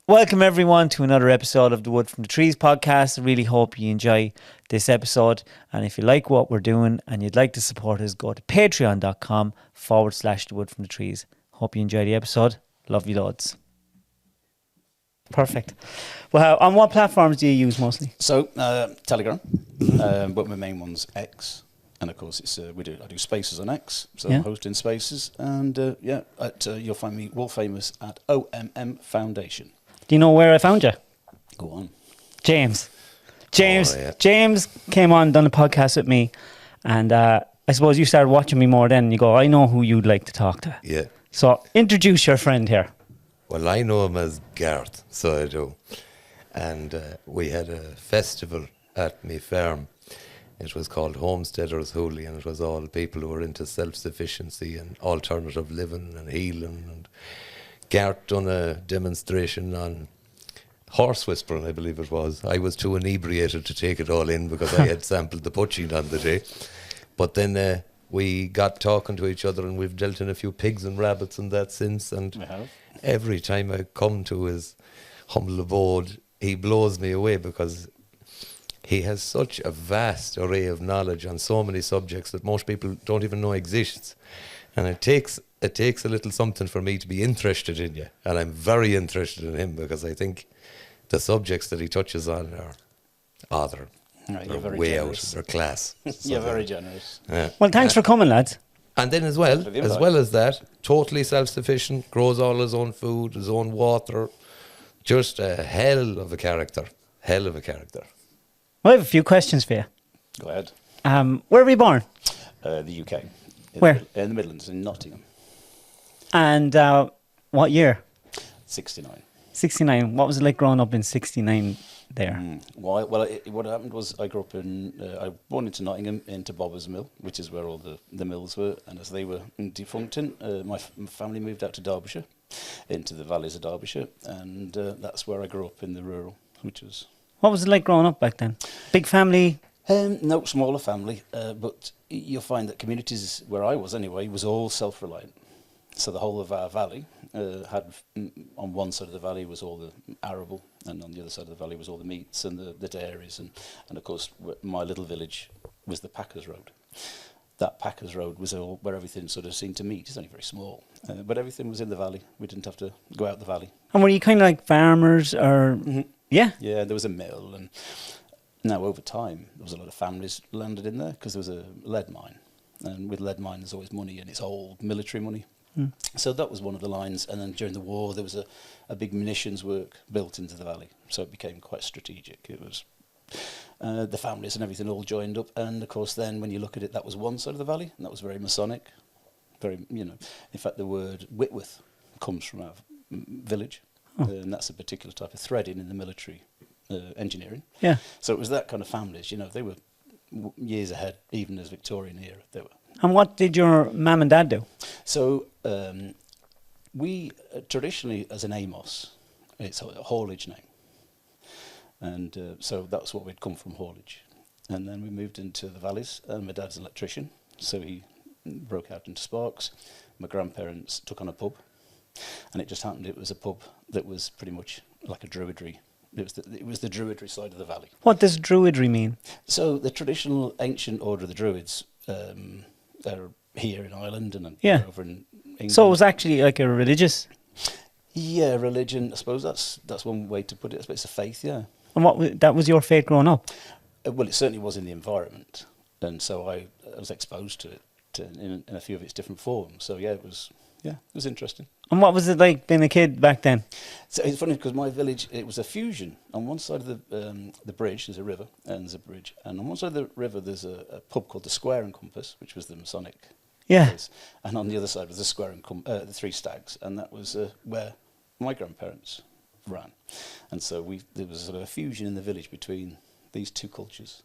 Welcome everyone to another episode of the Wood from the Trees podcast. I really hope you enjoy this episode. And if you like what we're doing and you'd like to support us, go to patreon.com/the Wood from the Trees. Hope you enjoy the episode. Love you loads. Perfect. Well, on what platforms do you use mostly? So, Telegram, but my main one's X. And of course, it's I do Spaces on X, so I'm hosting Spaces. And you'll find me Wolfamos at OMM Foundation. Do you know where I found you? Go on. James James came on, done a podcast with me, and I suppose you started watching me more then. You go, I know who you'd like to talk to. Yeah. So introduce your friend here. Well, I know him as Garth, so I do. And we had a festival at me farm. It was called Homesteaders Hooli, and it was all people who were into self-sufficiency and alternative living and healing. And Garth done a demonstration on horse whispering, I believe it was. I was too inebriated to take it all in because I had sampled the poaching on the day. But then we got talking to each other, and we've dealt in a few pigs and rabbits and that since. And every time I come to his humble abode, he blows me away because he has such a vast array of knowledge on so many subjects that most people don't even know exists. And it takes a little something for me to be interested in you. And I'm very interested in him because I think the subjects that he touches on are they're way generous. out. They're class. You're very generous. Yeah. Well, thanks for coming, lads. And then as well as that, totally self-sufficient, grows all his own food, his own water. Just a hell of a character. Hell of a character. Well, I have a few questions for you. Go ahead. Where were you born? The UK. Where? In the Midlands, in Nottingham. And what year? 69. 69. What was it like growing up in 69 there? Why? Well, what happened was I grew up I was born into Nottingham, into Bobber's Mill, which is where all the mills were. And as they were defuncting, my family moved out to Derbyshire, into the valleys of Derbyshire. And that's where I grew up in the rural, which was... What was it like growing up back then? Big family? No, smaller family. But you'll find that communities, where I was anyway, was all self-reliant. So the whole of our valley had, on one side of the valley was all the arable, and on the other side of the valley was all the meats and the dairies, and of course my little village was the Packers Road. That Packers Road was all where everything sort of seemed to meet. It's only very small, but everything was in the valley. We didn't have to go out the valley. And were you kind of like farmers or... Yeah? Yeah, there was a mill, and now over time there was a lot of families landed in there because there was a lead mine, and with lead mine there's always money, and it's old military money. So that was one of the lines, and then during the war there was a big munitions work built into the valley, so it became quite strategic. It was the families and everything all joined up, and of course then when you look at it, that was one side of the valley, and that was very Masonic, very, in fact the word Whitworth comes from our village, and that's a particular type of threading in the military engineering. Yeah. So it was that kind of families, they were years ahead, even as Victorian era, they were. And what did your mum and dad do? So we traditionally, as an Amos, it's a haulage name. And so that's what we'd come from, haulage. And then we moved into the valleys, and my dad's an electrician, so he broke out into sparks. My grandparents took on a pub, and it just happened it was a pub that was pretty much like a druidry. It was the druidry side of the valley. What does druidry mean? So the traditional ancient order of the Druids, they're here in Ireland and over in England. So it was actually like a religious... Yeah, religion, I suppose that's one way to put it. I suppose it's a faith, yeah. And that was your faith growing up? Well, it certainly was in the environment, and so I was exposed to it in a few of its different forms. So yeah, it was interesting. And what was it like being a kid back then? So it's funny because my village, it was a fusion. On one side of the bridge, there's a river, and there's a bridge, and on one side of the river, there's a pub called the Square and Compass, which was the Masonic. Yeah. Place. And on the other side was the Square and the Three Stags, and that was where my grandparents ran. And so there was sort of a fusion in the village between these two cultures.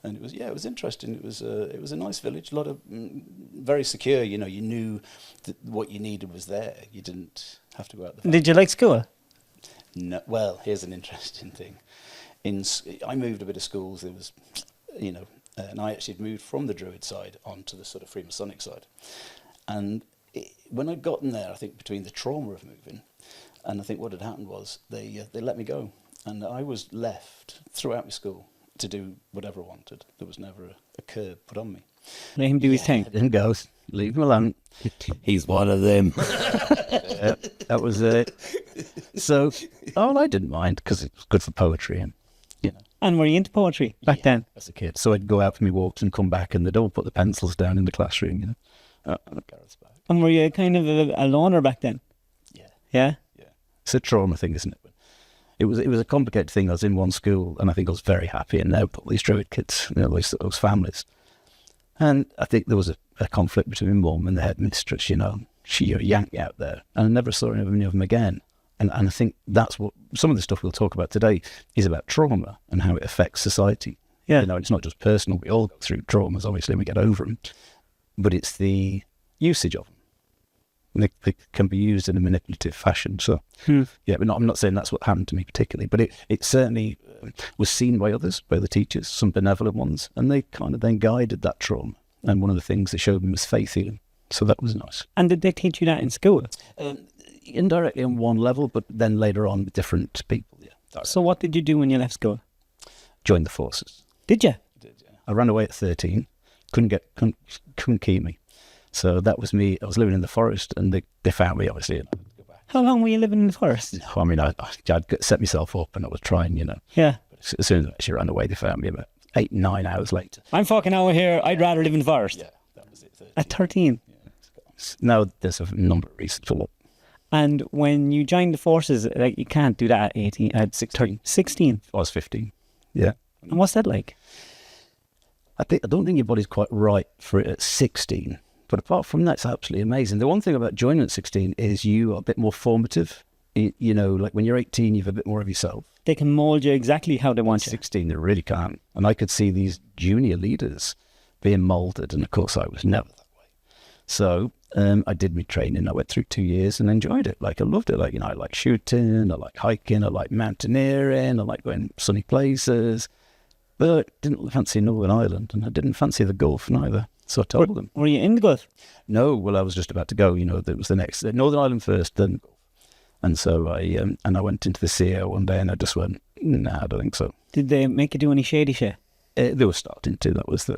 And it was interesting. It was a nice village, a lot of very secure. You knew that what you needed was there. You didn't have to go out the. Did you like school? No. Well, here's an interesting thing. I moved a bit of schools. There was, and I actually moved from the Druid side onto the sort of Freemasonic side. And when I'd gotten there, I think between the trauma of moving And I think what had happened was they let me go, and I was left throughout my school to do whatever I wanted. There was never a curb put on me. Let him do his thing. I didn't go. Leave him alone. He's one of them. That was it. So, I didn't mind because it was good for poetry, and And were you into poetry back then? as a kid. So I'd go out for my walks and come back, and they'd all put the pencils down in the classroom. And were you kind of a loner back then? Yeah. Yeah? It's a trauma thing, isn't it? It was a complicated thing. I was in one school, and I think I was very happy, and there were all these Druid kids, those families. And I think there was a conflict between mum and the headmistress, She yanked me out there, and I never saw any of them again. And I think that's what some of the stuff we'll talk about today is about trauma and how it affects society. Yeah. It's not just personal. We all go through traumas, obviously, and we get over them. But it's the usage of them. They can be used in a manipulative fashion. So, yeah, but I'm not saying that's what happened to me particularly, but it certainly was seen by others, by the teachers, some benevolent ones, and they kind of then guided that trauma. And one of the things they showed me was faith healing. So that was nice. And did they teach you that in school? Indirectly on one level, but then later on with different people. Yeah. So what did you do when you left school? Joined the forces. Did you? I ran away at 13. Couldn't keep me. So that was me. I was living in the forest, and they found me, obviously. How long were you living in the forest? I mean, I'd set myself up, and I was trying, Yeah. But as soon as I actually ran away, they found me about 8-9 hours later. I'm fucking out here. I'd rather live in the forest. Yeah, that was it. 13. At 13. Now, there's a number of reasons for that. And when you joined the forces, like, you can't do that at 18, at 16. 16. I was 15. Yeah. And what's that like? I don't think your body's quite right for it at 16. But apart from that, it's absolutely amazing. The one thing about joining at 16 is you are a bit more formative. Like when you're 18, you have a bit more of yourself. They can mould you exactly how they want you. 16, they really can't. And I could see these junior leaders being moulded, and of course I was never that way. So I did my training. I went through 2 years and enjoyed it. Like, I loved it. Like, I like shooting, I like hiking, I like mountaineering, I like going sunny places. But didn't fancy Northern Ireland, and I didn't fancy the Gulf neither. So I told them. Were you in the Gulf? No, well, I was just about to go. That was the next Northern Ireland first, then Gulf. And so I went into the sea one day, and I just went, nah, I don't think so. Did they make you do any shady shit? They were starting to. That was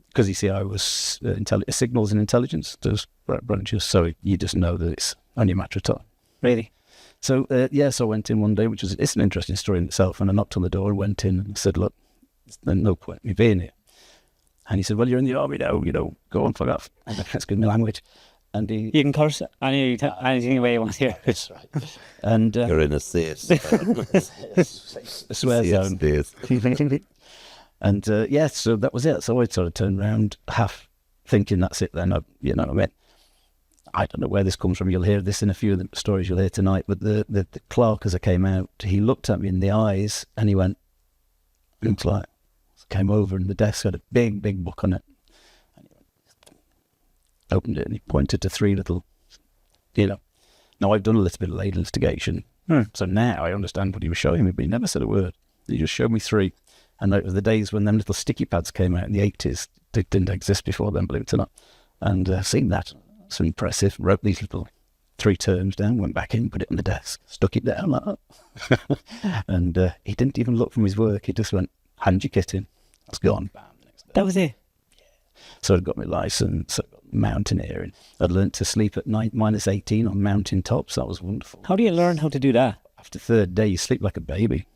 because you see, I was signals and intelligence, those branches. So you just know that it's only a matter of time. Really? So so I went in one day, it's an interesting story in itself. And I knocked on the door and went in and said, look, there's no point in me being here. And he said, well, you're in the army now, go on, fuck off. Excuse my language. And he... You can curse anything way you want here. That's right. And... You're in a safe swear zone. And, so that was it. So I sort of turned around, half thinking that's it then. I don't know where this comes from. You'll hear this in a few of the stories you'll hear tonight. But the clerk, as I came out, he looked at me in the eyes and he went, looks like... Came over and the desk had a big book on it. And he opened it and he pointed to 3 little, Now I've done a little bit of late investigation. So now I understand what he was showing me, but he never said a word. He just showed me 3. And it was the days when them little sticky pads came out in the 80s. They didn't exist before then, believe it or not. And seen that. So impressive. Wrote these little 3 terms down, went back in, put it on the desk, stuck it down like that. And he didn't even look from his work. He just went, hand your kit in. It's gone. Bam, the next day. That was it? Yeah. So I'd got my licence, mountaineering. I'd learnt to sleep at night -18 on mountain tops. That was wonderful. How do you learn how to do that? After 3rd day, you sleep like a baby.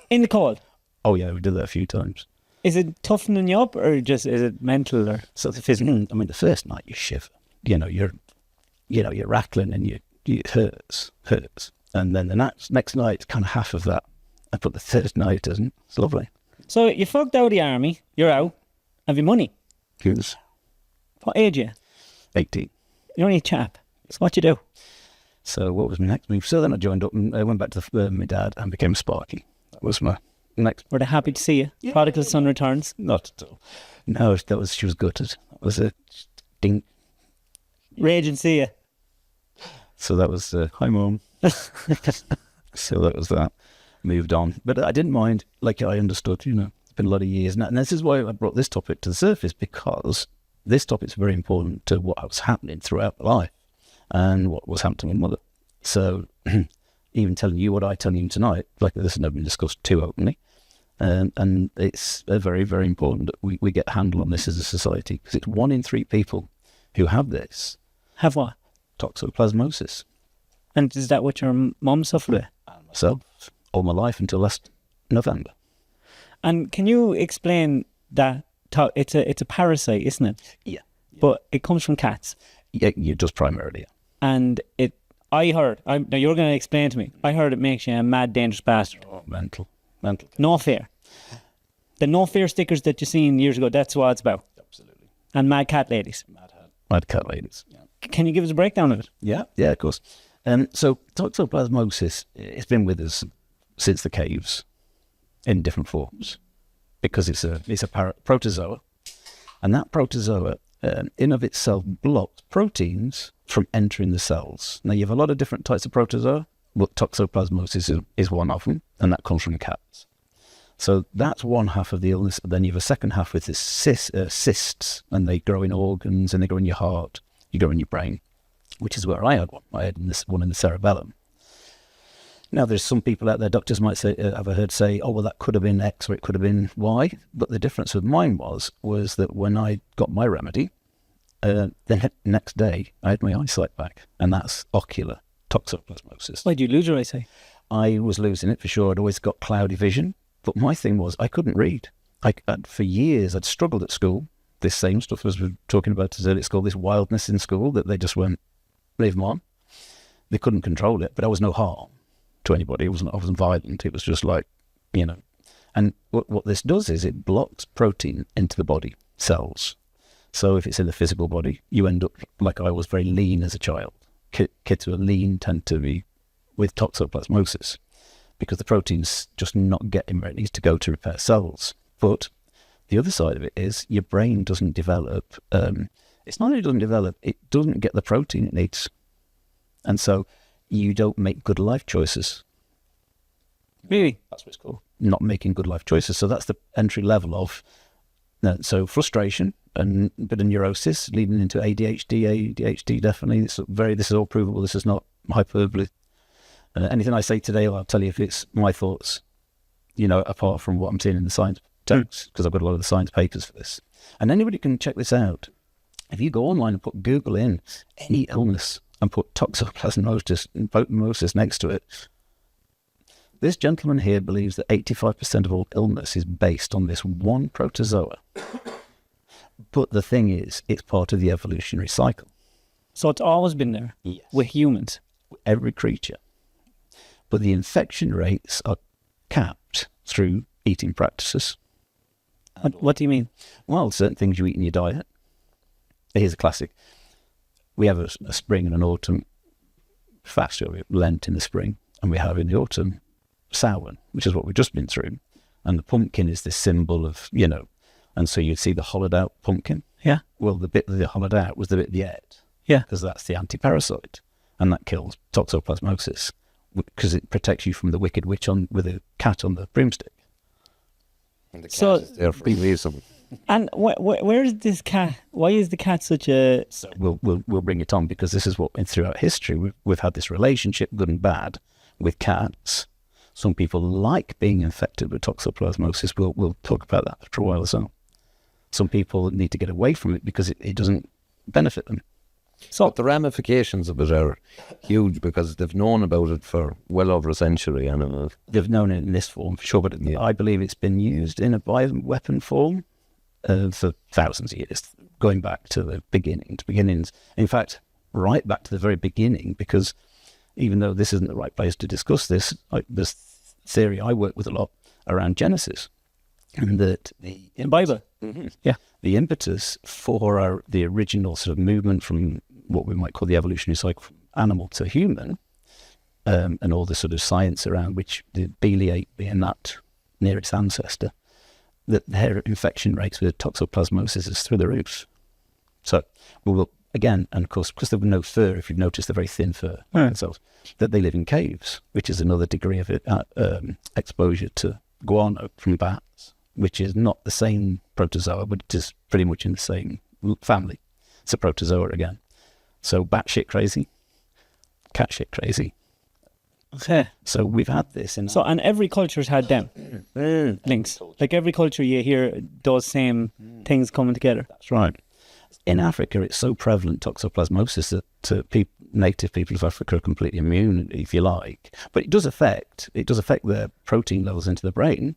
In the cold? Oh, yeah, we did that a few times. Is it toughening you up, or just is it mental, or So the physical, I mean, the first night you shiver. You're rattling and it hurts. And then the next night, it's kind of half of that. But the 3rd night doesn't. It's lovely. So you fucked out of the army, you're out, have your money. Good. What age are you? 18. You're only a chap. So what you do? So what was my next move? So then I joined up and I went back to my dad and became a Sparky. That was my next. Were they happy to see you? Yeah. Prodigal son returns? Not at all. No, she was gutted. That was a ding. Rage and see you. So that was, hi mum. So that was that. Moved on. But I didn't mind, like I understood, it's been a lot of years now. And this is why I brought this topic to the surface, because this topic's very important to what was happening throughout my life and what was happening to my mother. So even telling you what I tell you tonight, like this has never been discussed too openly. And it's very, very important that we get a handle on this as a society, because it's 1 in 3 people who have this. Have what? Toxoplasmosis. And is that what your mum suffered with? And So, all my life until last November. And can you explain that? It's a parasite, isn't it? Yeah. But it comes from cats. Yeah, you just primarily. Yeah. And now you're going to explain to me. I heard it makes you a mad, dangerous bastard. Oh, mental. No fear. The no fear stickers that you seen years ago, that's what it's about. absolutely. And mad cat ladies. Mad hat. Mad cat ladies. Can you give us a breakdown of it? Yeah, of course. So toxoplasmosis, it's been with us since the caves in different forms, because it's a protozoa, and that protozoa in of itself blocks proteins from entering the cells. Now, you have a lot of different types of protozoa, but toxoplasmosis is one of them, and that comes from cats. So that's one half of the illness. But then you have a second half with this cysts, and they grow in organs, and they grow in your heart, you grow in your brain, which is where I had one. I had one in the cerebellum. Now, there's some people out there, doctors might say, have I heard say, oh, well, that could have been X or it could have been Y. But the difference with mine was that when I got my remedy, the next day I had my eyesight back, and that's ocular toxoplasmosis. Why do you lose your eyesight? I was losing it for sure. I'd always got cloudy vision, but my thing was I couldn't read. For years, I'd struggled at school. This same stuff as we were talking about today at school, this wildness in school that they just went, leave them on. They couldn't control it, but I was no harm to anybody. I wasn't violent. It was just like, And what this does is it blocks protein into the body cells. So if it's in the physical body, you end up like I was, very lean as a child. Kids who are lean tend to be with toxoplasmosis because the protein's just not getting where it needs to go to repair cells. But the other side of it is your brain doesn't develop. It's not that it doesn't develop, it doesn't get the protein it needs. And so you don't make good life choices. Really? That's what it's called. Not making good life choices. So that's the entry level of, so frustration and a bit of neurosis leading into ADHD definitely. This is all provable. This is not hyperbole. Anything I say today, I'll tell you if it's my thoughts, apart from what I'm seeing in the science texts, because I've got a lot of the science papers for this. And anybody can check this out. If you go online and put Google in any illness and put toxoplasmosis next to it, this gentleman here believes that 85% of all illness is based on this one protozoa. But the thing is, it's part of the evolutionary cycle. So it's always been there with humans. Every creature. But the infection rates are capped through eating practices. What do you mean? Well, certain things you eat in your diet. Here's a classic. We have a spring and an autumn fast. We have Lent in the spring, and we have in the autumn Samhain, which is what we've just been through. And the pumpkin is this symbol of, and so you'd see the hollowed out pumpkin. Yeah. Well, the bit that they hollowed out was the bit at the end. Yeah. Because that's the anti-parasite, and that kills toxoplasmosis because it protects you from the wicked witch with a cat on the broomstick. And the cat So- is there for a reason. And where is this cat? Why is the cat such a... So we'll bring it on, because this is what throughout history we've had this relationship, good and bad, with cats. Some people like being infected with toxoplasmosis. We'll talk about that after a while as well. Some people need to get away from it because it doesn't benefit them. So But the ramifications of it are huge, because they've known about it for well over a century. And They've known it in this form for sure, but I believe it's been used in a bioweapon form for thousands of years, going back to the beginnings. In fact, right back to the very beginning, because even though this isn't the right place to discuss this, this theory I work with a lot around Genesis, and that in Bible. yeah, the impetus for the original sort of movement from what we might call the evolutionary cycle from animal to human, and all the sort of science around which the Beliate being that near its ancestor, that their infection rates with toxoplasmosis is through the roof. So we will, again, and of course, because there was no fur, if you've noticed the very thin fur themselves, that they live in caves, which is another degree of exposure to guano from bats, which is not the same protozoa, but it is pretty much in the same family. It's a protozoa again. So bat shit crazy, cat shit crazy, Okay. So we've had this in. So, and every culture's had them links. Like every culture you hear those same things coming together. That's right. In Africa, it's so prevalent, toxoplasmosis, that native people of Africa are completely immune, if you like. But it does affect their protein levels into the brain.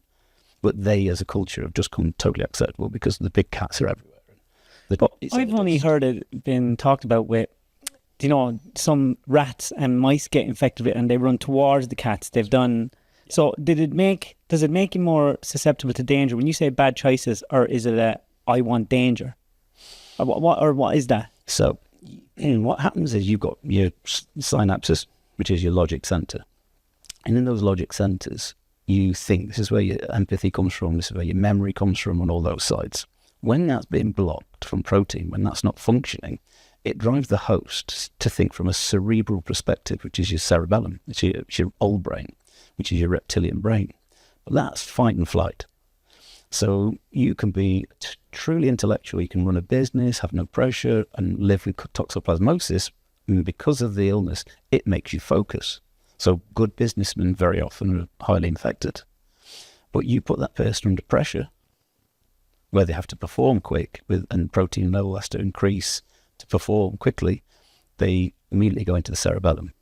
But they, as a culture, have just come totally acceptable because the big cats are everywhere. But I've only heard it been talked about with, you know, some rats and mice get infected with it and they run towards the cats. They've done. So does it make you more susceptible to danger when you say bad choices, or is it a I want danger? What is that? So what happens is you've got your synapses, which is your logic center. And in those logic centers, you think this is where your empathy comes from, this is where your memory comes from, on all those sides. When that's being blocked from protein, when that's not functioning, it drives the host to think from a cerebral perspective, which is your cerebellum, it's your old brain, which is your reptilian brain. But that's fight and flight. So you can be truly intellectual, you can run a business, have no pressure, and live with toxoplasmosis. And because of the illness, it makes you focus. So good businessmen very often are highly infected. But you put that person under pressure, where they have to perform quick, and protein level has to increase to perform quickly, they immediately go into the cerebellum,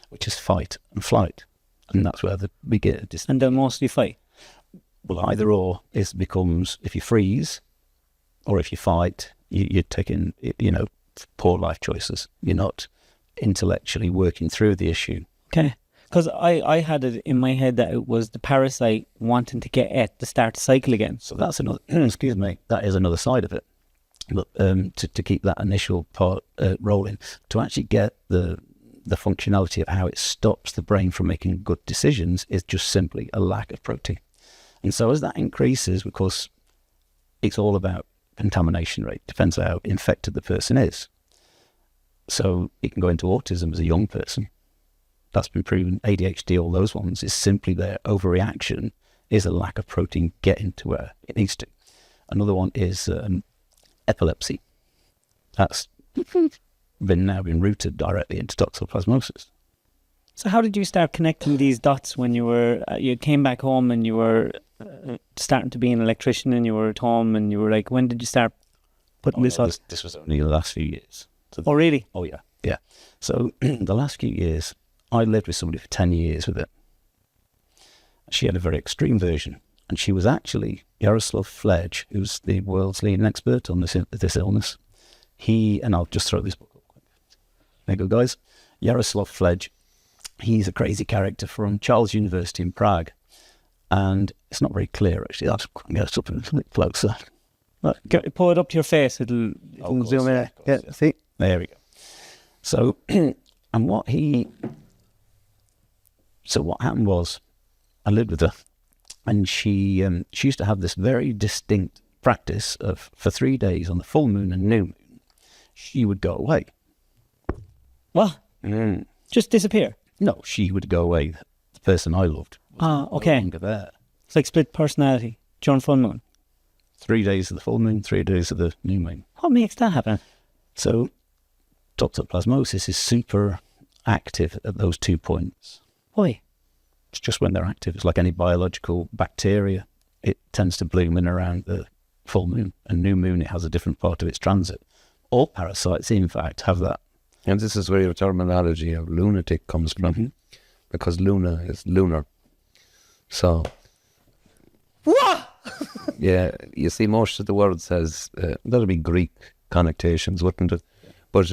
which is fight and flight. And that's where we get a And they'll mostly fight. Well, either or becomes, if you freeze or if you fight, you're taking, poor life choices. You're not intellectually working through the issue. Okay. Because I had it in my head that it was the parasite wanting to get it to start the cycle again. So that's another, that is another side of it. But to keep that initial part rolling, to actually get the functionality of how it stops the brain from making good decisions is just simply a lack of protein. And so as that increases, because it's all about contamination rate, depends on how infected the person is. So it can go into autism as a young person. That's been proven. ADHD, all those ones, is simply their overreaction is a lack of protein getting to where it needs to. Another one is epilepsy. That's now been rooted directly into toxoplasmosis. So how did you start connecting these dots when you came back home and you were starting to be an electrician and you were at home and you were like, when did you start putting this on? This was only the last few years. So oh, really? Oh, yeah. Yeah. So the last few years, I lived with somebody for 10 years with it. She had a very extreme version. And she was actually Jaroslav Fledge, who's the world's leading expert on this illness. And I'll just throw this book up quick. There you go, guys. Jaroslav Fledge, he's a crazy character from Charles University in Prague. And it's not very clear, actually. I'll get up a bit closer. Pull it up to your face. It'll zoom in. Yeah, see? There we go. So, and what happened was, I lived with her, and she used to have this very distinct practice of, for 3 days on the full moon and new moon, she would go away. What? Just disappear? No, she would go away. The person I loved was okay. no longer there. It's like split personality during full moon. 3 days of the full moon, 3 days of the new moon. What makes that happen? So, toxoplasmosis is super active at those 2 points. Why? It's just when they're active. It's like any biological bacteria. It tends to bloom in around the full moon. And new moon, it has a different part of its transit. All parasites, in fact, have that. And this is where your terminology of lunatic comes from. Because luna is lunar. So... What? Yeah, you see, most of the words has, that'll be Greek connotations, wouldn't it? But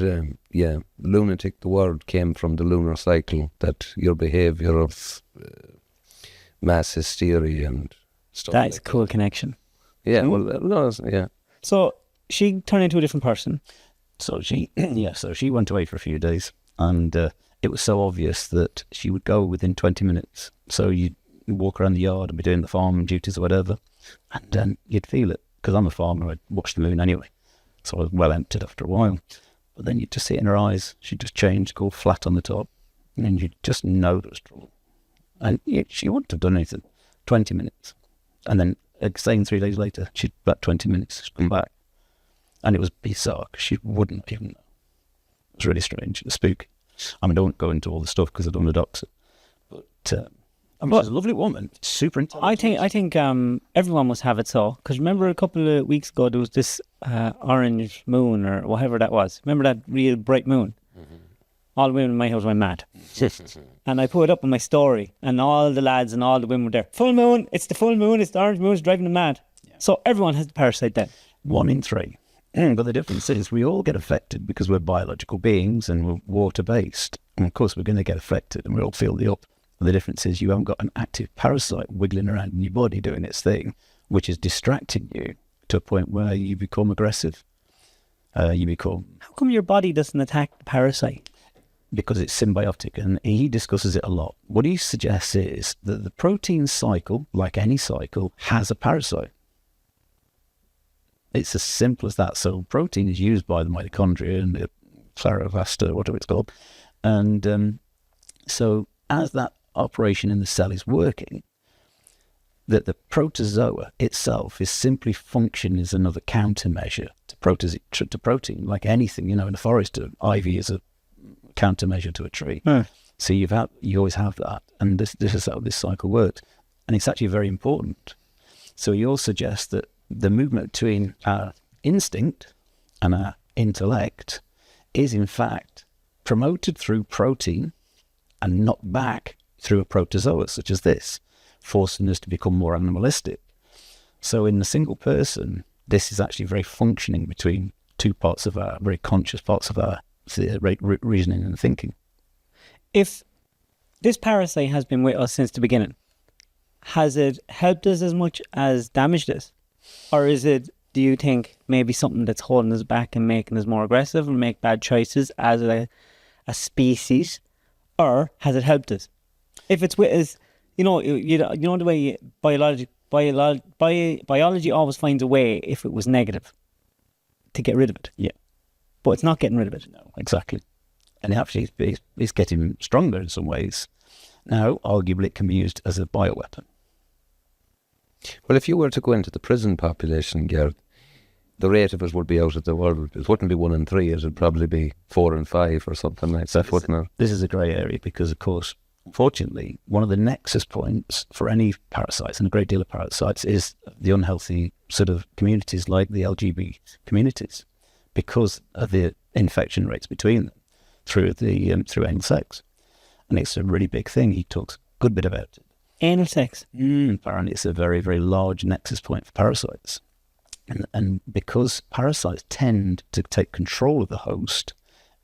yeah, lunatic, the word came from the lunar cycle, that your behaviour of mass hysteria and stuff. That's like a cool connection. Yeah, well, no, yeah. So she turned into a different person. So she went away for a few days, and it was so obvious that she would go within 20 minutes. So you'd walk around the yard and be doing the farm duties or whatever, and then you'd feel it. Because I'm a farmer, I'd watch the moon anyway. So I was well emptied after a while. But then you'd just see it in her eyes. She'd just change, go flat on the top. And you'd just know there was trouble. And she wouldn't have done anything. 20 minutes. And then, same 3 days later, she'd about 20 minutes, she'd come back. And it was bizarre, because she wouldn't even know. It was really strange. It was spooky. I mean, I don't go into all the stuff because I don't want to dox it. But I mean, she's a lovely woman, super intelligent. I think everyone must have it so. Because remember a couple of weeks ago there was this orange moon or whatever that was. Remember that real bright moon? Mm-hmm. All the women in my house went mad. And I put it up on my story, and all the lads and all the women were there. Full moon! It's the full moon! It's the orange moon! It's driving them mad. Yeah. So everyone has the parasite then. 1 in 3. But the difference is we all get affected because we're biological beings and we're water-based. And of course we're going to get affected and we all feel the up. The difference is you haven't got an active parasite wiggling around in your body doing its thing, which is distracting you to a point where you become aggressive. How come your body doesn't attack the parasite? Because it's symbiotic, and he discusses it a lot. What he suggests is that the protein cycle, like any cycle, has a parasite. It's as simple as that. So protein is used by the mitochondria and the chloroplast, whatever it's called. And so as that operation in the cell is working, that the protozoa itself is simply functioning as another countermeasure to protein, like anything, in a forest, ivy is a countermeasure to a tree. So you always have that, and this is how this cycle works, and it's actually very important. So he also suggests that the movement between our instinct and our intellect is in fact promoted through protein and knocked back through a protozoa such as this, forcing us to become more animalistic. So in a single person, this is actually very functioning between two parts of our very conscious parts of our reasoning and thinking. If this parasite has been with us since the beginning, has it helped us as much as damaged us? Or is it, do you think, maybe something that's holding us back and making us more aggressive and make bad choices as a species? Or has it helped us? If it's with us, you know the way biology always finds a way, if it was negative, to get rid of it. Yeah. But it's not getting rid of it. No, exactly. And actually it's getting stronger in some ways. Now, arguably it can be used as a bioweapon. Well, if you were to go into the prison population, Gerd, the rate of it would be out of the world. It wouldn't be 1 in 3, it would probably be 4 and 5 or something like that, wouldn't it? This is a grey area because, of course, unfortunately, one of the nexus points for any parasites, and a great deal of parasites, is the unhealthy sort of communities like the LGBT communities, because of the infection rates between them through anal sex. And it's a really big thing. He talks a good bit about it. Anal sex? Apparently it's a very, very large nexus point for parasites. And because parasites tend to take control of the host,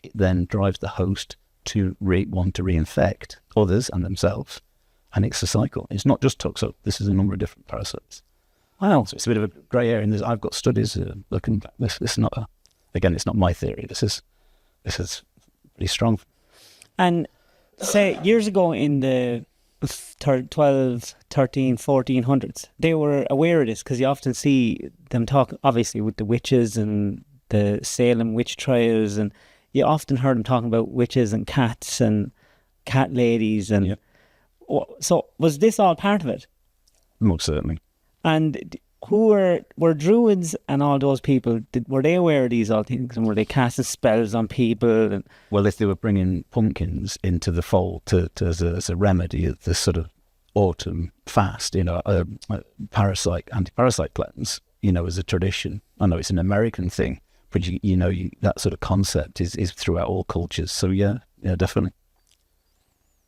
it then drives the host to want to reinfect others and themselves. And it's a cycle. It's not just toxo. This is a number of different parasites. Wow. So it's a bit of a grey area. And I've got studies looking at this. This is not again, it's not my theory. This is pretty strong. And say years ago in the 12, 13, 1400s, they were aware of this because you often see them talk, obviously, with the witches and the Salem witch trials, and you often heard them talking about witches and cats and cat ladies. And so was this all part of it? Most certainly. And who were druids and all those people, were they aware of these all things, and were they casting spells on people? And well, if they were bringing pumpkins into the fold as a remedy at this sort of autumn fast, anti-parasite cleanse, as a tradition. I know it's an American thing, but that sort of concept is throughout all cultures. So yeah, definitely.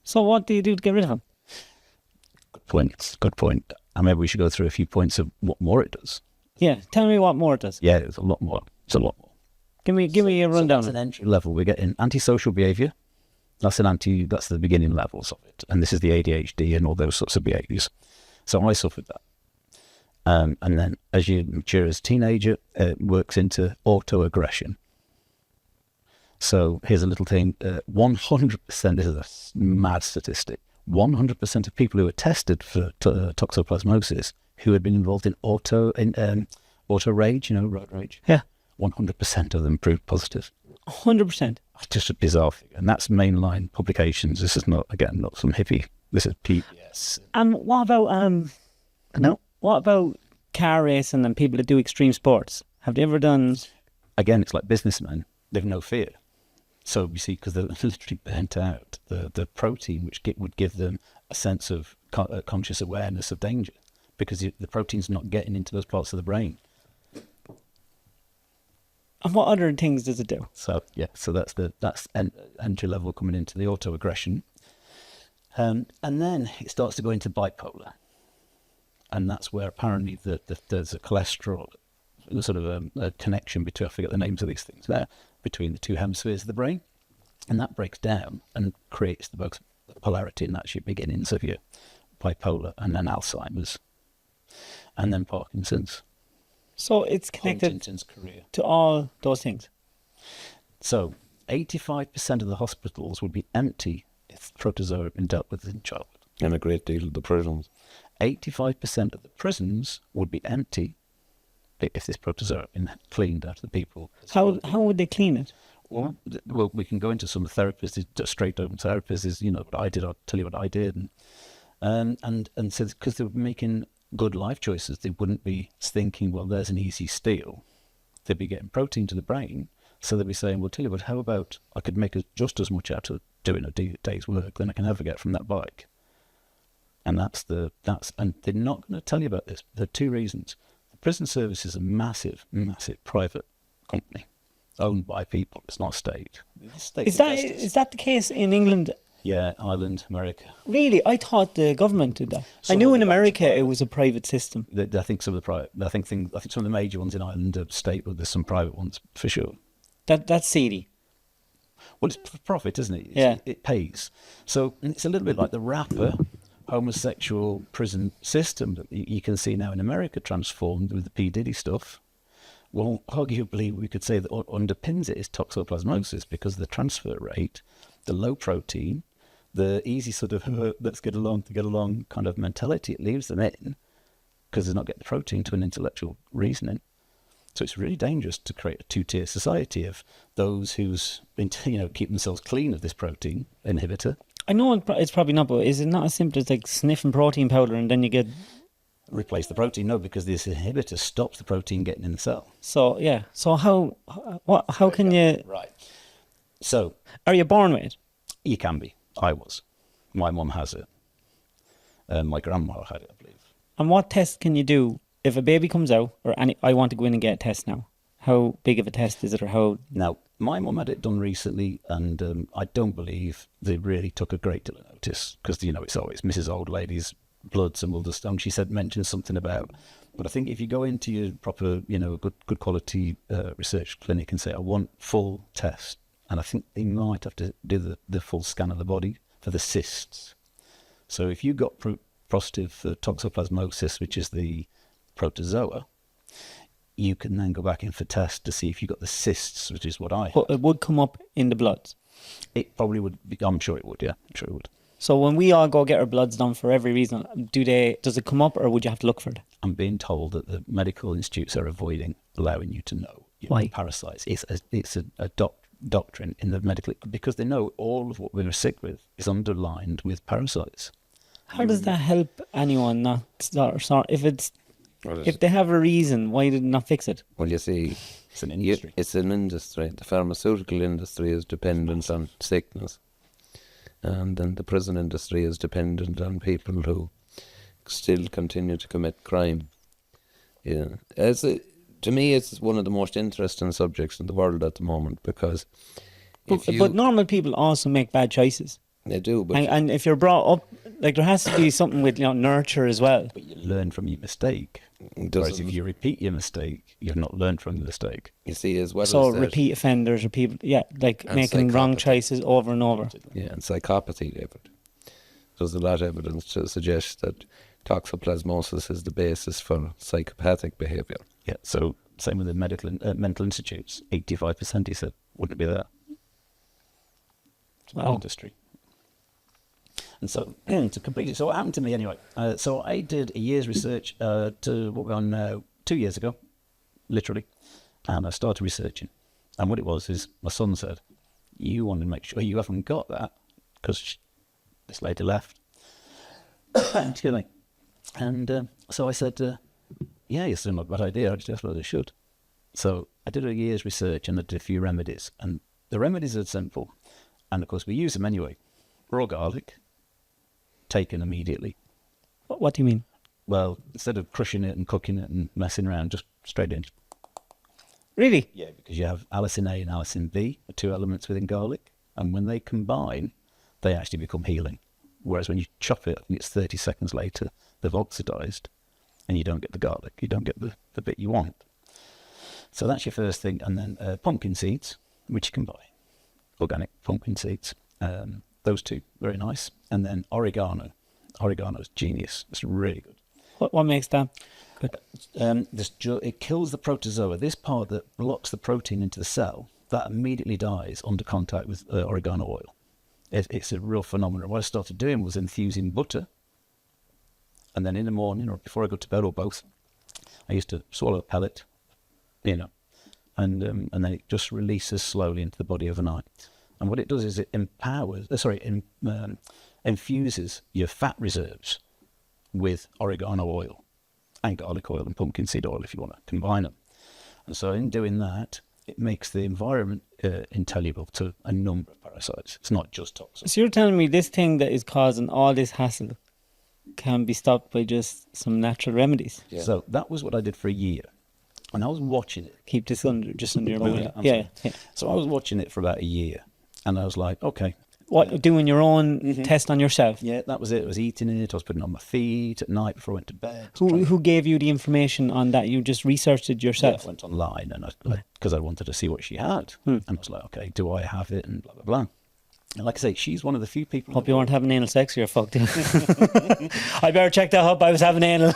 So what do you do to get rid of them? Good point. And maybe we should go through a few points of what more it does. Yeah, tell me what more it does. Yeah, it's a lot more. Give me a rundown. So that's an entry level. We're getting antisocial behaviour. That's the beginning levels of it. And this is the ADHD and all those sorts of behaviours. So I suffered that. And then as you mature as a teenager, it works into autoaggression. So here's a little thing. 100%, this is a mad statistic, 100% of people who were tested for toxoplasmosis who had been involved in auto rage, road rage. Yeah. 100% of them proved positive. 100%. Just a bizarre figure. And that's mainline publications. This is not some hippie. This is PBS. And what about car racing and people that do extreme sports? Have they ever done... Again, it's like businessmen. They've no fear. So you see, because they're literally burnt out, the protein which would give them a sense of conscious awareness of danger, because the protein's not getting into those parts of the brain. And what other things does it do? So that's entry level coming into the autoaggression, and then it starts to go into bipolar, and that's where apparently there's a cholesterol, sort of a connection between, I forget the names of these things there, between the two hemispheres of the brain, and that breaks down and creates the polarity, and that's your beginnings of your bipolar, and then Alzheimer's, and then Parkinson's. So it's connected Huntington's career. to all those things. So 85% of the hospitals would be empty if protozoa had been dealt with in childhood. And a great deal of the prisons. 85% of the prisons would be empty if this protozoa had been cleaned out of the people. How would they clean it? Well, we can go into some therapists, straight open therapists, what I did, I'll tell you what I did. And so because they were making good life choices, they wouldn't be thinking, well, there's an easy steal. They'd be getting protein to the brain, so they'd be saying, well, tell you what, how about I could make just as much out of doing a day's work than I can ever get from that bike. And and they're not going to tell you about this. There are two reasons. The prison service is a massive, massive private company owned by people. It's not state. Is that the case in England? Yeah, Ireland, America. Really? I thought the government did that. I knew in America it was a private system. I think some of the private. I think some of the major ones in Ireland are state, but there's some private ones for sure. That's seedy. Well, it's for profit, isn't it? Yeah. It pays. So it's a little bit like the rapper homosexual prison system that you can see now in America transformed with the P. Diddy stuff. Well, arguably, we could say that what underpins it is toxoplasmosis, because the transfer rate, the low protein, the easy sort of let's get along to get along kind of mentality it leaves them in, because they're not getting the protein to an intellectual reasoning. So it's really dangerous to create a two-tier society of those who's been, keep themselves clean of this protein inhibitor. I know it's probably not, but is it not as simple as like sniffing protein powder and then you get... Replace the protein? No, because this inhibitor stops the protein getting in the cell. So, yeah. So how can you... Right. So... Are you born with it? You can be. I was. My mum has it. My grandma had it, I believe. And what test can you do if a baby comes out, or I want to go in and get a test now? How big of a test is it, or how... Now, my mum had it done recently, and I don't believe they really took a great deal of notice, because, it's always Mrs. Old Lady's bloods and Wilderstone. She mentioned something about... But I think if you go into your proper, good quality research clinic and say, I want full test, and I think they might have to do the full scan of the body for the cysts. So if you got positive for toxoplasmosis, which is the protozoa, you can then go back in for tests to see if you got the cysts, which is what I had. But it would come up in the bloods? It probably would be, I'm sure it would, yeah. I'm sure it would. So when we all go get our bloods done for every reason, does it come up, or would you have to look for it? I'm being told that the medical institutes are avoiding allowing you to know Why? Parasites. It's a doctrine in the medical, because they know all of what we're sick with is underlined with parasites. How does that help anyone not start if they have a reason, why did they not fix it? Well, you see, It's an industry. it's an industry. The pharmaceutical industry is dependent on sickness, and then the prison industry is dependent on people who still continue to commit crime. Yeah, to me, it's one of the most interesting subjects in the world at the moment, because But normal people also make bad choices. They do, but And if you're brought up, like, there has to be something with nurture as well. But you learn from your mistake. Whereas if you repeat your mistake, you've not learned from the mistake. you see, as well So as that, repeat offenders or people, like And making wrong psychopathy. choices over and over. yeah, and psychopathy, David. There's a lot of evidence to suggest that toxoplasmosis is the basis for psychopathic behaviour. Yeah, so same with the mental institutes. 85%, he said, wouldn't be there. Wow. Industry. And so, to complete it, so what happened to me anyway? So I did a year's research to what we're on now, 2 years ago, literally, and I started researching. And what it was is my son said, you want to make sure you haven't got that, because this lady left. Excuse me. And so I said, yeah, it's not a bad idea, I just thought I should. So I did a year's research and I did a few remedies. And the remedies are simple. And of course we use them anyway. Raw garlic, taken immediately. What do you mean? Well, instead of crushing it and cooking it and messing around, just straight in. Really? Yeah, because you have allicin A and allicin B, the two elements within garlic, and when they combine, they actually become healing. Whereas when you chop it, I think it's 30 seconds later, they've oxidized, and you don't get the garlic, you don't get the bit you want. So that's your first thing. And then pumpkin seeds, which you can buy, organic pumpkin seeds. Those two, very nice. And then oregano. Oregano's genius. It's really good. What makes that good? It kills the protozoa. This part that locks the protein into the cell, that immediately dies under contact with oregano oil. It's a real phenomenon. What I started doing was infusing butter, and then in the morning or before I go to bed or both, I used to swallow a pellet, and then it just releases slowly into the body overnight. And what it does is it infuses your fat reserves with oregano oil and garlic oil and pumpkin seed oil if you want to combine them. And so in doing that, it makes the environment intelligible to a number of parasites. It's not just toxins. So you're telling me this thing that is causing all this hassle can be stopped by just some natural remedies? Yeah. So that was what I did for a year. And I was watching it. Keep this under your Oh, mind. yeah, Yeah. So I was watching it for about a year. And I was like, okay. What, doing your own test on yourself? Yeah, that was it. I was eating it. I was putting it on my feet at night before I went to bed. Who gave you the information on that? You just researched it yourself? I went online and because I wanted to see what she had. And I was like, okay, do I have it? And blah, blah, blah. And like I say, she's one of the few people. Hope you weren't having anal sex or you're fucked. I better check that up. I was having anal.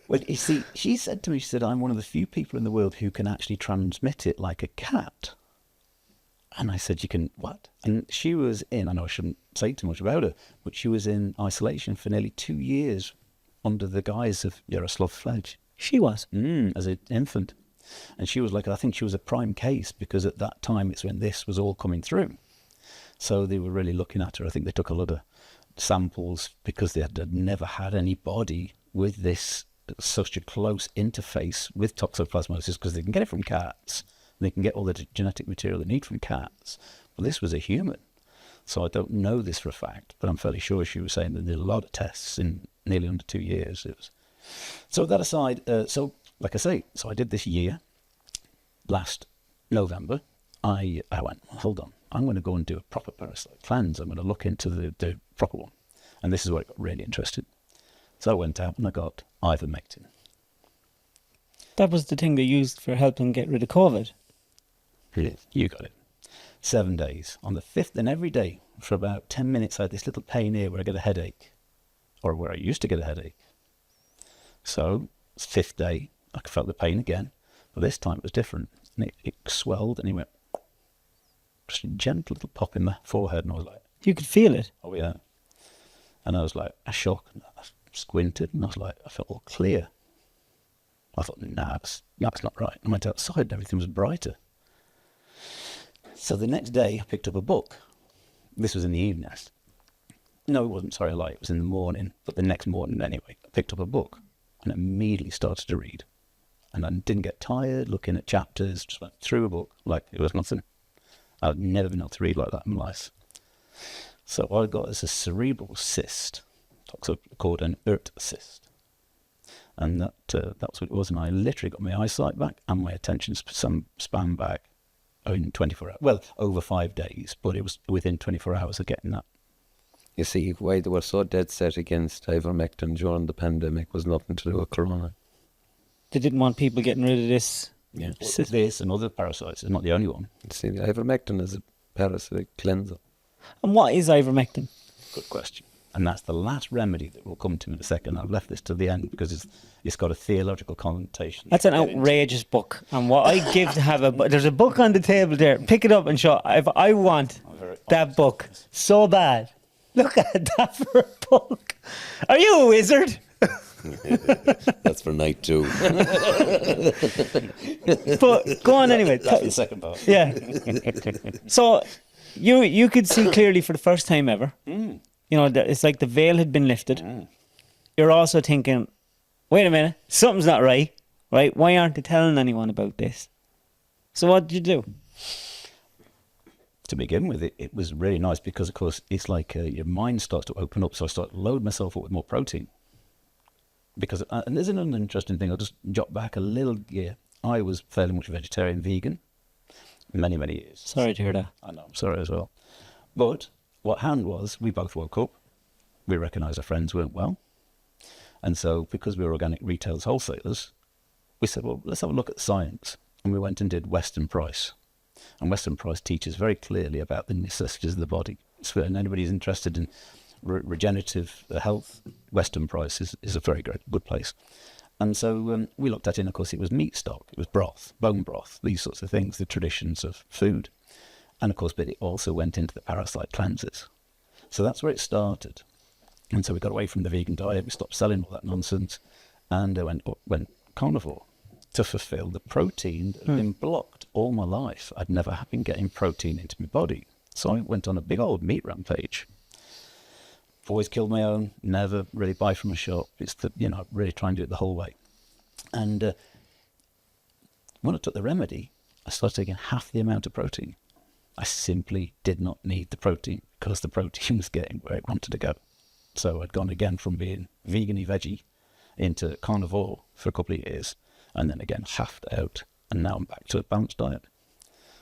Well, you see, she said to me, she said, I'm one of the few people in the world who can actually transmit it like a cat. And I said, you can, what? And she was in, I know I shouldn't say too much about her, but she was in isolation for nearly 2 years under the guise of Yaroslav Fledge. She was. As an infant. And she was like, I think she was a prime case because at that time it's when this was all coming through. So they were really looking at her. I think they took a lot of samples because they had never had anybody with this, such a close interface with toxoplasmosis because they can get it from cats. They can get all the genetic material they need from cats. But this was a human. So I don't know this for a fact, but I'm fairly sure she was saying that they did a lot of tests in nearly under 2 years. So that aside, so like I say, so I did this year. Last November, I went, hold on, I'm going to go and do a proper parasite cleanse. I'm going to look into the proper one. And this is where I got really interested. So I went out and I got ivermectin. That was the thing they used for helping get rid of COVID. You got it. 7 days. On the 5th, and every day for about 10 minutes, I had this little pain here where I get a headache, or where I used to get a headache. So, 5th day, I felt the pain again, but this time it was different. And it swelled and it went, just a gentle little pop in my forehead, and I was like, You could feel it. oh yeah. And I was like, a shock, and I squinted, and I was like, I felt all clear. I thought, nah, that's not right. I went outside and everything was brighter. So the next day I picked up a book. This was in the evening. No, it wasn't, sorry, I lied. It was in the morning, but the next morning anyway, I picked up a book and immediately started to read. And I didn't get tired looking at chapters, just went through a book like it was nothing. I've never been able to read like that in my life. So what I got is a cerebral cyst, also called an ERT cyst. And that's what it was. And I literally got my eyesight back and my attention span back in 24 hours. Well, over 5 days, but it was within 24 hours of getting that. You see, why they were so dead set against ivermectin during the pandemic was nothing to do with corona. They didn't want people getting rid of this. Yeah. This and other parasites is not the only one. You see, the ivermectin is a parasitic cleanser. And what is ivermectin? Good question. And that's the last remedy that we'll come to in a second. I've left this to the end because it's got a theological connotation. That's an outrageous book. And what I give to have there's a book on the table there. Pick it up and show. If I want that book so bad. Look at that for a book. Are you a wizard? That's for night 2. But go on anyway. That's the second part. Yeah. So you could see clearly for the first time ever. You know, it's like the veil had been lifted. You're also thinking, wait a minute, something's not right, right? Why aren't they telling anyone about this? So what did you do? to begin with, it was really nice because, of course, it's like your mind starts to open up. So I started to load myself up with more protein. Because, and there's another interesting thing, I'll just jot back a little year. I was fairly much vegetarian, vegan, many, many years. Sorry to hear that. I know, I'm sorry as well. But what happened was we both woke up. We recognised our friends weren't well. And so because we were organic retailers, wholesalers, we said, well, let's have a look at the science. And we went and did Western Price. And Western Price teaches very clearly about the necessities of the body. So, and anybody who's interested in regenerative health, Western Price is a very good place. And so we looked at it, and of course it was meat stock, it was broth, bone broth, these sorts of things, the traditions of food. And of course, but it also went into the parasite cleanses. So that's where it started. And so we got away from the vegan diet, we stopped selling all that nonsense, and went carnivore to fulfill the protein that had been blocked all my life. I'd never been getting protein into my body. So I went on a big old meat rampage. Always killed my own, never really buy from a shop. It's the, really try and do it the whole way. And when I took the remedy, I started taking half the amount of protein. I simply did not need the protein because the protein was getting where it wanted to go. So I'd gone again from being vegan-y veggie into carnivore for a couple of years, and then again halved out, and now I'm back to a balanced diet.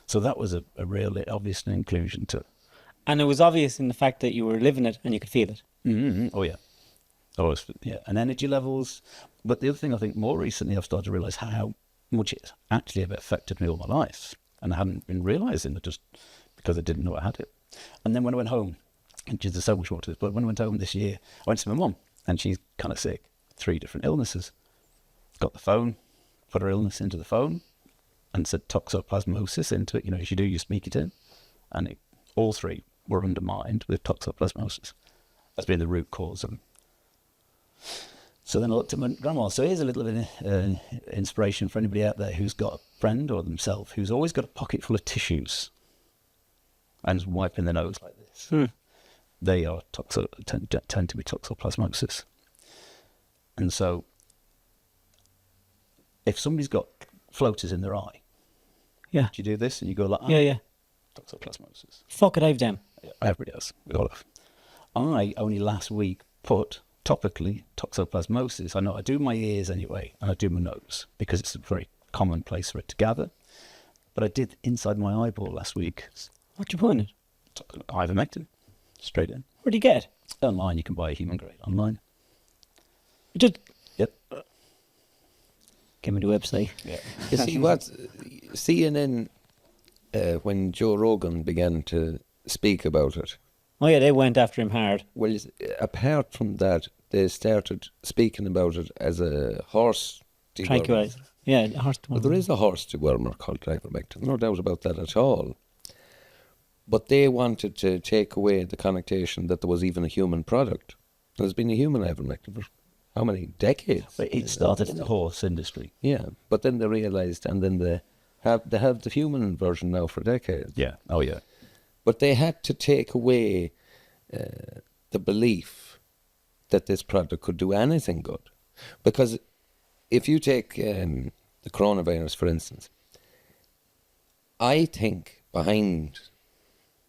So that was a really obvious inclusion to. And it was obvious in the fact that you were living it and you could feel it. Mm-hmm. Oh, yeah. And energy levels. But the other thing I think more recently I've started to realise how much it actually have affected me all my life. And I hadn't been realising it just because I didn't know I had it. And then when I went home, and there's so much more to this, but when I went home this year, I went to my mum, and she's kind of sick, 3 different illnesses. Got the phone, put her illness into the phone, and said toxoplasmosis into it. As you do, you speak it in. And all 3 were undermined with toxoplasmosis. That's been the root cause of them. So then I looked at my grandma. So here's a little bit of inspiration for anybody out there who's got a friend or themselves who's always got a pocket full of tissues and is wiping their nose like this. They are tend to be toxoplasmosis. And so if somebody's got floaters in their eye, do you do this and you go like, yeah. Toxoplasmosis. Fuck it, I've them. Yeah, everybody else. I only last week put topically toxoplasmosis. I know I do my ears anyway, and I do my nose because it's a very common place for it to gather. But I did inside my eyeball last week. What you put in it? Ivermectin, straight in. Where do you get it? Online, you can buy a human grade online. Just Yep. give me the website. Yeah. You see what CNN, when Joe Rogan began to speak about it, Oh yeah, they went after him hard. well, apart from that, they started speaking about it as a horse dewormer. Tranquilizer. Yeah, horse. Well, there is a horse dewormer called ivermectin, no doubt about that at all. But they wanted to take away the connotation that there was even a human product. There's been a human ivermectin for how many decades? But it started in the horse industry. Yeah, but then they realised, and then they have the human version now for decades. Yeah. Oh, yeah. But they had to take away the belief that this product could do anything good. Because if you take the coronavirus, for instance, I think behind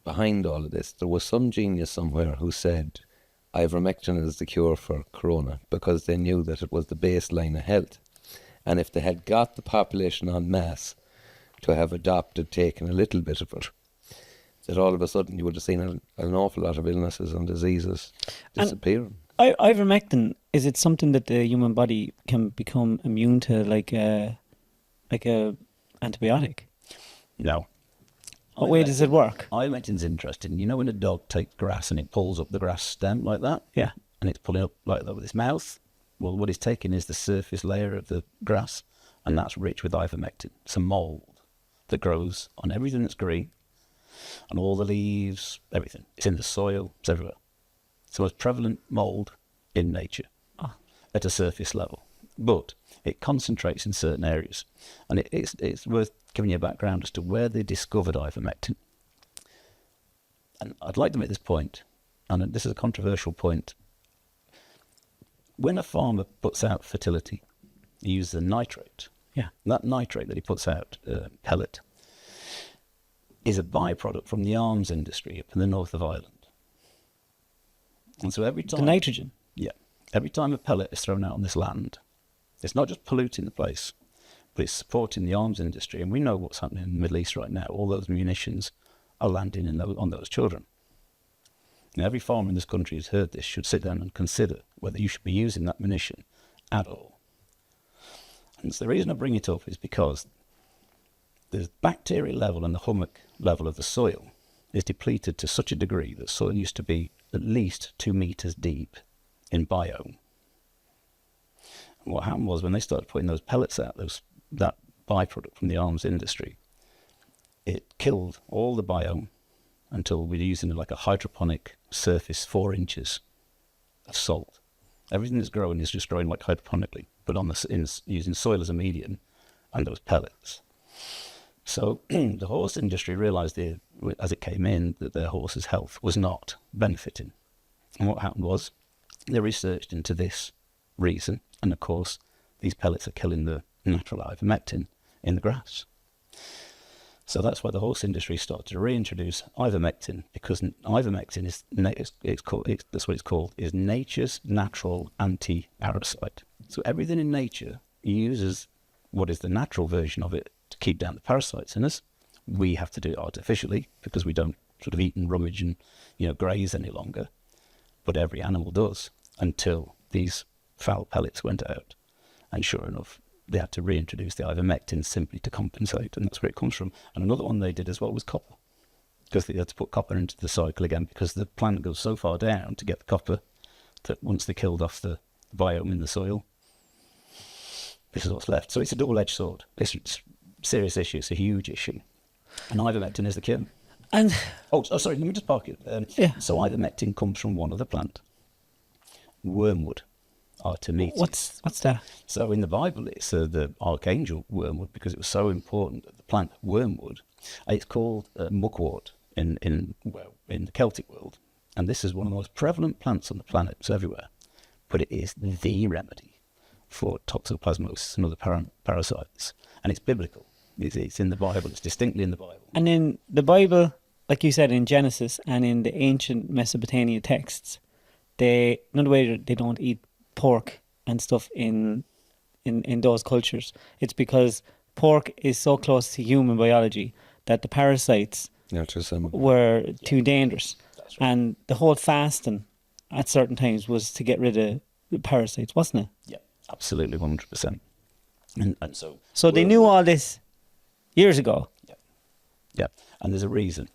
all of this, there was some genius somewhere who said ivermectin is the cure for corona because they knew that it was the baseline of health. And if they had got the population en masse to have adopted taking a little bit of it, that all of a sudden you would have seen an awful lot of illnesses and diseases disappearing. Ivermectin, is it something that the human body can become immune to, like a antibiotic? No. What way does it work? Ivermectin's interesting. You know when a dog takes grass and it pulls up the grass stem like that? Yeah. And it's pulling up like that with its mouth? Well, what it's taking is the surface layer of the grass, and that's rich with ivermectin. It's a mould that grows on everything that's green, on all the leaves, everything. It's in the soil, it's everywhere. It's the most prevalent mould in nature at a surface level. But it concentrates in certain areas. And it's worth giving you a background as to where they discovered ivermectin. And I'd like to make this point, and this is a controversial point. When a farmer puts out fertility, he uses a nitrate. Yeah. That nitrate that he puts out, pellet, is a byproduct from the arms industry up in the north of Ireland. And so every time... The nitrogen. Yeah. Every time a pellet is thrown out on this land, it's not just polluting the place, but it's supporting the arms industry. And we know what's happening in the Middle East right now. All those munitions are landing on those children. And every farmer in this country who's heard this should sit down and consider whether you should be using that munition at all. And so the reason I bring it up is because the bacterial level and the humic level of the soil is depleted to such a degree that soil used to be at least 2 meters deep in biome. And what happened was when they started putting those pellets out, that byproduct from the arms industry, it killed all the biome until we're using like a hydroponic surface 4 inches of salt. Everything that's growing is just growing like hydroponically, but using soil as a medium and those pellets. So the horse industry realised as it came in that their horse's health was not benefiting. And what happened was they researched into this reason, and of course these pellets are killing the natural ivermectin in the grass. So that's why the horse industry started to reintroduce ivermectin, because ivermectin is that's what it's called, is nature's natural anti-parasite. So everything in nature uses what is the natural version of it to keep down the parasites in us. We have to do it artificially because we don't sort of eat and rummage and graze any longer. But every animal does until these foul pellets went out. And sure enough, they had to reintroduce the ivermectin simply to compensate, and that's where it comes from. And another one they did as well was copper, because they had to put copper into the cycle again because the plant goes so far down to get the copper that once they killed off the biome in the soil, this is what's left. So it's a double-edged sword. It's a serious issue. It's a huge issue. And ivermectin is the cure. And sorry, let me just park it. Yeah. So ivermectin comes from one other plant, wormwood. Artemisia. What's that? So in the Bible, it's the archangel wormwood because it was so important that the plant wormwood. It's called muckwort in the Celtic world, and this is one of the most prevalent plants on the planet. It's everywhere, but it is the remedy for toxoplasmosis and other parasites, and it's biblical. It's in the Bible. It's distinctly in the Bible. And in the Bible, like you said, in Genesis and in the ancient Mesopotamia texts, another way they don't eat pork and stuff in those cultures. It's because pork is so close to human biology that the parasites were too dangerous. Right. And the whole fasting at certain times was to get rid of the parasites, wasn't it? Yeah, absolutely, 100%. And so they knew all this years ago. Yeah, and there's a reason.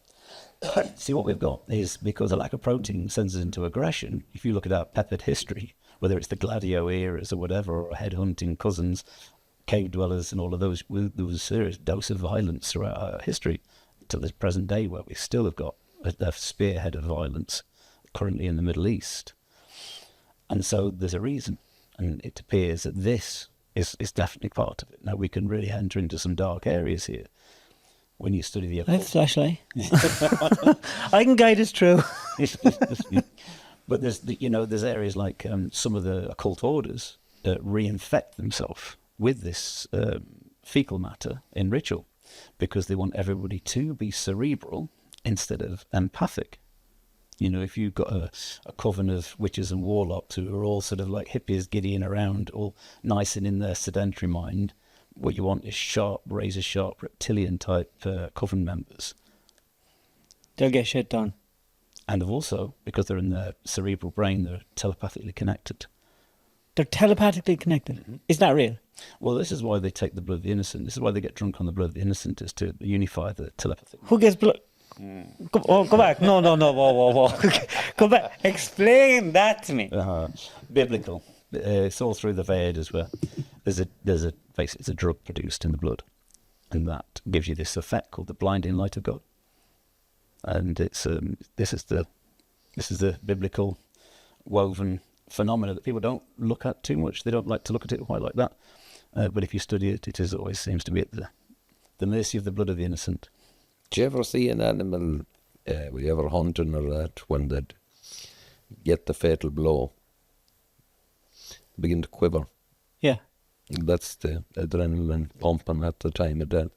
See, what we've got is because a lack of protein sends us into aggression. If you look at our peppered history, whether it's the Gladio eras or whatever, or head-hunting cousins, cave dwellers and all of those, there was a serious dose of violence throughout our history till this present day, where we still have got a spearhead of violence currently in the Middle East. And so there's a reason, and it appears that this is definitely part of it. Now, we can really enter into some dark areas here when you study the occult. I have a flashlight. I can guide us through. But there's areas like some of the occult orders reinfect themselves with this fecal matter in ritual because they want everybody to be cerebral instead of empathic. If you've got a coven of witches and warlocks who are all sort of like hippies giddying around, all nice and in their sedentary mind, what you want is sharp, razor-sharp, reptilian-type coven members. They'll get shit done. And also, because they're in their cerebral brain, they're telepathically connected. They're telepathically connected? Mm-hmm. Is that real? Well, this is why they take the blood of the innocent. This is why they get drunk on the blood of the innocent, is to unify the telepathy. Who gets blood? Go back. No. Whoa. Go back. Explain that to me. Biblical. It's all through the Vedas where basically it's a drug produced in the blood, and that gives you this effect called the blinding light of God. And it's this is the biblical woven phenomena that people don't look at too much. They don't like to look at it quite like that. But if you study it, it always seems to be at the mercy of the blood of the innocent. Do you ever see an animal, were you ever hunting or that, when they'd get the fatal blow, begin to quiver? Yeah. That's the adrenaline pumping at the time of death.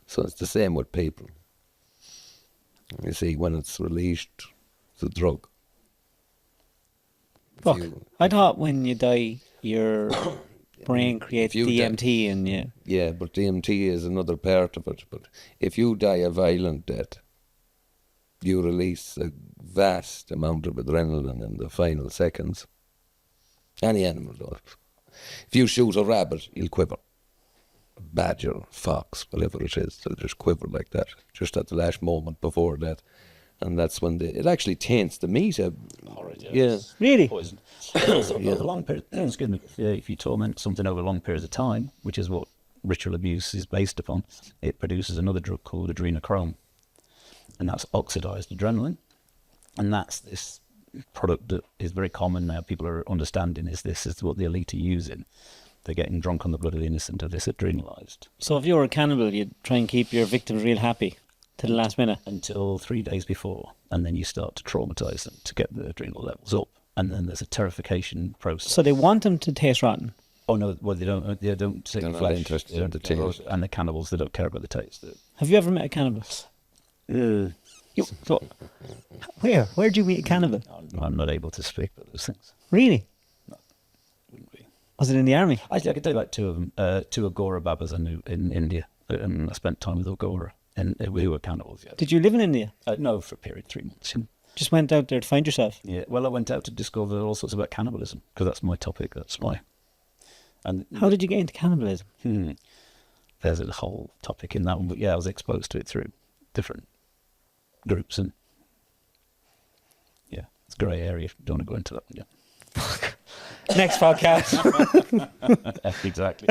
So it's the same with people. You see, when it's released, it's a drug. Fuck. I thought when you die, your brain creates you DMT and you... Yeah, but DMT is another part of it. But if you die a violent death, you release a vast amount of adrenaline in the final seconds. Any animal does. If you shoot a rabbit, you'll quiver. A badger, fox, whatever it is, they'll just quiver like that, just at the last moment before that. And that's when it actually taints the meat. Horrid, Yeah. Really? Poison. So over long period, excuse me, if you torment something over long periods of time, which is what ritual abuse is based upon, it produces another drug called adrenochrome. And that's oxidized adrenaline. And that's this product that is very common now. People are understanding is what the elite are using. They're getting drunk on the blood of the innocent of this adrenalized. So if you were a cannibal, you'd try and keep your victims real happy to the last minute. Until 3 days before. And then you start to traumatize them to get the adrenal levels up. And then there's a terrification process. So they want them to taste rotten. Oh no, well they don't take They're the not flesh. interested They in don't the care. taste. And the cannibals, they don't care about the taste. Have you ever met a cannibal? So, where'd you meet a cannibal? I'm not able to speak about those things. Really? Wouldn't be. Was it in the army? Actually, I could tell you about two of them. Two Agora Babas I knew in India. I spent time with Agora, and we were cannibals. Yeah. Did you live in India? No, for a period, 3 months. Just went out there to find yourself? Yeah. Well, I went out to discover all sorts about cannibalism because that's my topic. That's my. And How did you get into cannibalism? there's a whole topic in that one, but yeah, I was exposed to it through different groups, and yeah, it's a grey area if you don't want to go into that. Yeah. Next podcast. Exactly.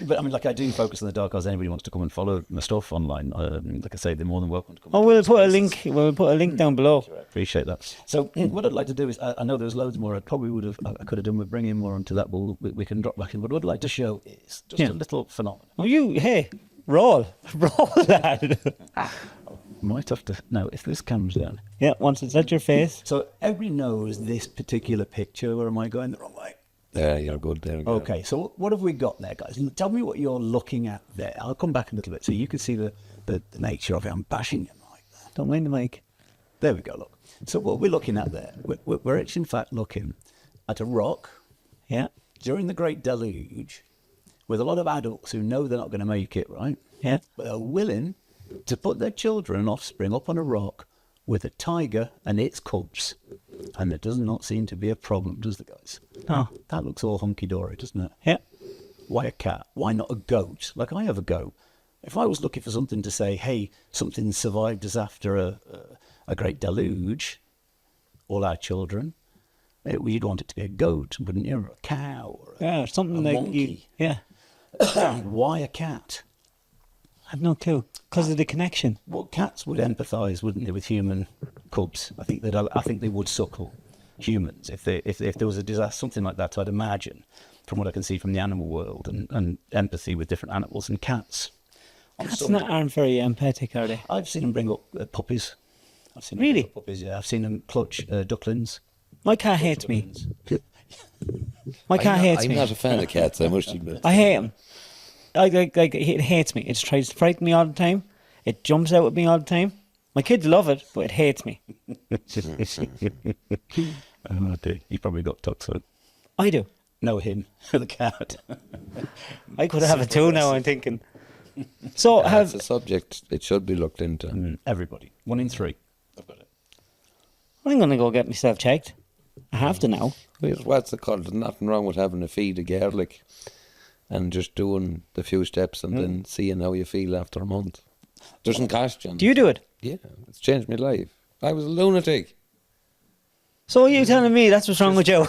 But I mean, like, I do focus on the dark arts. Anybody wants to come and follow my stuff online, like I say, they're more than welcome to come. Oh, we'll put a link. We'll put a link down below. Appreciate that. So what I'd like to do is, I know there's loads more. I could have done with bringing more onto that, but we can drop back in. But what I'd like to show is just a little phenomenon. Oh, hey, roll, lad. Might have to now if this comes down. Yeah, once it's at your face. So everybody knows this particular picture. Where am I going the wrong way? Yeah, you're good there. Okay, so what have we got there, guys? Tell me what you're looking at there. I'll come back a little bit so you can see the nature of it. I'm bashing your mic there. Don't mind the mic. There we go, look. So what we're looking at there, we're actually in fact looking at a rock Yeah, during the Great Deluge with a lot of adults who know they're not going to make it, right? yeah. But are willing to put their children and offspring up on a rock with a tiger and its cubs. And there does not seem to be a problem, does there, guys? No. That looks all hunky-dory, doesn't it? Yeah. Why a cat? Why not a goat? Like I have a goat. If I was looking for something to say, hey, something survived us after a great deluge, all our children, you'd want it to be a goat, wouldn't you? Or a cow, or Yeah, something a like monkey. Yeah, Why a cat? I have no clue. Because of the connection. Well, cats would empathise, wouldn't they, with human cubs? I think they would suckle humans if there was a disaster, something like that. I'd imagine, from what I can see from the animal world, and empathy with different animals and cats. Cats aren't very empathic, are they? I've seen them bring up puppies. I've seen Really? them bring up puppies. Yeah, I've seen them clutch ducklings. My cat hates me. My cat hates I'm me. not a fan of cats, I must admit. I hate him. It hates me. It tries to frighten me all the time. It jumps out at me all the time. My kids love it, but it hates me. He probably got toxic. I do. No, him, the cat. I could have it too now, I'm thinking. So It's a subject it should be looked into. Everybody, 1 in 3. I've got it. I'm going to go get myself checked. I have to now. What's it called? There's nothing wrong with having a feed of garlic and just doing the few steps and then seeing how you feel after a month. Doesn't cost you. Do you do it? Yeah, it's changed my life. I was a lunatic. So are you telling me that's what's wrong with you?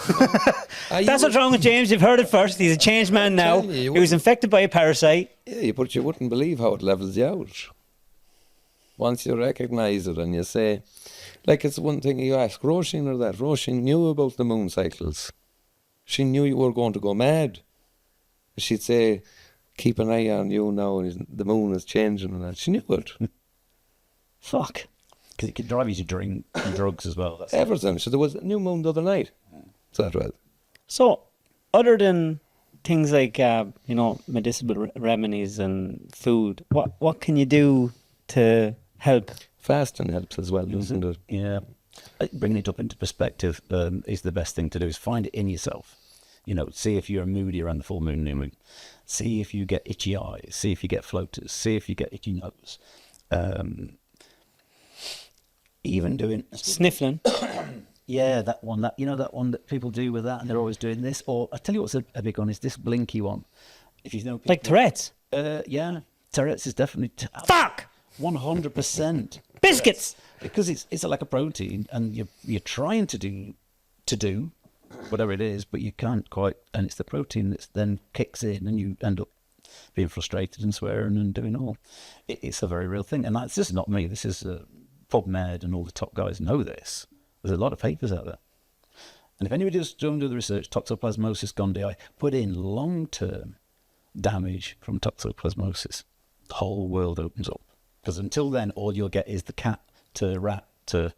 That's what's wrong with James. You've heard it first. He's a changed man now. telling you, He was infected by a parasite. Yeah, but you wouldn't believe how it levels you out. Once you recognise it and you say, like, it's one thing you ask Roisin or that. Roisin knew about the moon cycles. She knew you were going to go mad. She'd say, keep an eye on you now, the moon is changing and that. She knew it. Fuck. Because it could drive you to drink drugs as well. That's Everything. So there was a new moon the other night. So that was. So, other than things like, medicinal remedies and food, what can you do to help? Fasting helps as well, doesn't it? Yeah. Bringing it up into perspective is the best thing to do, is find it in yourself. You know, see if you're moody around the full moon, new moon. See if you get itchy eyes. See if you get floaters. See if you get itchy nose. Even doing... Sniffling. Yeah, that one. That that one that people do with that, and they're always doing this. Or I tell you what's a big one is this blinky one. If you know people, Like Tourette's. yeah, Tourette's is definitely Fuck! 100%. Biscuits! Because it's like a protein, and you're trying to do whatever it is, but you can't quite, and it's the protein that then kicks in, and you end up being frustrated and swearing and doing all. It's a very real thing, and this is not me. This is PubMed, and all the top guys know this. There's a lot of papers out there, and if anybody does do the research, toxoplasmosis gondii, put in long-term damage from toxoplasmosis, the whole world opens up. Because until then, all you'll get is the cat to rat to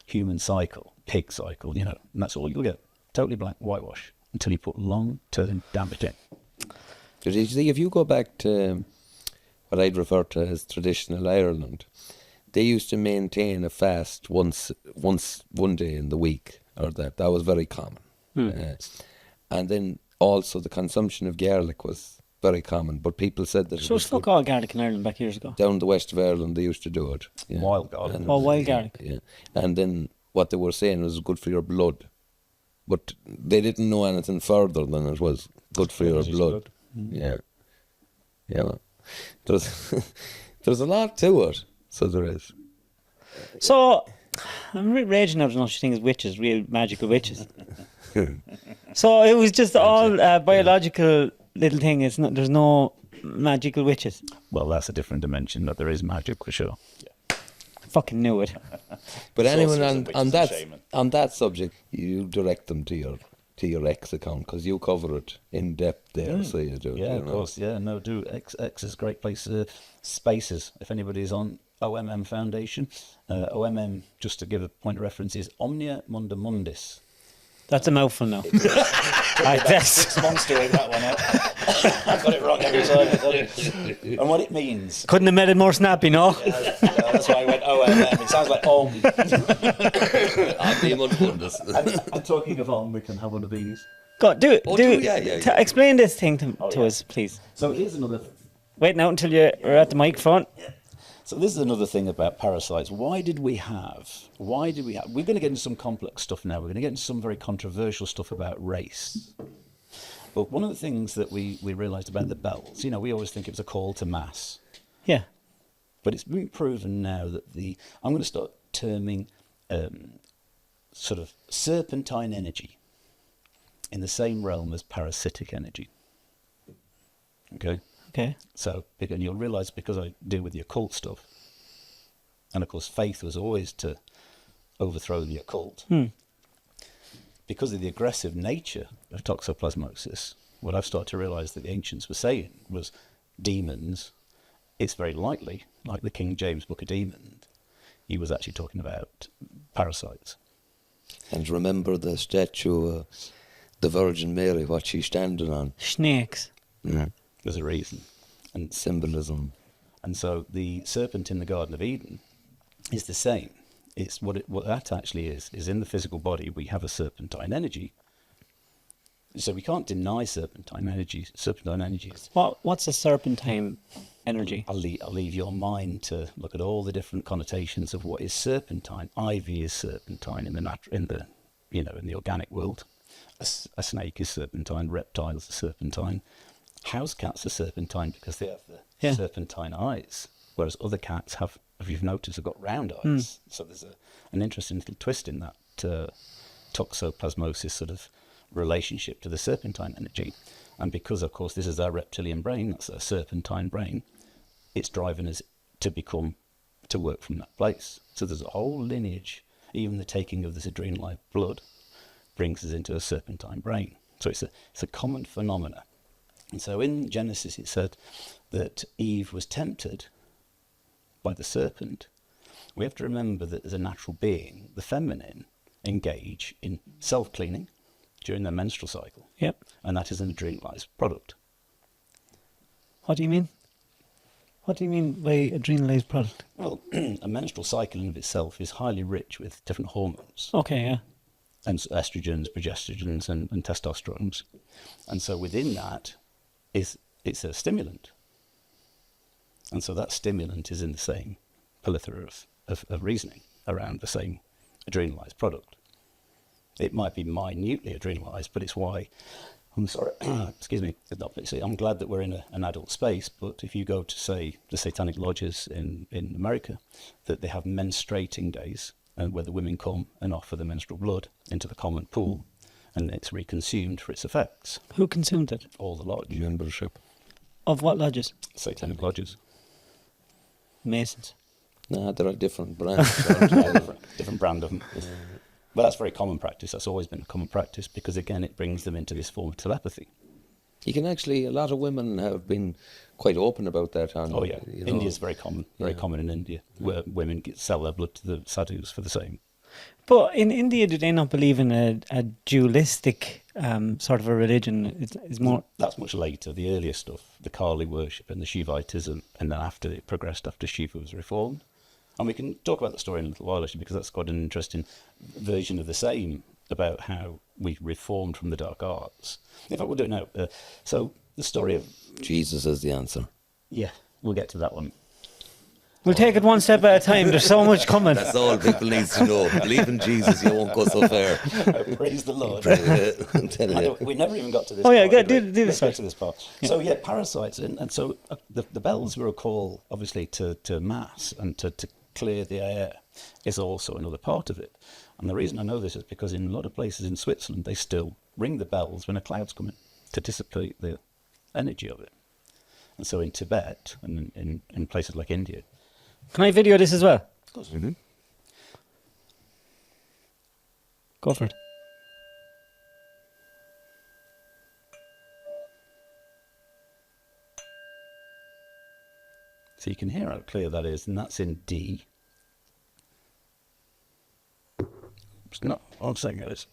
human cycle, pig cycle, and that's all you'll get. Totally black whitewash until you put long-term damage in. Because you see, if you go back to what I'd refer to as traditional Ireland, they used to maintain a fast once one day in the week, or that was very common. And then also the consumption of garlic was very common, but people said that So it's fuck all garlic in Ireland back years ago. down the west of Ireland they used to do it. Yeah. Wild garlic. And- Wild garlic. Yeah, and then what they were saying was good for your blood, but they didn't know anything further than it was good for your blood. Yeah, well, there's a lot to it. So there is. So, I'm raging out on such thing as witches, real magical witches. So it was just all biological little thing. It's not. There's no magical witches. Well, that's a different dimension. That there is magic for sure. Fucking knew it. But anyone Sorcerers and witches on and that shaman. on that subject, you direct them to your X account because you cover it in depth there. So you do. Yeah, you of know. course. Yeah, no, do X is a great place. Spaces. If anybody's on OMM Foundation, OMM, just to give a point of reference, is Omnia Munda Mundis. That's a mouthful now. That's 6 months doing that one out. I got it wrong every time. I tell you. And what it means. Couldn't have made it more snappy, no? That's why I went OMM. It sounds like Om. I'm talking of Om. We can have one of these. Go on, do it. Yeah. Explain this thing to us, please. So here's another. Wait now until you're at the microphone. So this is another thing about parasites. Why did we have? We're going to get into some complex stuff now. We're going to get into some very controversial stuff about race. But one of the things that we realised about the bells, we always think it was a call to mass. Yeah. But it's been proven now that I'm going to start terming sort of serpentine energy in the same realm as parasitic energy. Okay? Okay. So, and you'll realise because I deal with the occult stuff, and of course faith was always to overthrow the occult. Because of the aggressive nature of toxoplasmosis, what I've started to realise that the ancients were saying was demons. It's very likely, like the King James Book of Demons, he was actually talking about parasites. And remember the statue, the Virgin Mary, what she's standing on. Snakes. There's a reason. And Symbolism. And so the serpent in the Garden of Eden is the same. It's what that actually is in the physical body we have a serpentine energy. So we can't deny serpentine energy. Serpentine energy is... What's a serpentine energy? I'll leave your mind to look at all the different connotations of what is serpentine. Ivy is serpentine in the organic world. A snake is serpentine. Reptiles are serpentine. House cats are serpentine because they have the serpentine eyes, whereas other cats have you've noticed, have got round eyes. So there's an interesting little twist in that toxoplasmosis sort of relationship to the serpentine energy. And because, of course, this is our reptilian brain, that's a serpentine brain, it's driving us to work from that place. So there's a whole lineage, even the taking of this adrenal blood brings us into a serpentine brain. So it's a common phenomena. And so in Genesis it said that Eve was tempted by the serpent. We have to remember that as a natural being, the feminine engage in self-cleaning during their menstrual cycle. Yep. And that is an adrenalized product. What do you mean? What do you mean by adrenalised product? Well, a menstrual cycle in of itself is highly rich with different hormones, Okay, yeah. and estrogens, progestogens, and testosterones. And so within that it's a stimulant. And so that stimulant is in the same plethora of reasoning around the same adrenalized product. It might be minutely adrenalized, but it's why, I'm sorry, excuse me, I'm glad that we're in an adult space, but if you go to, say, the Satanic Lodges in America, that they have menstruating days, and where the women come and offer the menstrual blood into the common pool, and it's reconsumed for its effects. Who consumed it? All the lodge. Membership. Of what lodges? Satanic Lodges. Masons. Nah, there are different brands. Different brand of them. But that's very common practice. That's always been a common practice because, again, it brings them into this form of telepathy. You can actually, a lot of women have been quite open about that. Oh, yeah. India's very common. Very common in India, where women sell their blood to the sadhus for the same. But in India, do they not believe in a dualistic sort of a religion? It's more... That's much later. The earlier stuff, the Kali worship and the Shivaitism, and then after it progressed after Shiva was reformed. And we can talk about the story in a little while, actually, because that's quite an interesting version of the same about how we reformed from the dark arts. In fact, we'll do it now. So the story of... Jesus is the answer. Yeah, we'll get to that one. We'll take it one step at a time. There's so much coming. That's all people need to know. Believe in Jesus, you won't go so far. Praise the Lord. I'm telling you. We never even got to this Oh, part. yeah, did we? do this Let's get part. to this part. So, yeah, parasites. And so the bells were a call, obviously, to mass and to clear the air is also another part of it. And the reason I know this is because in a lot of places in Switzerland, they still ring the bells when a cloud's coming to dissipate the energy of it. And so in Tibet and in places like India... Can I video this as well? Of course. Mm-hmm. Go for it. So you can hear how clear that is, and that's in D. It's not, one second, it is.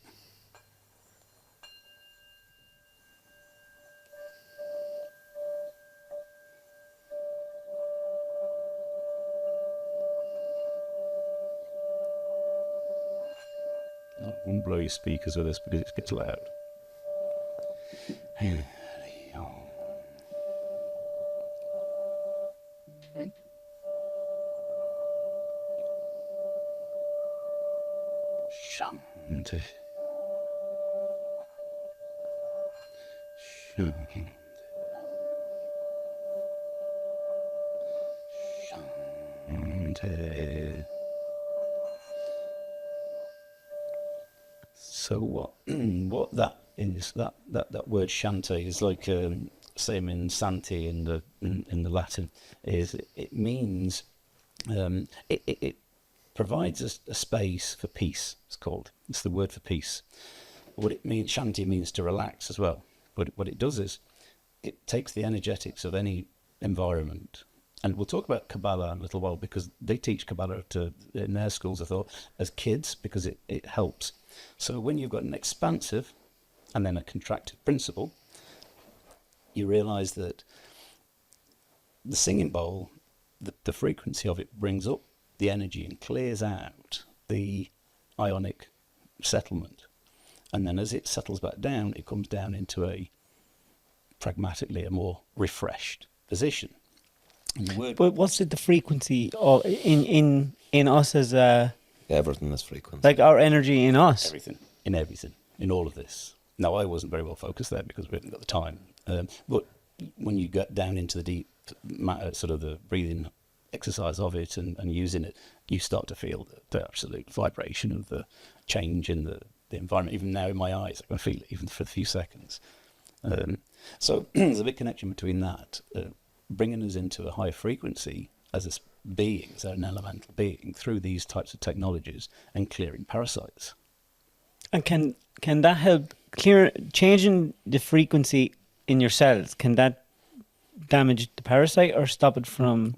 I won't blow your speakers with this because it gets loud. Shanti. Shanti. Shanti. So what that is, that word Shanti is like same in Santi in the Latin, is it means it provides us a space for peace. It's called. It's the word for peace. What it means, Shanti means to relax as well. But what it does is it takes the energetics of any environment. And we'll talk about Kabbalah in a little while because they teach Kabbalah in their schools, I thought, as kids because it helps. So when you've got an expansive and then a contractive principle, you realise that the singing bowl, the frequency of it brings up the energy and clears out the ionic settlement. And then as it settles back down, it comes down into pragmatically a more refreshed position. And the word, But what's the frequency of in us as Everything is frequency. like our energy in us? everything, in all of this. Now, I wasn't very well focused there because we hadn't got the time. But when you get down into the deep matter, sort of the breathing exercise of it and using it, you start to feel the absolute vibration of the change in the environment. Even now in my eyes, I can feel it even for a few seconds. So there's a big connection between that, bringing us into a higher frequency as a being, as an elemental being, through these types of technologies and clearing parasites. And can that help changing the frequency in your cells? Can that damage the parasite or stop it from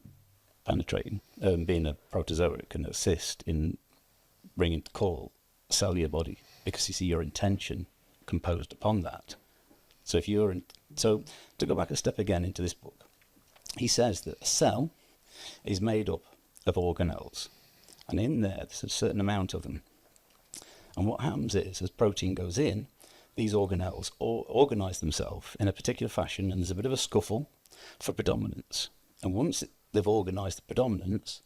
Penetrating, being a protozoa can assist in bringing the call cellular body because you see your intention composed upon that. So if you're so to go back a step again into this book, he says that a cell is made up of organelles, and in there's a certain amount of them. And what happens is, as protein goes in, these organelles organise themselves in a particular fashion, and there's a bit of a scuffle for predominance. And once they've organised the predominance,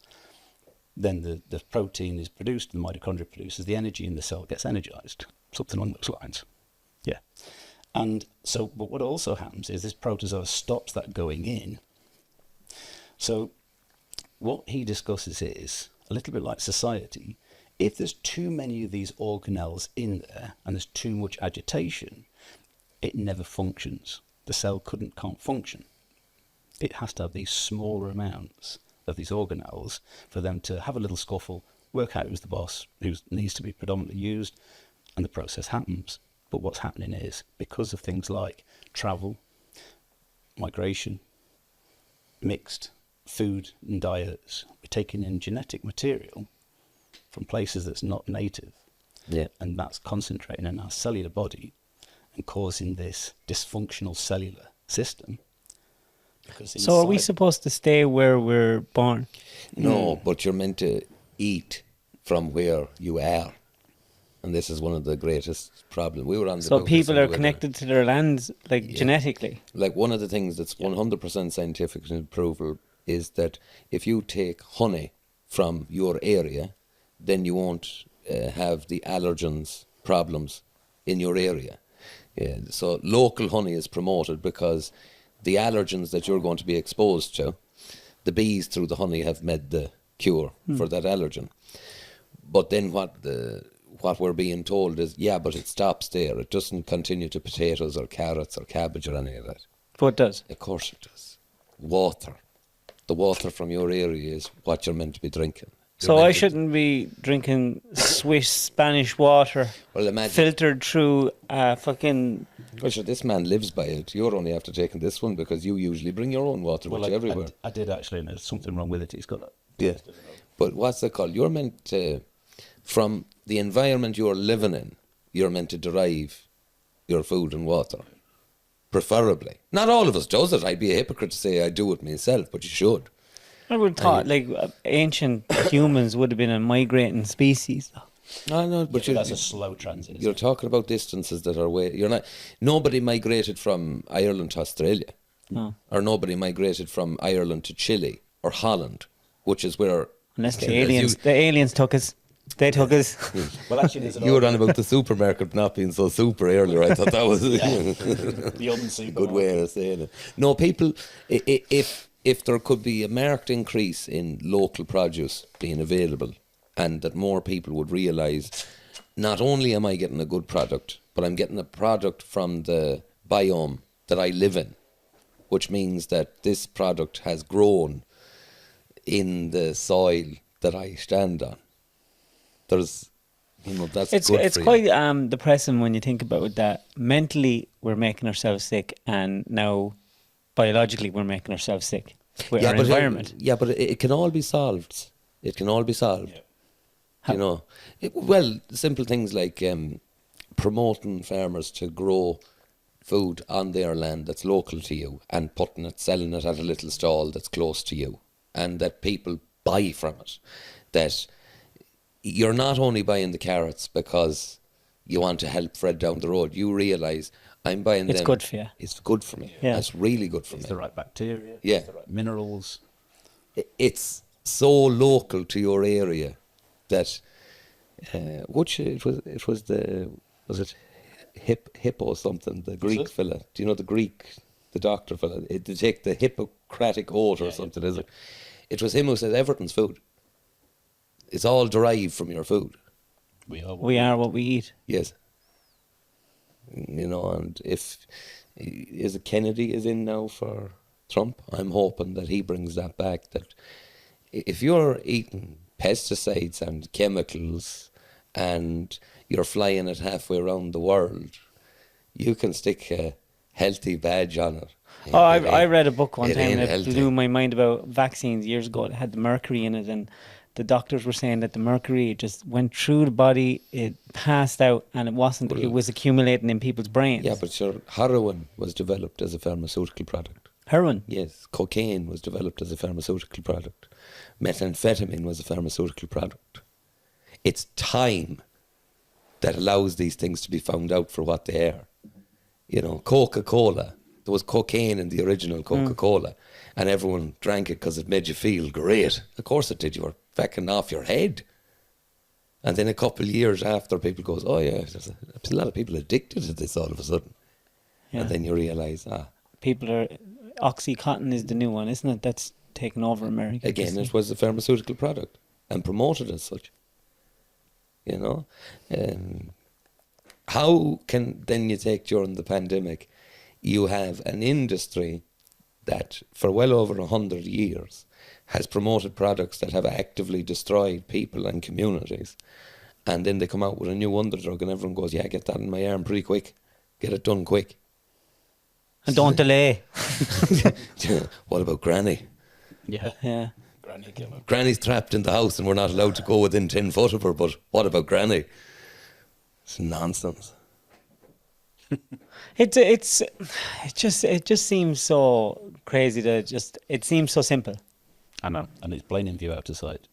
then the protein is produced, the mitochondria produces the energy, and the cell gets energised. Something along those lines. Yeah. And so, but what also happens is this protozoa stops that going in. So what he discusses is, a little bit like society, if there's too many of these organelles in there and there's too much agitation, it never functions. The cell can't function. It has to have these smaller amounts of these organelles for them to have a little scuffle, work out who's the boss, who needs to be predominantly used, and the process happens. But what's happening is, because of things like travel, migration, mixed food and diets, we're taking in genetic material from places that's not native. Yeah. And that's concentrating in our cellular body and causing this dysfunctional cellular system. So are we supposed to stay where we're born? No, but you're meant to eat from where you are. And this is one of the greatest problems. We were on the So people are connected to their lands, like genetically. Like one of the things that's 100% scientific approval is that if you take honey from your area, then you won't have the allergens problems in your area. Yeah, so local honey is promoted because the allergens that you're going to be exposed to, the bees through the honey have made the cure for that allergen. But then what we're being told is, yeah, but it stops there. It doesn't continue to potatoes or carrots or cabbage or any of that. But it does. Of course it does. Water. The water from your area is what you're meant to be drinking. So I shouldn't be drinking Swiss Spanish water filtered through fucking... Well, sure, this man lives by it. You're only after taking this one because you usually bring your own water with you everywhere. I did actually, and there's something wrong with it. He's got it. Yeah. But what's it called? You're meant to, from the environment you're living in, you're meant to derive your food and water. Preferably. Not all of us does it. I'd be a hypocrite to say I do it myself, but you should. I would have thought, ancient humans would have been a migrating species. I know, but that's a slow transit. You're talking about distances that are way. You're not. Nobody migrated from Ireland to Australia. No. Or nobody migrated from Ireland to Chile or Holland, which is where. Unless the aliens took us. They took us. Well, actually, you were on about the supermarket not being so super earlier. I thought that was the a good way of saying it. No, people, if there could be a marked increase in local produce being available, and that more people would realise, not only am I getting a good product, but I'm getting a product from the biome that I live in, which means that this product has grown in the soil that I stand on. There's, that's it's quite depressing when you think about it, that mentally we're making ourselves sick, and now biologically we're making ourselves sick with our environment. But it can all be solved. It can all be solved. Yeah. Simple things like promoting farmers to grow food on their land that's local to you, and selling it at a little stall that's close to you, and that people buy from it. That you're not only buying the carrots because you want to help Fred down the road. You realise I'm buying them. It's good for you. It's good for me. Yeah. It's really good for me. It's the right bacteria. Yeah. It's the right minerals. It's so local to your area that Hippo something, the Greek fella. Do you know the doctor fella? They take the Hippocratic oath or something, is it? It was him who said Everton's food. It's all derived from your food. We are what we eat. Yes. And if Kennedy is in now for Trump, I'm hoping that he brings that back, that if you're eating pesticides and chemicals and you're flying it halfway around the world, you can stick a healthy badge on it. I read a book one time that blew my mind about vaccines years ago. It had the mercury in it, and the doctors were saying that the mercury just went through the body, it passed out, and it was accumulating in people's brains. Yeah, but sure, heroin was developed as a pharmaceutical product. Heroin. Yes, cocaine was developed as a pharmaceutical product. Methamphetamine was a pharmaceutical product. It's time that allows these things to be found out for what they are. You know, Coca-Cola, there was cocaine in the original Coca-Cola, and everyone drank it because it made you feel great. Of course it did, you were fucking off your head. And then a couple of years after, people goes, oh yeah, there's a lot of people addicted to this all of a sudden. Yeah. And then you realise, Oxycontin is the new one, isn't it? That's taken over America. again, it was a pharmaceutical product and promoted as such. You know? How can then you take during the pandemic, you have an industry that for well over 100 years has promoted products that have actively destroyed people and communities, and then they come out with a new wonder drug and everyone goes, yeah, get that in my arm pretty quick, get it done quick. And don't delay. What about Granny? Yeah. Granny killer. Granny's trapped in the house and we're not allowed to go within 10 foot of her, but what about Granny? It's nonsense. It just seems so crazy it seems so simple. I know, and it's plain in view out of sight.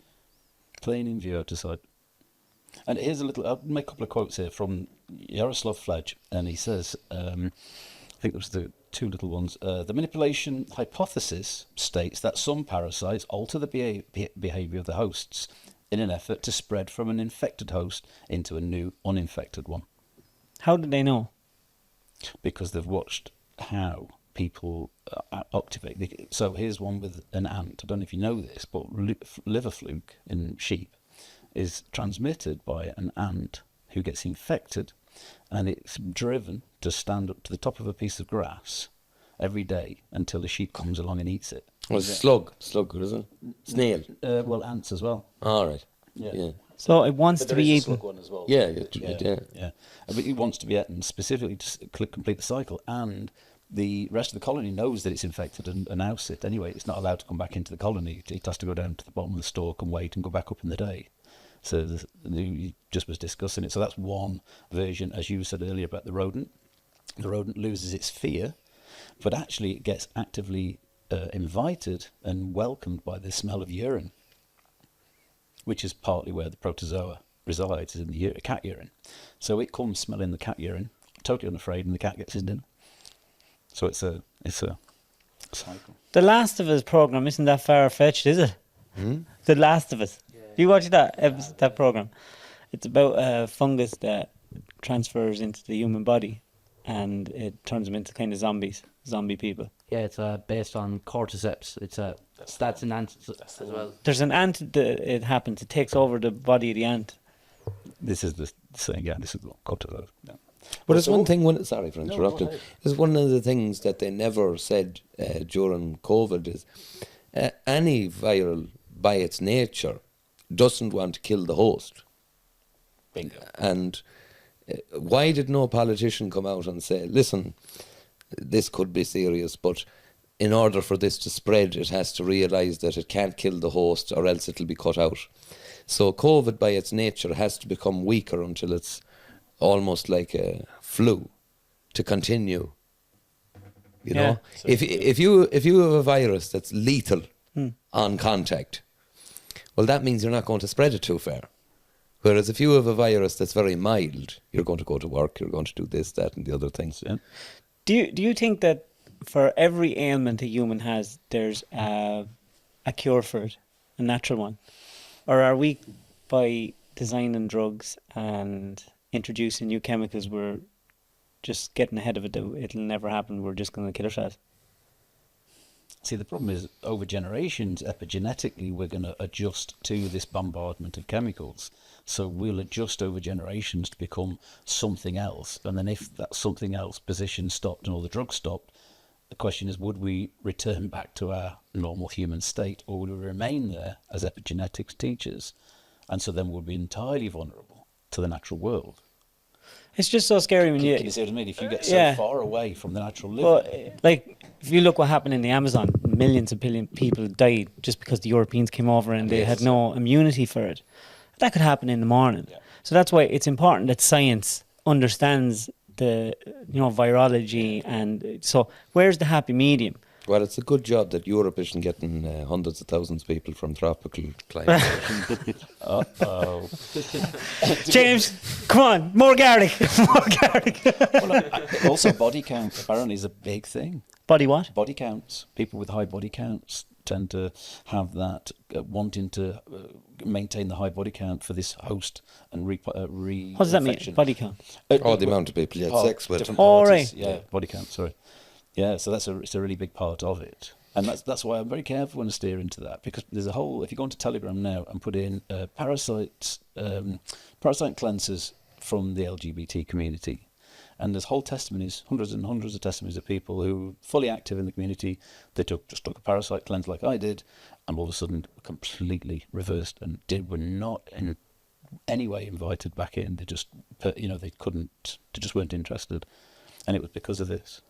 Plain in view out of sight. And here's I'll make a couple of quotes here from Jaroslav Flaj, and he says, I think it was the two little ones, the manipulation hypothesis states that some parasites alter the behaviour of the hosts in an effort to spread from an infected host into a new uninfected one. How did they know? Because they've watched how people activate. So here's one with an ant. I don't know if you know this, but liver fluke in sheep is transmitted by an ant who gets infected, and it's driven to stand up to the top of a piece of grass every day until the sheep comes along and eats it. Well, it's slug, isn't it? Snail. Well, ants as well. All right. Yeah. So it wants But to there be is a eaten. slug one as well. Yeah. But it wants to be eaten specifically to complete the cycle, and the rest of the colony knows that it's infected and oust it. Anyway, it's not allowed to come back into the colony. It has to go down to the bottom of the stalk and wait and go back up in the day. So he just was discussing it. So that's one version, as you said earlier, about the rodent. The rodent loses its fear, but actually it gets actively invited and welcomed by the smell of urine, which is partly where the protozoa resides, is in the cat urine. So it comes smelling the cat urine, totally unafraid, and the cat gets his dinner. So it's a cycle. The Last of Us program isn't that far-fetched, is it? The Last of Us. You watch that program? It's about a fungus that transfers into the human body, and it turns them into kind of zombie people. Yeah, it's based on cordyceps. That's an ant as well. There's an ant that it happens. It takes over the body of the ant. This is the saying. Yeah, this is what got to those. Yeah. But it's one thing, sorry for interrupting, it's one of the things that they never said during COVID is any viral, by its nature, doesn't want to kill the host. Bingo. And why did no politician come out and say, listen, this could be serious, but in order for this to spread, it has to realise that it can't kill the host or else it'll be cut out. So COVID, by its nature, has to become weaker until it's almost like a flu to continue. You know, So if you have a virus that's lethal on contact, well, that means you're not going to spread it too far. Whereas if you have a virus that's very mild, you're going to go to work, you're going to do this, that, and the other things. Yeah. Do you think that for every ailment a human has, there's a cure for it, a natural one? Or are we, by designing drugs and introducing new chemicals, we're just getting ahead of it, that it'll never happen, we're just going to kill ourselves? See, the problem is, over generations, epigenetically, we're going to adjust to this bombardment of chemicals. So we'll adjust over generations to become something else. And then if that something else position stopped and all the drugs stopped, the question is, would we return back to our normal human state, or would we remain there as epigenetics teachers? And so then we'll be entirely vulnerable to the natural world. It's just so scary when Can you see what I mean? If you get so far away from the natural living. But, like, if you look what happened in the Amazon, millions of people died just because the Europeans came over and they had no immunity for it. That could happen in the morning. Yeah. So that's why it's important that science understands the virology, and so where's the happy medium? Well, it's a good job that Europe isn't getting hundreds of thousands of people from tropical climates. Uh-oh. James, come on, more garlic. More garlic. Also, body count apparently is a big thing. Body what? Body counts. People with high body counts tend to have that wanting to maintain the high body count for this host and What does that mean? Body count? The amount of people you had sex with. Different Oh, parties. right. Yeah, body count, sorry. Yeah, so it's a really big part of it. And that's why I'm very careful when I steer into that, because there's a whole, if you go onto Telegram now and put in parasite cleansers from the LGBT community, and there's whole testimonies, hundreds and hundreds of testimonies of people who fully active in the community. They just took a parasite cleanse like I did, and all of a sudden completely reversed and were not in any way invited back in. They just, they just weren't interested, and it was because of this.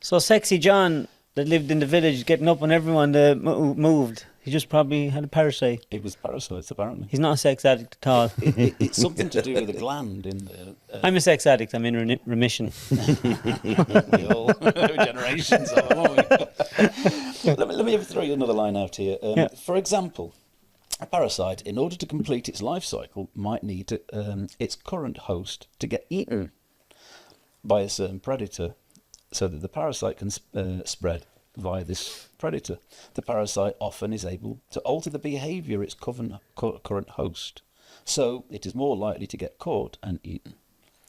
So Sexy John that lived in the village getting up on everyone that moved, he just probably had a parasite. It was parasites, apparently. He's not a sex addict at all. It's something to do with the gland in the... I'm a sex addict. I'm in remission. We all generations of them, aren't we? let me throw you another line out here. Yeah. For example, a parasite, in order to complete its life cycle, might need its current host to get eaten by a certain predator, so that the parasite can spread via this predator. The parasite often is able to alter the behaviour of its current host, so it is more likely to get caught and eaten.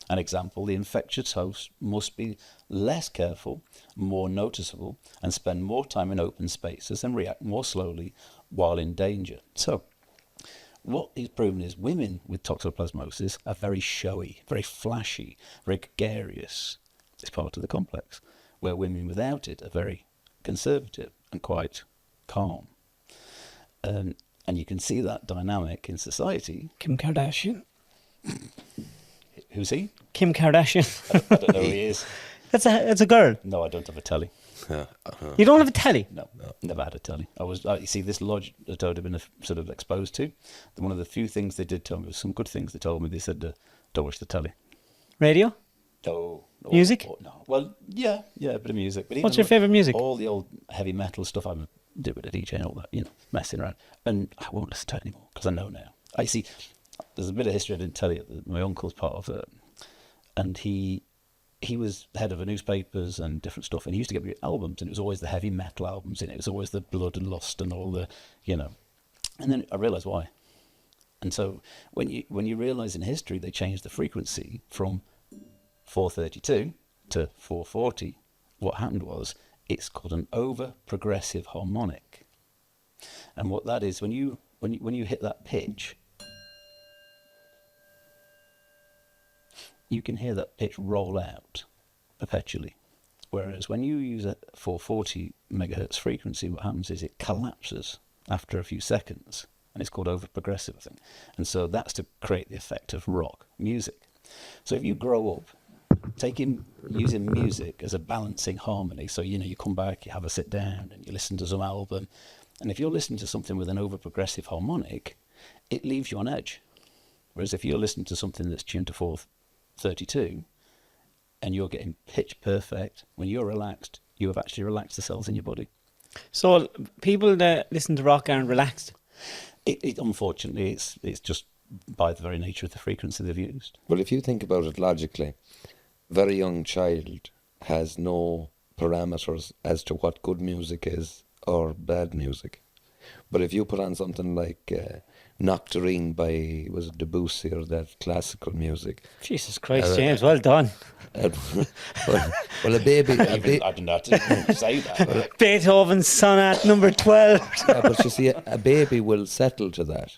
An example, the infectious host must be less careful, more noticeable, and spend more time in open spaces and react more slowly while in danger. So, what he's proven is women with toxoplasmosis are very showy, very flashy, very gregarious. It's part of the complex, where women without it are very conservative and quite calm. And you can see that dynamic in society. Kim Kardashian. Who's he? Kim Kardashian. I don't know who he is. That's a girl. No, I don't have a telly. You don't have a telly? No, never had a telly. You see, this lodge that I would have been sort of exposed to, one of the few things they did tell me was some good things they told me. They said, don't watch the telly. Radio? No. Music? No. Well, yeah, a bit of music. But What's your favourite music? All the old heavy metal stuff. I'm do with a DJ and all that, messing around. And I won't listen to it anymore because I know now. I see, there's a bit of history I didn't tell you that my uncle's part of it. And he was head of the newspapers and different stuff. And he used to get me albums, and it was always the heavy metal albums, and it was always the Blood and Lust and all the, And then I realised why. And so when you realise in history they changed the frequency from 432 to 440, what happened was it's called an over progressive harmonic. And what that is, when you hit that pitch, you can hear that pitch roll out perpetually. Whereas when you use a 440 megahertz frequency, what happens is it collapses after a few seconds, and it's called over progressive, I think. And so that's to create the effect of rock music. So if you grow up using music as a balancing harmony, so you come back, you have a sit down, and you listen to some album, and if you're listening to something with an over progressive harmonic, it leaves you on edge. Whereas if you're listening to something that's tuned to 432 and you're getting pitch perfect, when you're relaxed, you have actually relaxed the cells in your body. So people that listen to rock aren't relaxed? It unfortunately, it's just by the very nature of the frequency they've used. Well, if you think about it logically, a very young child has no parameters as to what good music is or bad music. But if you put on something like Nocturne by, was it Debussy, or that classical music? Jesus Christ, James, well done. Well, a baby... I didn't have to say that. Beethoven's Sonat number 12. But you see, a baby will settle to that.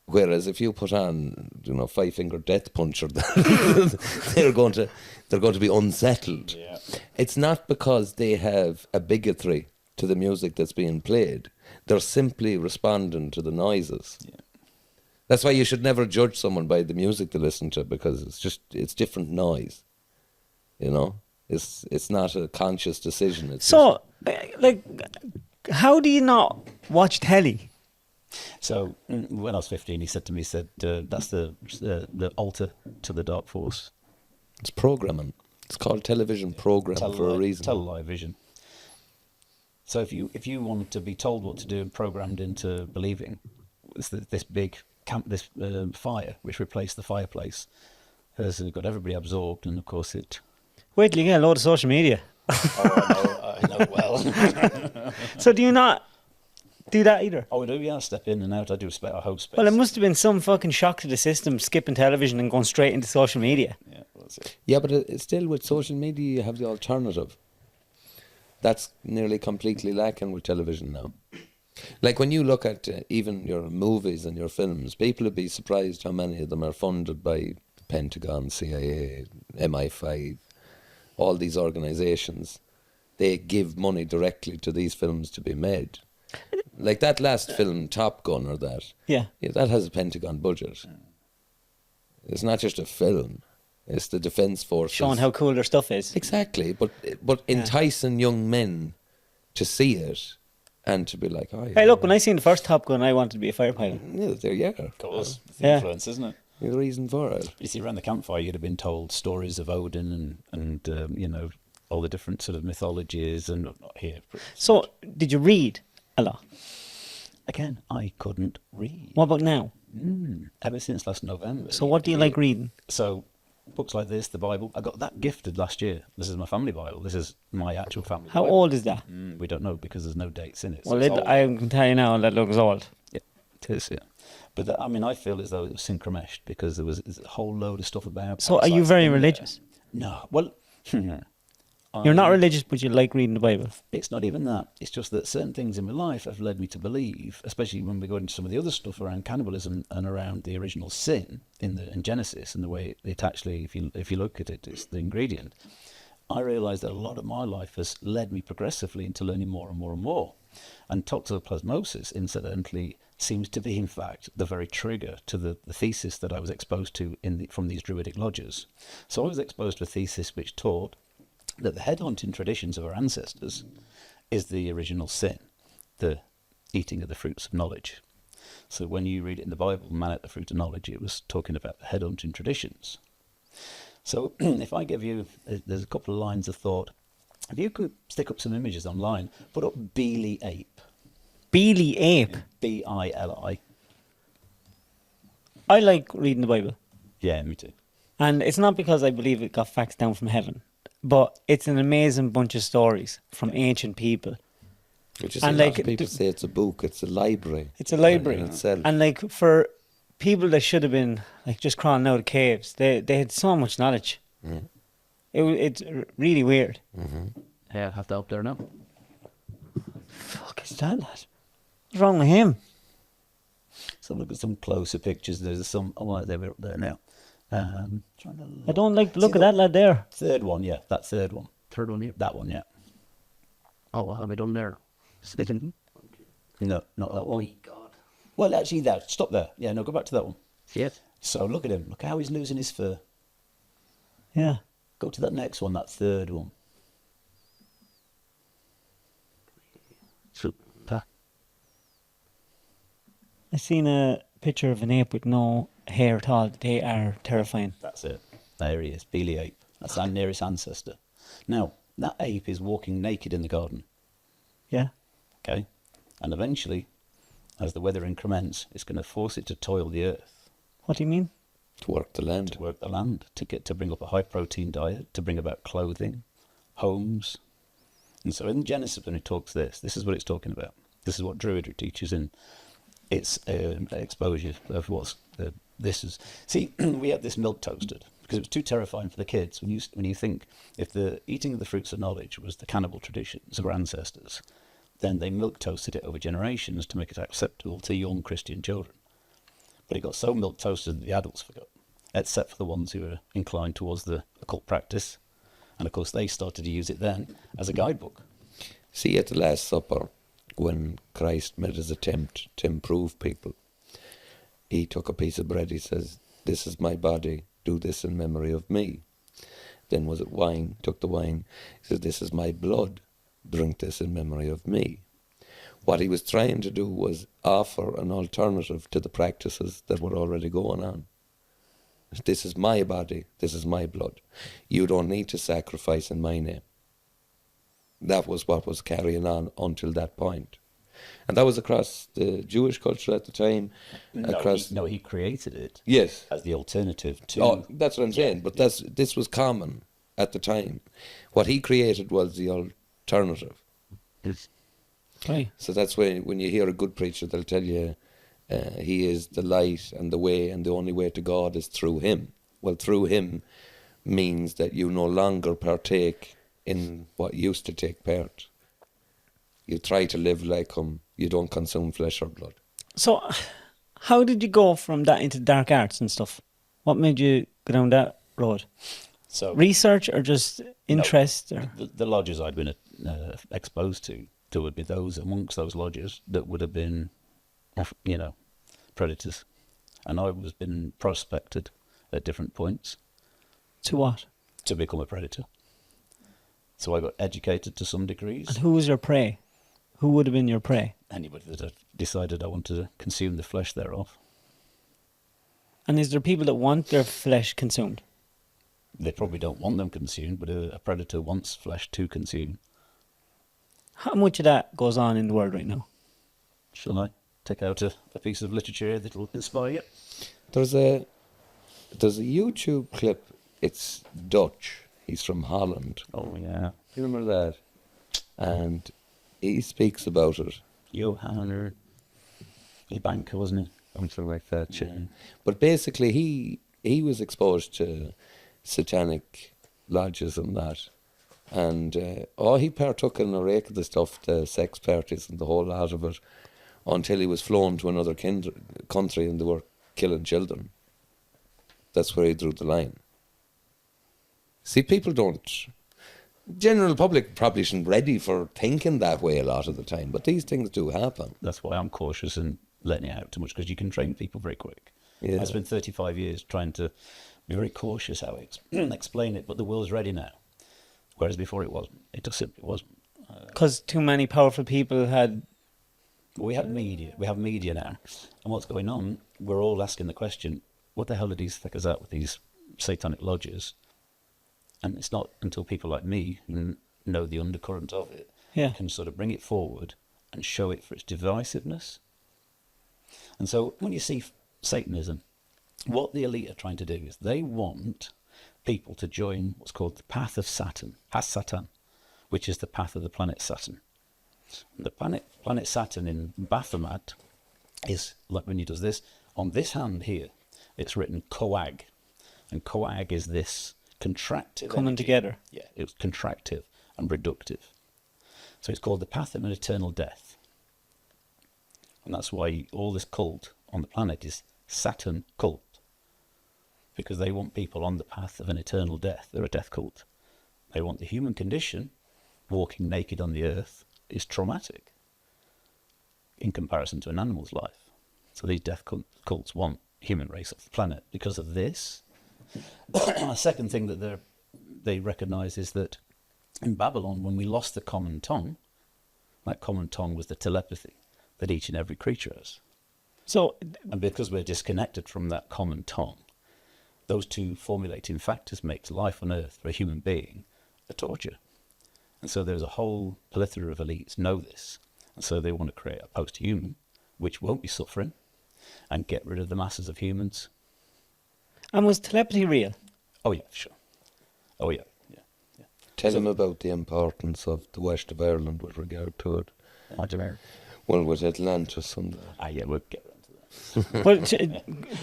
Whereas if you put on, Five Finger Death Punch, they're going to be unsettled. Yeah. It's not because they have a bigotry to the music that's being played. They're simply responding to the noises. Yeah. That's why you should never judge someone by the music they listen to, because it's different noise. It's not a conscious decision. It's so, how do you not watch telly? So when I was 15, he said to me, that's the altar to the dark force. It's programming. It's called television programming for a reason. Television. So if you want to be told what to do and programmed into believing, this big fire which replaced the fireplace has got everybody absorbed, and of course it. Wait till you get a load of social media. Oh, I know well. So do you not do that either? Oh, I do, yeah. I step in and out. I do I hold space. Well, it must have been some fucking shock to the system, skipping television and going straight into social media. Yeah, well, that's it. Yeah, but it's still with social media, you have the alternative. That's nearly completely lacking with television now. Like when you look at even your movies and your films, people would be surprised how many of them are funded by the Pentagon, CIA, MI5, all these organizations. They give money directly to these films to be made. Like that last film, Top Gun, or that. Yeah. That has a Pentagon budget. It's not just a film. It's the defence forces. Showing how cool their stuff is. Exactly, but enticing young men to see it and to be like, oh, yeah. Hey, look, when I seen the first Top Gun, I wanted to be a fighter pilot. Yeah, there you are. Of course, it's the Yeah. influence, isn't it? The reason for it. You see, around the campfire, you'd have been told stories of Odin and you know, all the different sort of mythologies, and not here. So, did you read a lot? Again, I couldn't read. What about now? Ever since last November. So, what do you like reading? So, books like this, the Bible, I got that gifted last year. This is my family Bible. This is my actual family How Bible. old is that? We don't know because there's no dates in it. So Well, it's old. I can tell you now that looks old. Yeah, it is, yeah. But I mean, I feel as though it was synchromeshed because there's a whole load of stuff about. So, are you parasites very in there. religious? No. Well, You're not religious, but you like reading the Bible. It's not even that. It's just that certain things in my life have led me to believe, especially when we go into some of the other stuff around cannibalism and around the original sin in Genesis and the way it actually, if you look at it, it's the ingredient. I realised that a lot of my life has led me progressively into learning more and more and more. And toxoplasmosis, incidentally, seems to be, in fact, the very trigger to the thesis that I was exposed to from these Druidic lodges. So I was exposed to a thesis which taught that the headhunting traditions of our ancestors is the original sin, the eating of the fruits of knowledge. So when you read it in the Bible, man ate the fruit of knowledge, it was talking about the headhunting traditions. So if I give you, there's a couple of lines of thought. If you could stick up some images online, put up Beely Ape. Beely Ape. B-I-L-I. I like reading the Bible. Yeah, me too. And it's not because I believe it got facts down from heaven, but it's an amazing bunch of stories from ancient people. Which is And a lot like, of people say it's a book, it's a library. It's a library. In itself. And like for people that should have been like just crawling out of caves, they had so much knowledge. It's really weird. Hey, I'll have to up there now. Fuck is that, lad? What's wrong with him? So look at some closer pictures. There's some, oh, they're up there now. Trying to I don't like the look See, of that lad there. Third one, yeah, that third one. Third one here. That one, yeah. Oh, what have I done there? No, not that Oh, one. my God. Well, actually, that. Stop there. Yeah, no, go back to that one. See it? So look at him. Look how he's losing his fur. Yeah. Go to that next one, that third one. Super. I seen a picture of an ape with no hair at all. They are terrifying. That's it. There he is, Beely Ape. That's our nearest ancestor. Now, that ape is walking naked in the garden, Yeah. okay? And eventually, as the weather increments, it's going to force it to toil the earth, What do you mean? To work the land. to work the land, to bring up a high-protein diet, to bring about clothing, homes. And so in Genesis, when it talks this is what it's talking about. This is what Druidry teaches in its exposure of what's this is. See, we had this milk toasted because it was too terrifying for the kids. When you think if the eating of the fruits of knowledge was the cannibal traditions of our ancestors, then they milk toasted it over generations to make it acceptable to young Christian children. But it got so milk toasted that the adults forgot, except for the ones who were inclined towards the occult practice. And of course, they started to use it then as a guidebook. See, at the Last Supper, when Christ made his attempt to improve people, he took a piece of bread, he says, "This is my body, do this in memory of me." Then was it wine, took the wine, he says, "This is my blood, drink this in memory of me." What he was trying to do was offer an alternative to the practices that were already going on. This is my body, this is my blood. You don't need to sacrifice in my name. That was what was carrying on until that point. And that was across the Jewish culture at the time. He created it. Yes. As the alternative to. Oh, that's what I'm saying. But this was common at the time. What he created was the alternative. Right. So that's when you hear a good preacher, they'll tell you he is the light and the way, and the only way to God is through him. Well, through him means that you no longer partake in what used to take part. You try to live like him. You don't consume flesh or blood. So, how did you go from that into dark arts and stuff? What made you go down that road? So research or just interest? No, the lodges I'd been exposed to would be those amongst those lodges that would have been, predators, and I was been prospected at different points. To what? To become a predator. So I got educated to some degrees. And who was your prey? Who would have been your prey? Anybody that had decided I wanted to consume the flesh thereof. And is there people that want their flesh consumed? They probably don't want them consumed, but a predator wants flesh to consume. How much of that goes on in the world right now? Shall I take out a piece of literature that will inspire you? There's a YouTube clip. It's Dutch. He's from Holland. Oh, yeah. You remember that? And he speaks about it. Johan or a banker, wasn't he? Something like that, yeah. But basically, he was exposed to satanic lodges and that. And he partook in a rake of the stuff, the sex parties and the whole lot of it, until he was flown to another country and they were killing children. That's where he drew the line. See, people don't... General public probably isn't ready for thinking that way a lot of the time, but these things do happen. That's why I'm cautious in letting it out too much, because you can train people very quick. Yeah. I spent 35 years trying to be very cautious how I explain it, but the world's ready now. Whereas before it wasn't. It just simply wasn't. Because too many powerful people had... We have media. We have media now. And what's going on, we're all asking the question, what the hell are these thickers out with these satanic lodges? And it's not until people like me who know the undercurrent of it can sort of bring it forward and show it for its divisiveness. And so when you see Satanism, what the elite are trying to do is they want people to join what's called the path of Saturn, Has-Satan, which is the path of the planet Saturn. And the planet Saturn in Baphomet is, like when he does this, on this hand here, it's written coag. And coag is this contractive coming energy. Together. Yeah, it's contractive and reductive. So it's called the path of an eternal death. And that's why all this cult on the planet is Saturn cult. Because they want people on the path of an eternal death. They're a death cult. They want the human condition, walking naked on the earth, is traumatic in comparison to an animal's life. So these death cults want human race off the planet because of this. A second thing that they recognise is that in Babylon, when we lost the common tongue, that common tongue was the telepathy that each and every creature has. So, and because we're disconnected from that common tongue, those two formulating factors makes life on earth for a human being a torture. And so there's a whole plethora of elites know this. And so they want to create a post-human, which won't be suffering, and get rid of the masses of humans. And was telepathy real? Oh, yeah, sure. Oh, yeah. Tell him about the importance of the west of Ireland with regard to it. Well, with Atlantis and that. Yeah, we'll get around to that. Well,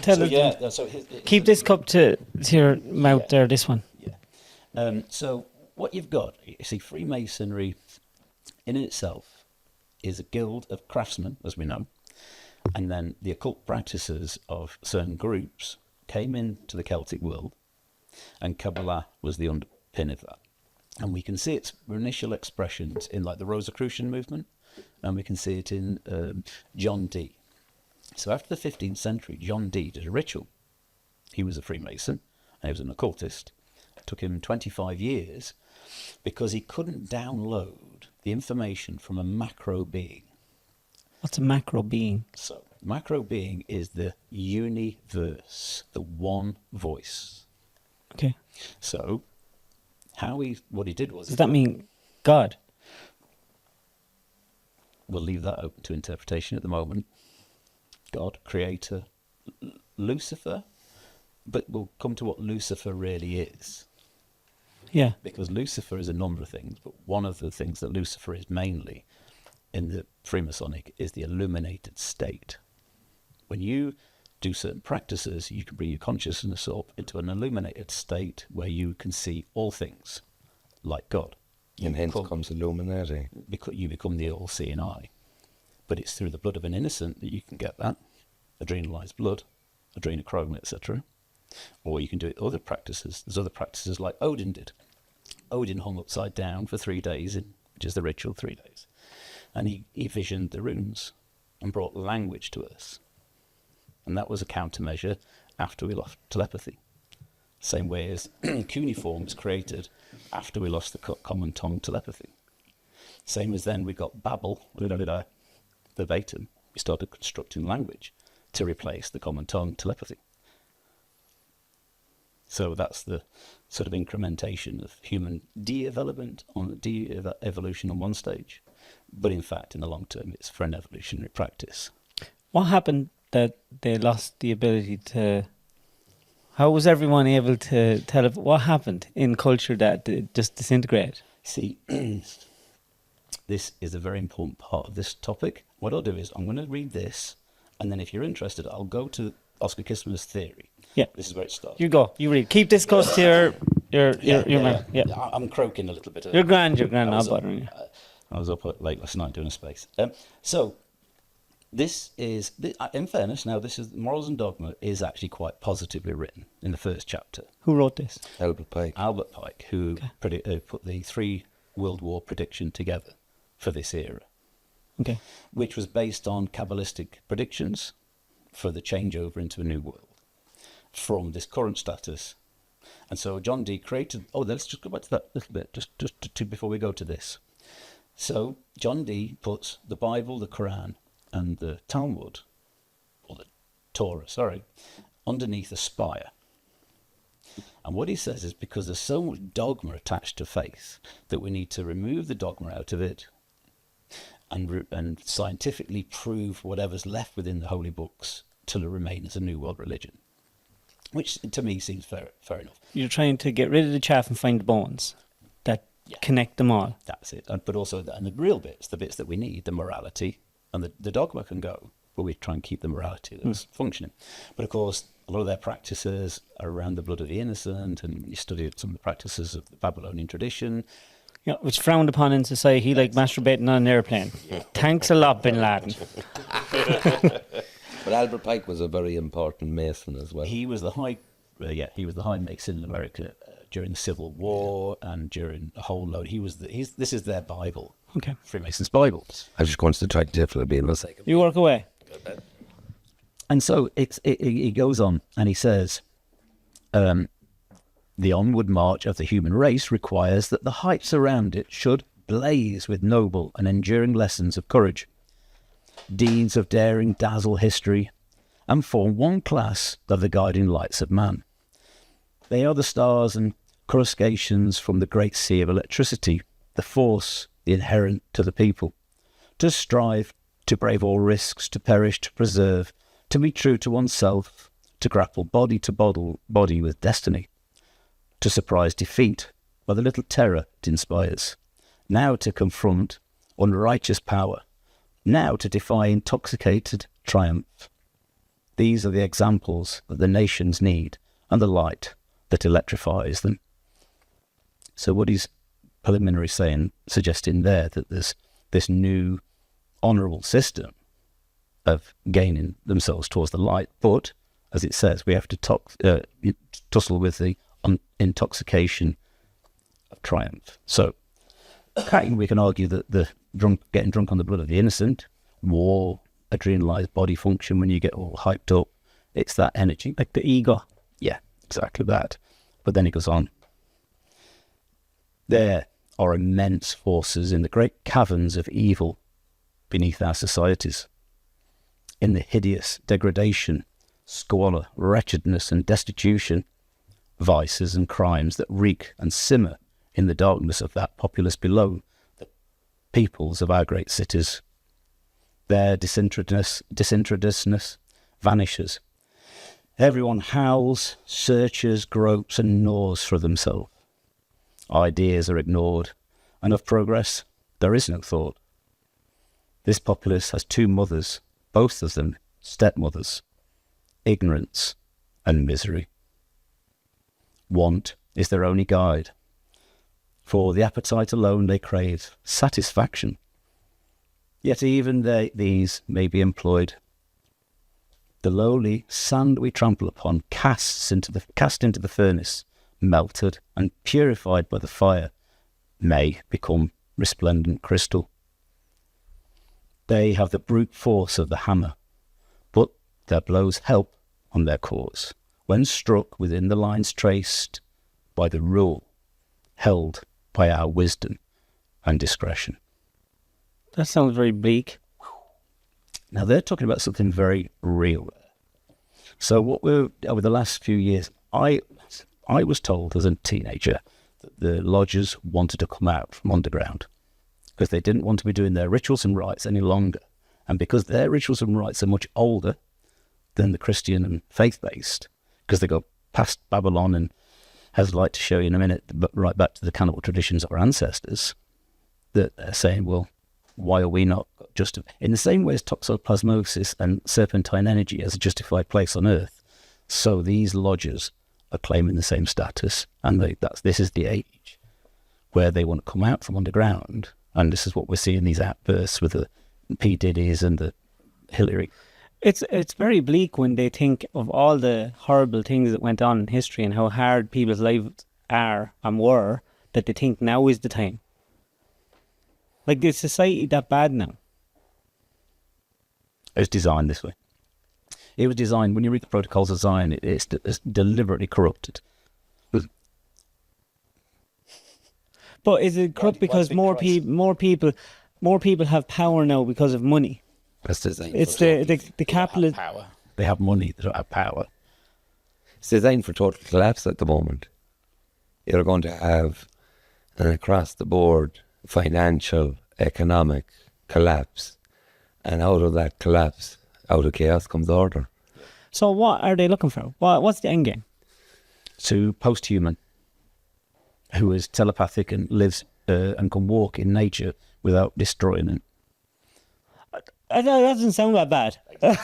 tell us. Keep this cup to your mouth there, this one. Yeah. So what you've got, you see, Freemasonry in itself is a guild of craftsmen, as we know, and then the occult practices of certain groups came into the Celtic world, and Kabbalah was the underpin of that. And we can see its initial expressions in like the Rosicrucian movement, and we can see it in John Dee. So after the 15th century, John Dee did a ritual. He was a Freemason, and he was an occultist. It took him 25 years because he couldn't download the information from a macro being. What's a macro being? So, macro being is the universe, the one voice. Okay. So, what he did was... Does that mean God? we'll leave that open to interpretation at the moment. God, creator, Lucifer, but we'll come to what Lucifer really is. Yeah. Because Lucifer is a number of things, but one of the things that Lucifer is mainly in the Freemasonic is the illuminated state. When you do certain practices, you can bring your consciousness up into an illuminated state where you can see all things like God. And hence comes Illuminati. Because you become the all-seeing eye. But it's through the blood of an innocent that you can get that. Adrenalized blood, adrenochrome, etc. Or you can do it other practices. There's other practices like Odin did. Odin hung upside down for 3 days, which is the ritual 3 days. And he visioned the runes and brought language to us. And that was a countermeasure after we lost telepathy. Same way as cuneiform was created after we lost the common tongue telepathy. Same as then we got Babel, verbatim. We started constructing language to replace the common tongue telepathy. So that's the sort of incrementation of human de-evolution on one stage. But in fact, in the long term, it's for an evolutionary practice. What happened that they lost the ability to... How was everyone able to tell what happened in culture that it just disintegrated? See, this is a very important part of this topic. What I'll do is I'm going to read this, and then if you're interested, I'll go to Oscar Kismer's theory. Yeah. This is where it starts. You go. You read. Keep this close to your mouth. Yeah. I'm croaking a little bit. You're grand. Not bothering you. I was up late last night doing a space. So this is, in fairness, now this is Morals and Dogma is actually quite positively written in the first chapter. Who wrote this? Albert Pike, who put the 3 World War prediction together for this era. Okay. Which was based on Kabbalistic predictions for the changeover into a new world from this current status. And so John Dee created... Oh, let's just go back to that a little bit, just before we go to this. So John Dee puts the Bible, the Quran, and the Talmud, or the Torah, underneath a spire. And what he says is because there's so much dogma attached to faith that we need to remove the dogma out of it and scientifically prove whatever's left within the holy books to remain as a new world religion. Which to me seems fair enough. You're trying to get rid of the chaff and find the bones that connect them all. That's it. But also and the real bits, the bits that we need, the morality, and the dogma can go, but we try and keep the morality that's functioning. But of course, a lot of their practices are around the blood of the innocent, and you study some of the practices of the Babylonian tradition. Yeah, which frowned upon in society, like masturbating on an airplane. Thanks a lot, Bin Laden. But Albert Pike was a very important Mason as well. He was the high Mason in America during the Civil War and during a whole load. This is their Bible. Okay. Freemasons' Bible. I just wanted to try to definitely be in a second. You work away. And so he goes on and he says, the onward march of the human race requires that the heights around it should blaze with noble and enduring lessons of courage. Deeds of daring dazzle history and form one class of the guiding lights of man. They are the stars and coruscations from the great sea of electricity, the force, the inherent to the people. To strive, to brave all risks, to perish, to preserve, to be true to oneself, to grapple body to body with destiny. To surprise defeat by the little terror it inspires. Now to confront unrighteous power. Now to defy intoxicated triumph. These are the examples that the nations need and the light that electrifies them. So what he's preliminary suggesting there, that there's this new honourable system of gaining themselves towards the light, but, as it says, we have to tussle with the intoxication of triumph. So we can argue that the getting drunk on the blood of the innocent, war, adrenalized body function, when you get all hyped up, it's that energy. Like the ego. Yeah, exactly that. But then he goes on. There are immense forces in the great caverns of evil beneath our societies. In the hideous degradation, squalor, wretchedness and destitution, vices and crimes that reek and simmer in the darkness of that populace below, the peoples of our great cities. Their disinterestedness vanishes. Everyone howls, searches, gropes, and gnaws for themselves. Ideas are ignored, and of progress there is no thought. This populace has two mothers, both of them stepmothers: ignorance and misery. Want is their only guide. For the appetite alone they crave satisfaction. Yet even these may be employed. The lowly sand we trample upon cast into the furnace, melted and purified by the fire, may become resplendent crystal. They have the brute force of the hammer, but their blows help on their cause, when struck within the lines traced by the rule held by our wisdom and discretion. That sounds very bleak. Now they're talking about something very real. So what we're over the last few years, I was told as a teenager that the lodgers wanted to come out from underground because they didn't want to be doing their rituals and rites any longer, and because their rituals and rites are much older than the Christian and faith-based, because they go past Babylon and, as I'd like to show you in a minute, but right back to the cannibal traditions of our ancestors, that they're saying, well, why are we not just in the same way as toxoplasmosis and serpentine energy as a justified place on Earth? So these lodgers are claiming the same status, and this is the age where they want to come out from underground, and this is what we're seeing, these outbursts with the P. Diddy's and the Hillary. It's very bleak when they think of all the horrible things that went on in history and how hard people's lives are and were, that they think now is the time. Like, is society that bad now? It's designed this way. It was designed, when you read the Protocols of Zion, it's deliberately corrupted. But is it corrupt because more people have power now because of money? That's designed. It's the capitalist power. They have money, they don't have power. It's designed for total collapse at the moment. You're going to have an across-the-board financial, economic collapse. And out of that collapse, out of chaos comes order. So what are they looking for? What's the end game? To post-human, who is telepathic and lives and can walk in nature without destroying it. That doesn't sound that bad. I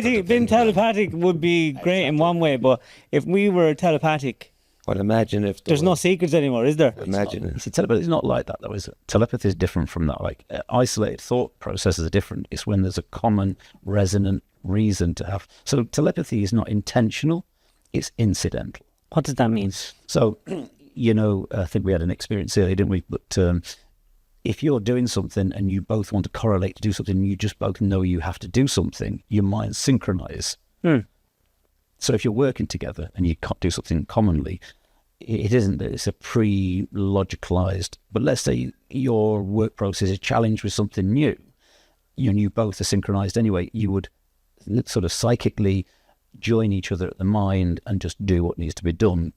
think being telepathic would be great in one way, but if we were telepathic, Well, imagine if there's no secrets anymore, is there? Imagine it. See, telepathy is not like that, though, is it? Telepathy is different from that. Like, isolated thought processes are different. It's when there's a common resonant reason to have. So telepathy is not intentional, it's incidental. What does that mean? So, I think we had an experience earlier, didn't we? But if you're doing something and you both want to correlate to do something, and you just both know you have to do something, your minds synchronize. So if you're working together and you can't do something commonly, it isn't that it's a pre-logicalized, but let's say your work process is challenged with something new, and you both are synchronized anyway, you would sort of psychically join each other at the mind and just do what needs to be done.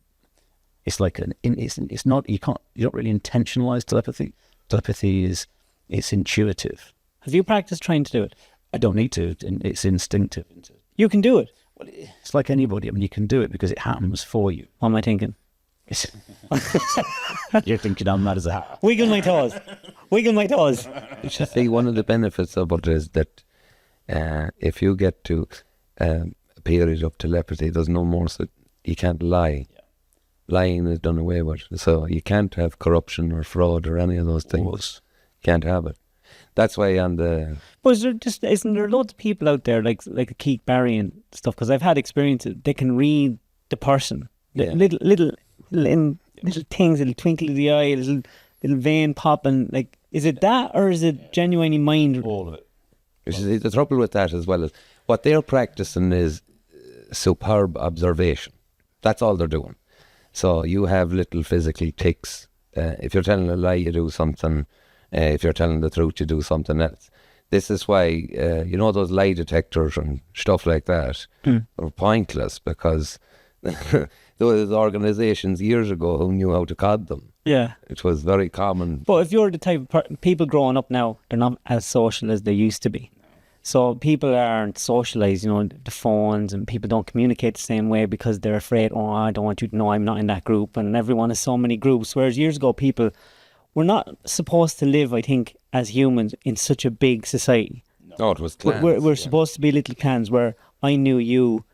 It's like it's not, you don't really intentionalize telepathy. Telepathy it's intuitive. Have you practiced trying to do it? I don't need to. It's instinctive. You can do it. Well, it's like anybody. I mean, you can do it because it happens for you. What am I thinking? You're thinking I'm mad as a hat. Wiggle my toes. Wiggle my toes. See, one of the benefits of it is that if you get to a period of telepathy, there's no more, so you can't lie. Lying is done away with. So you can't have corruption or fraud or any of those things. You can't have it. That's why on the... But isn't there loads of people out there like Keith Barry and stuff? Because I've had experiences. They can read the person. Little things, little twinkle of the eye, little vein popping. Like, is it that, or is it genuinely mind? All of it. The trouble with that as well is what they're practicing is superb observation. That's all they're doing. So you have little physical tics. If you're telling a lie, you do something. If you're telling the truth, you do something else. This is why, those lie detectors and stuff like that are pointless, because there was organisations years ago who knew how to cod them. Yeah. It was very common. But if you're the type of people growing up now, they're not as social as they used to be. So people aren't socialised, the phones, and people don't communicate the same way because they're afraid, I don't want you to know I'm not in that group, and everyone has so many groups. Whereas years ago, people were not supposed to live, I think, as humans in such a big society. No, it was clans. We're supposed to be little clans where I knew you,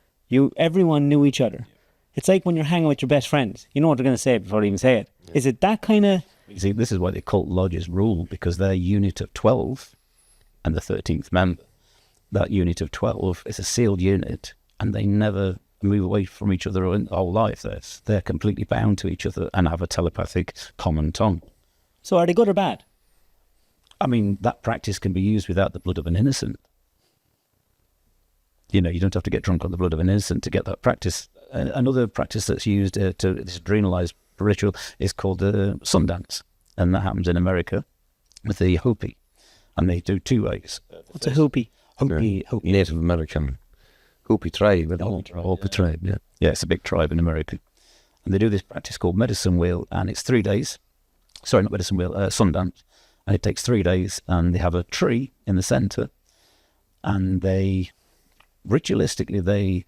everyone knew each other. It's like when you're hanging with your best friends. You know what they're going to say before they even say it. Yeah. Is it that kind of... You see, this is why the cult lodges rule, because their unit of 12 and the 13th member, that unit of 12 is a sealed unit, and they never move away from each other in whole life. They're completely bound to each other and have a telepathic common tongue. So are they good or bad? I mean, that practice can be used without the blood of an innocent. You don't have to get drunk on the blood of an innocent to get that practice. Another practice that's used to this adrenalized ritual is called Sundance, and that happens in America with the Hopi, and they do 2 ways. What's a Hopi? Hopi. Native American Hopi tribe. Hopi tribe, yeah. Yeah, it's a big tribe in America. And they do this practice called medicine wheel, and it's 3 days. Sorry, not medicine wheel, Sundance. And it takes 3 days, and they have a tree in the centre, and they, ritualistically, they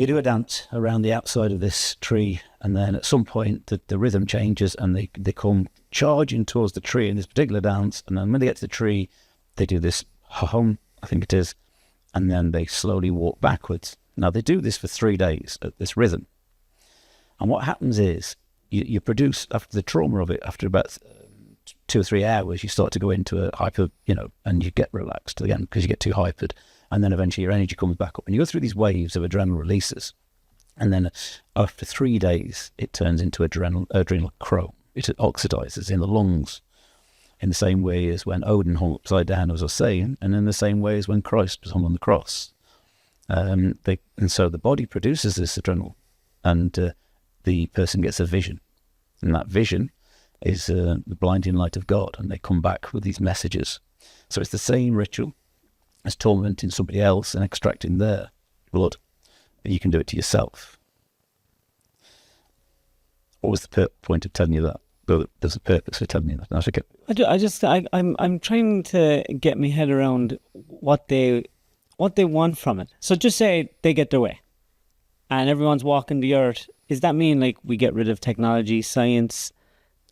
do a dance around the outside of this tree, and then at some point the rhythm changes, and they come charging towards the tree in this particular dance, and then when they get to the tree, they do this ha-hum, I think it is, and then they slowly walk backwards. Now, they do this for 3 days at this rhythm. And what happens is, you produce, after the trauma of it, after about 2 or 3 hours, you start to go into a hyper, and you get relaxed again because you get too hypered. And then eventually your energy comes back up. And you go through these waves of adrenal releases. And then after 3 days, it turns into adrenal chrome. It oxidizes in the lungs in the same way as when Odin hung upside down, as I was saying, and in the same way as when Christ was hung on the cross. And so the body produces this adrenal, and the person gets a vision. And that vision is the blinding light of God, and they come back with these messages. So it's the same ritual as tormenting somebody else and extracting their blood, but you can do it to yourself. What was the point of telling you that? Well, there's a purpose for telling you that. I'm trying to get my head around what they want from it. So just say they get their way, and everyone's walking the earth. Does that mean like we get rid of technology, science?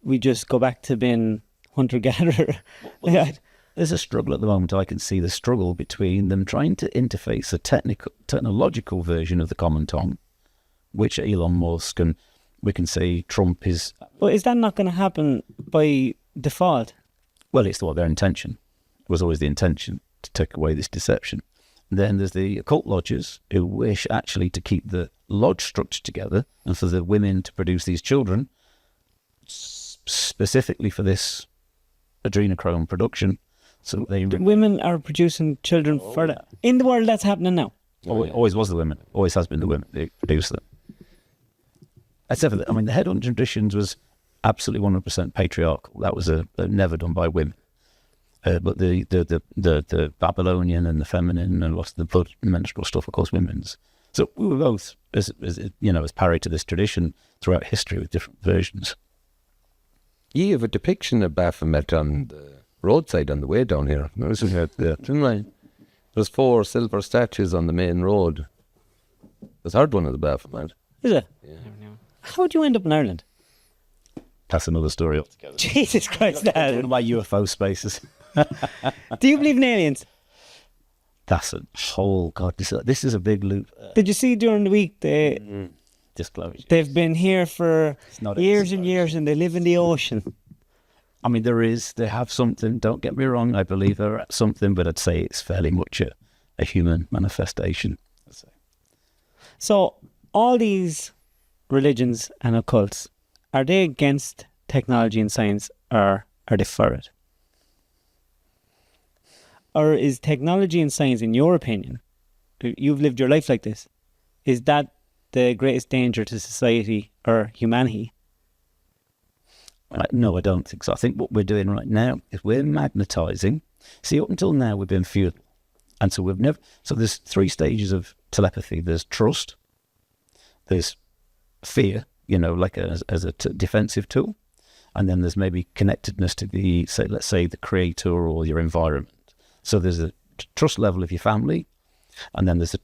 We just go back to being hunter-gatherer? Yeah. There's a struggle at the moment. I can see the struggle between them trying to interface a technological version of the common tongue, which Elon Musk and we can say Trump is... But is that not going to happen by default? Well, it's what their intention. It was always the intention to take away this deception. And then there's the occult lodges who wish actually to keep the lodge structure together and for the women to produce these children specifically for this adrenochrome production. So the women are producing children for that. In the world, that's happening now. Always was the women. Always has been the women. They produce them. Except for the headhunting traditions was absolutely 100% patriarchal. That was never done by women. But the Babylonian and the feminine and lots of the blood menstrual stuff, of course, women's. So we were both, as parry to this tradition throughout history with different versions. You have a depiction of Baphomet on the roadside on the way down here. I was looking at there, didn't I? There's 4 silver statues on the main road. The third one is the Baphomet. Is it? Yeah. How would you end up in Ireland? That's another story altogether. Jesus Christ, Dad. One of my UFO spaces. Do you believe in aliens? That's a whole... God, this is a big loop. Did you see during the week Disclosure. They've been here for years and years and they live in the ocean? I mean, they have something, don't get me wrong, I believe they're at something, but I'd say it's fairly much a human manifestation. So, all these religions and occults, are they against technology and science, or are they for it? Or is technology and science, in your opinion, you've lived your life like this, is that the greatest danger to society or humanity? No, I don't think so. I think what we're doing right now is we're magnetising. See, up until now we've been feudal. And so so there's 3 stages of telepathy. There's trust, there's fear, like as a defensive tool. And then there's maybe connectedness to let's say the creator or your environment. So there's a trust level of your family, and then there's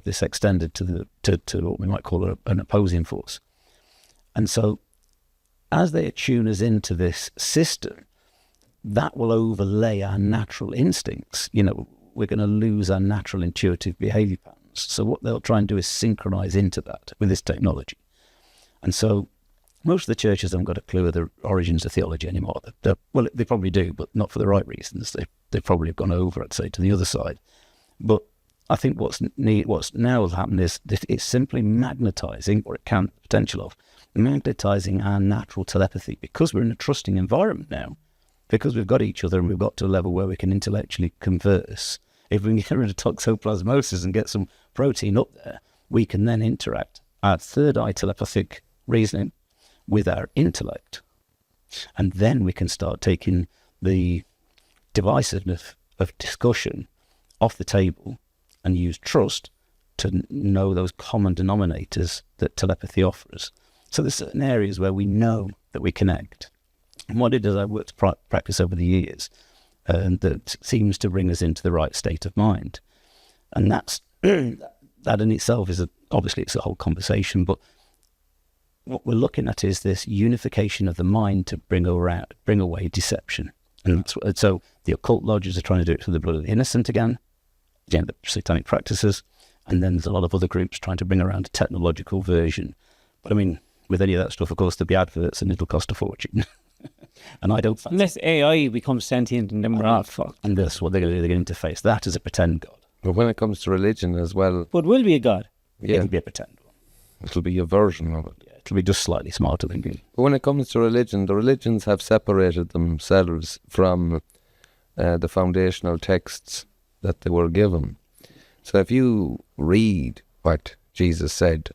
this extended to what we might call an opposing force. And so as they attune us into this system, that will overlay our natural instincts. We're going to lose our natural intuitive behavior patterns. So what they'll try and do is synchronize into that with this technology. And so most of the churches haven't got a clue of the origins of theology anymore. Well, they probably do, but not for the right reasons. They probably have gone over, I'd say, to the other side. But I think what's now has happened is that it's simply magnetizing, or it can have the potential of magnetizing our natural telepathy, because we're in a trusting environment now, because we've got each other and we've got to a level where we can intellectually converse. If we can get rid of toxoplasmosis and get some protein up there, we can then interact our third eye telepathic reasoning with our intellect. And then we can start taking the divisiveness of discussion off the table and use trust to know those common denominators that telepathy offers. So there's certain areas where we know that we connect. And what it is, I've worked to practice over the years, that seems to bring us into the right state of mind. And that's that in itself is obviously it's a whole conversation, but what we're looking at is this unification of the mind to bring away deception. And so the occult lodges are trying to do it through the blood of the innocent again, the satanic practices, and then there's a lot of other groups trying to bring around a technological version. But I mean, with any of that stuff, of course, there'll be adverts and it'll cost a fortune. And I don't fancy unless AI becomes sentient and then we're fucked. And that's what they're going to do. They're going to interface that as a pretend god. But when it comes to religion as well, But will be a god. yeah, It'll be a pretend one. it'll be a version of it. Yeah, it'll be just slightly smarter than you. But when it comes to religion, the religions have separated themselves from the foundational texts that they were given. So if you read what Jesus said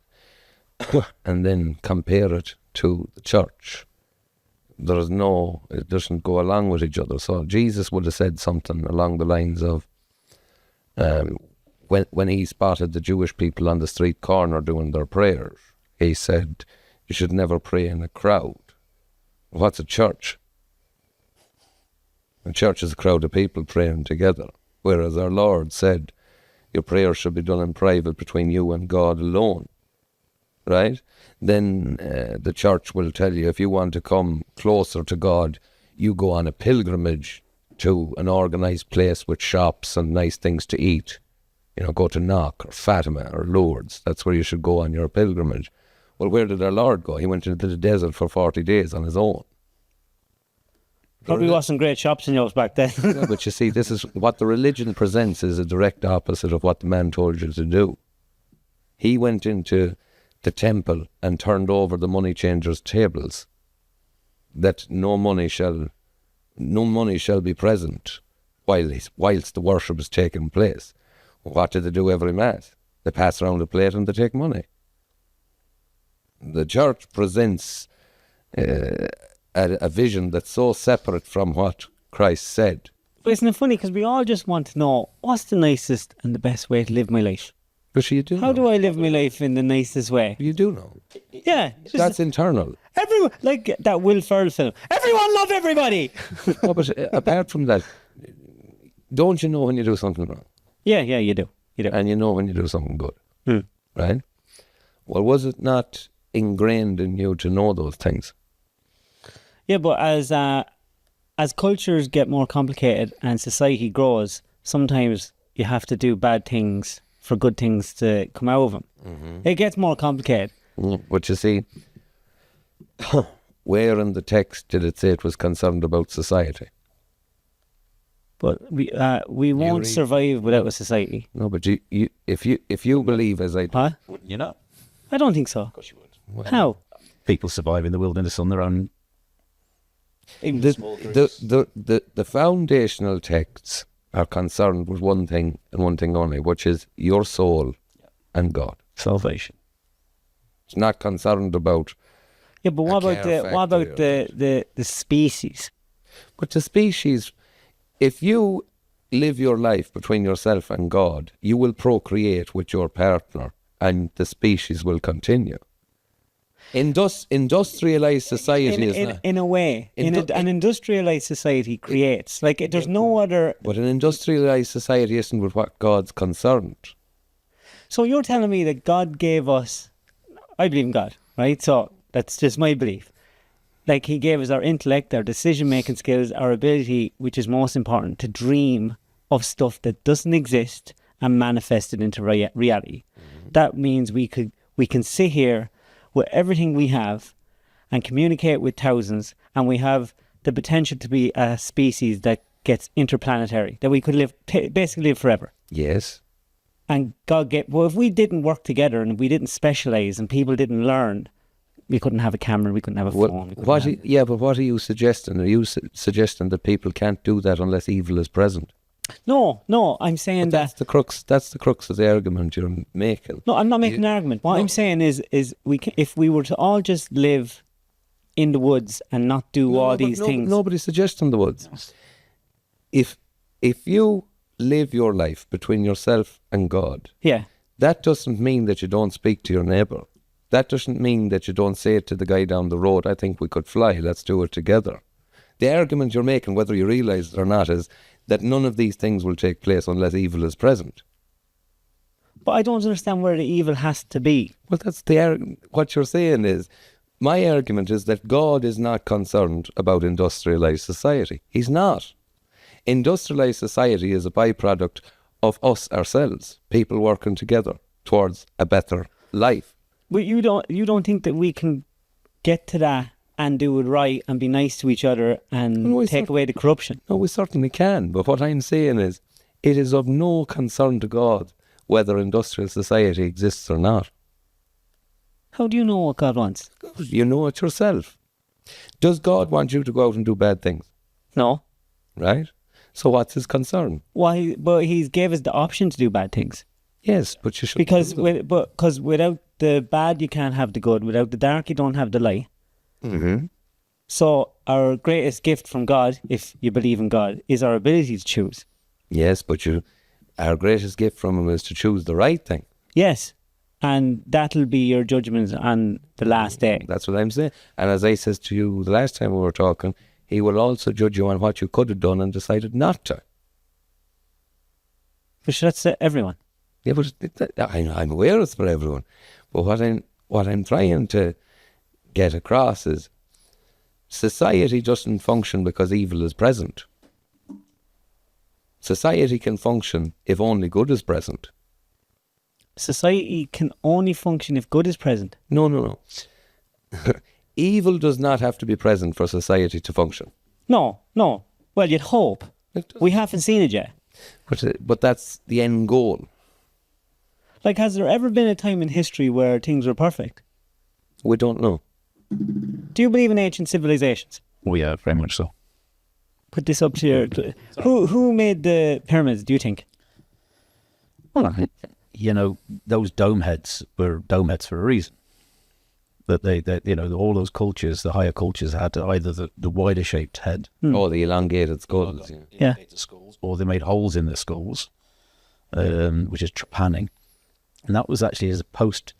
and then compare it to the church, it doesn't go along with each other. So Jesus would have said something along the lines of, when he spotted the Jewish people on the street corner doing their prayers, he said, you should never pray in a crowd. What's a church? A church is a crowd of people praying together. Whereas our Lord said, your prayers should be done in private between you and God alone. Right? Then the church will tell you, if you want to come closer to God, you go on a pilgrimage to an organised place with shops and nice things to eat. Go to Knock or Fatima or Lourdes. That's where you should go on your pilgrimage. Well, where did our Lord go? He went into the desert for 40 days on his own. Probably wasn't great shops in yours back then. Yeah, but you see, this is what the religion presents is a direct opposite of what the man told you to do. He went into the temple and turned over the money changers' tables, that no money shall be present whilst the worship is taking place. What do they do every Mass? They pass around a plate and they take money. The church presents a vision that's so separate from what Christ said. But isn't it funny, because we all just want to know what's the nicest and the best way to live my life? But you do How know. do I live my life in the nicest way? You do know. Yeah. That's internal. Everyone, like that Will Ferrell film. Everyone love everybody. No, but apart from that, don't you know when you do something wrong? Yeah, you do. And you know when you do something good. Hmm. Right? Well, was it not ingrained in you to know those things? Yeah, but as cultures get more complicated and society grows, sometimes you have to do bad things for good things to come out of them. Mm-hmm. It gets more complicated. But you see, where in the text did it say it was concerned about society? But we won't survive without a society. No, but if you believe as I do, Huh? Wouldn't you know? I don't think so. Of course you would. well, How? People survive in the wilderness on their own. Even small groups. the foundational texts are concerned with one thing and one thing only, which is your soul and God. Salvation. It's not concerned about. Yeah, but what about the species? But the species, if you live your life between yourself and God, you will procreate with your partner and the species will continue. Industrialized society is not. In a way, an industrialized society creates there's no other. But an industrialized society isn't with what God's concerned. So you're telling me that God gave us, I believe in God, right? So that's just my belief. Like he gave us our intellect, our decision-making skills, our ability, which is most important, to dream of stuff that doesn't exist and manifest it into reality. Mm-hmm. That means we can sit here with everything we have and communicate with thousands, and we have the potential to be a species that gets interplanetary, that we could basically live forever. Yes. And if we didn't work together and we didn't specialize and people didn't learn, we couldn't have a camera, we couldn't have a phone. But what are you suggesting? Are you suggesting that people can't do that unless evil is present? No, I'm saying that's the crux of the argument you're making. No, I'm not making an argument. What I'm saying is if we were to all just live in the woods and not do all these things. Nobody's suggesting the woods. If you live your life between yourself and God, that doesn't mean that you don't speak to your neighbour. That doesn't mean that you don't say to the guy down the road, I think we could fly, let's do it together. The argument you're making, whether you realise it or not, is that none of these things will take place unless evil is present. But I don't understand where the evil has to be. Well, that's what you're saying is, my argument is that God is not concerned about industrialised society. He's not. Industrialised society is a byproduct of us ourselves, people working together towards a better life. But you don't think that we can get to that and do it right and be nice to each other and take away the corruption? No, we certainly can. But what I'm saying is, it is of no concern to God whether industrial society exists or not. How do you know what God wants? You know it yourself. Does God want you to go out and do bad things? No. Right? So what's his concern? Why? But he's gave us the option to do bad things. Yes, but you should. Because without the bad, you can't have the good. Without the dark, you don't have the light. Mm-hmm. So our greatest gift from God, if you believe in God, is our ability to choose. Yes, but our greatest gift from him is to choose the right thing. Yes, and that'll be your judgment on the last day. That's what I'm saying. And as I said to you the last time we were talking, he will also judge you on what you could have done and decided not to. But that's everyone. Yeah, but I'm aware it's for everyone. But what I'm trying to get across is society doesn't function because evil is present. Society can function if only good is present. Society can only function if good is present. No. Evil does not have to be present for society to function. No. Well, you'd hope. We haven't seen it yet. But that's the end goal. Like, has there ever been a time in history where things were perfect? We don't know. Do you believe in ancient civilizations? Oh yeah, very much so. Put this up to your... Who made the pyramids, do you think? Well, those dome heads were dome heads for a reason. That they all those cultures, the higher cultures, had either the wider shaped head, or the elongated skulls, or they made holes in their skulls, which is trepanning, and that was actually as a post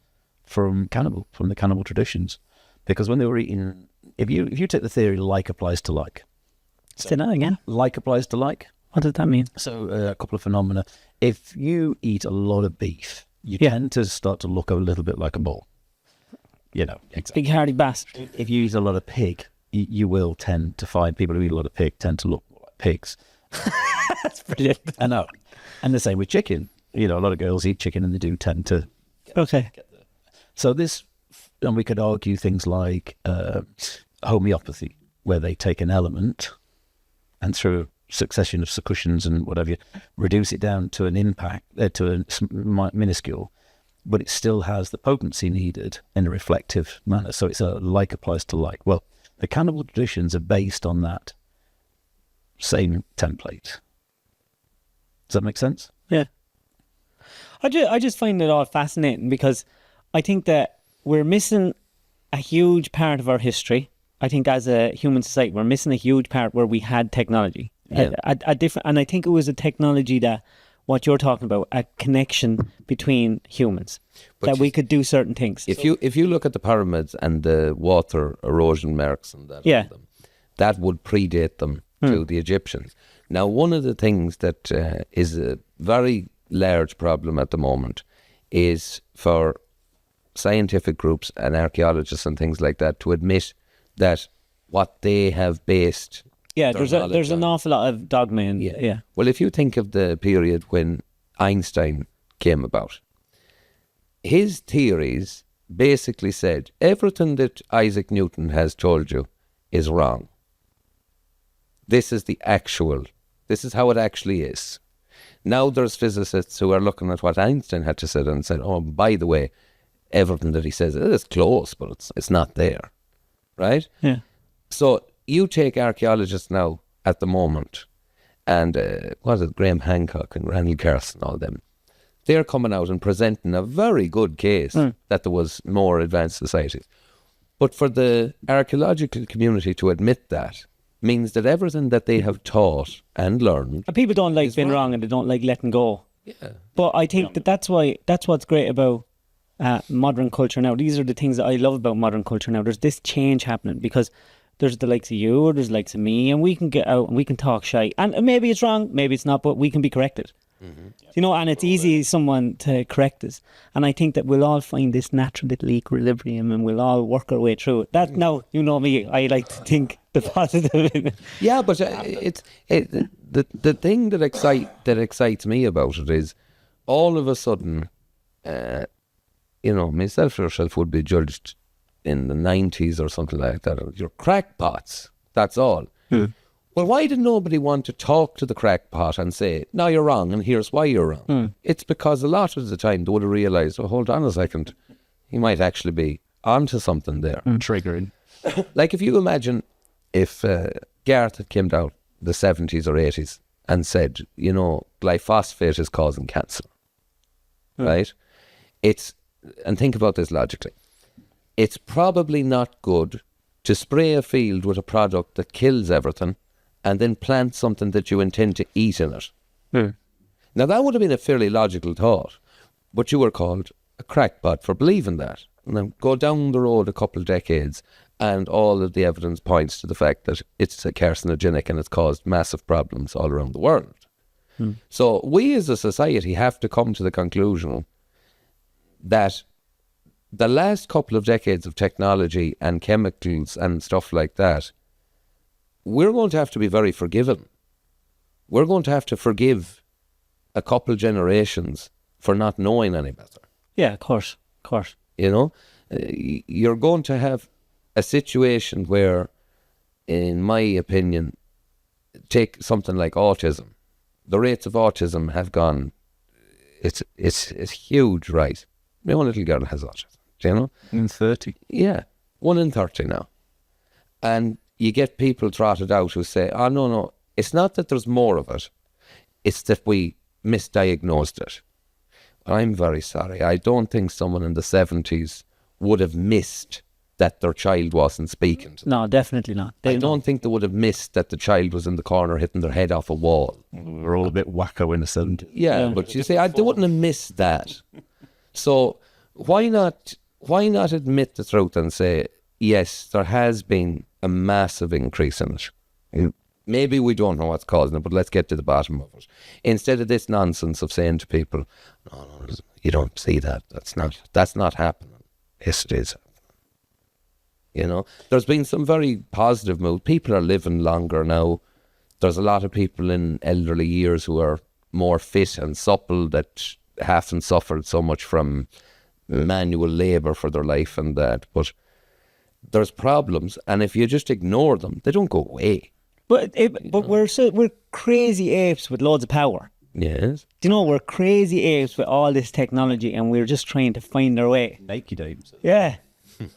from the cannibal traditions, because when they were eating, if you take the theory like applies to like, say that again. Like applies to like. What does that mean? So a couple of phenomena. If you eat a lot of beef, you tend to start to look a little bit like a bull. Exactly. Big hardy bastard. If you eat a lot of pig, you will tend to find people who eat a lot of pig tend to look like pigs. That's brilliant. I know. And the same with chicken. A lot of girls eat chicken and they do tend to. Okay. So and we could argue things like homeopathy, where they take an element and through a succession of succussions and whatever, reduce it down to an impact, to a minuscule, but it still has the potency needed in a reflective manner. So it's a like applies to like. Well, the cannibal traditions are based on that same template. Does that make sense? Yeah. I just find it all fascinating because I think that we're missing a huge part of our history. I think as a human society, we're missing a huge part where we had technology. Yeah. And I think it was a technology that what you're talking about, a connection between humans, But that you- we could do certain things. If you look at the pyramids and the water erosion marks and that, Yeah. on them, that would predate them to the Egyptians. Now, one of the things that is a very large problem at the moment is for scientific groups and archaeologists and things like that to admit that what they have based Yeah, their there's knowledge an on. awful lot of dogma in yeah. Well, if you think of the period when Einstein came about, his theories basically said everything that Isaac Newton has told you is wrong. This is how it actually is. Now there's physicists who are looking at what Einstein had to say and said, oh, by the way, everything that he says is close, but it's not there, right? Yeah. So you take archaeologists now at the moment, and Graham Hancock and Randall Carson, all them, they're coming out and presenting a very good case that there was more advanced societies. But for the archaeological community to admit that means that everything that they have taught and learned. And people don't like being wrong and they don't like letting go. Yeah. But I think that's what's great about modern culture now. These are the things that I love about modern culture now. There's this change happening because there's the likes of you or there's the likes of me, and we can get out and we can talk shy. And maybe it's wrong, maybe it's not, but we can be corrected. You know, and it's easy someone to correct us. And I think that we'll all find this natural little equilibrium and we'll all work our way through it. That, now, you know me, I like to think the positive in it. Yeah, but the thing that excites me about it is all of a sudden, myself or yourself would be judged in the 90s or something like that. You're crackpots, that's all. Well, why did nobody want to talk to the crackpot and say, no, you're wrong, and here's why you're wrong? It's because a lot of the time they would have realised, oh, hold on a second, he might actually be onto something there. Triggering. Like if you imagine if Gareth had come out the 70s or 80s and said, glyphosate is causing cancer, right? And think about this logically. It's probably not good to spray a field with a product that kills everything and then plant something that you intend to eat in it. Now, that would have been a fairly logical thought, but you were called a crackpot for believing that. And then go down the road a couple of decades, and all of the evidence points to the fact that it's a carcinogenic and it's caused massive problems all around the world. So we as a society have to come to the conclusion that the last couple of decades of technology and chemicals and stuff like that, we're going to have to be very forgiving. We're going to have to forgive a couple generations for not knowing any better. Yeah, of course. You're going to have a situation where, in my opinion, take something like autism. The rates of autism have gone, it's huge, right? My own little girl has autism, In 30. Yeah, 1 in 30 now. And you get people trotted out who say, oh, no, it's not that there's more of it. It's that we misdiagnosed it. I'm very sorry. I don't think someone in the 70s would have missed that their child wasn't speaking to them. No, definitely not. I don't think they would have missed that the child was in the corner hitting their head off a wall. We're all a bit wacko in the 70s. Yeah, but you see, they wouldn't have missed that. So why not admit the truth and say, yes, there has been a massive increase in it. Maybe we don't know what's causing it, but let's get to the bottom of it. Instead of this nonsense of saying to people, no, you don't see that. That's not happening. Yes, it is happening. There's been some very positive moves. People are living longer now. There's a lot of people in elderly years who are more fit and supple that haven't suffered so much from manual labour for their life and that. But there's problems, and if you just ignore them, they don't go away. But we're crazy apes with loads of power. Yes. Do you know, we're crazy apes with all this technology and we're just trying to find our way. Naked apes. Yeah.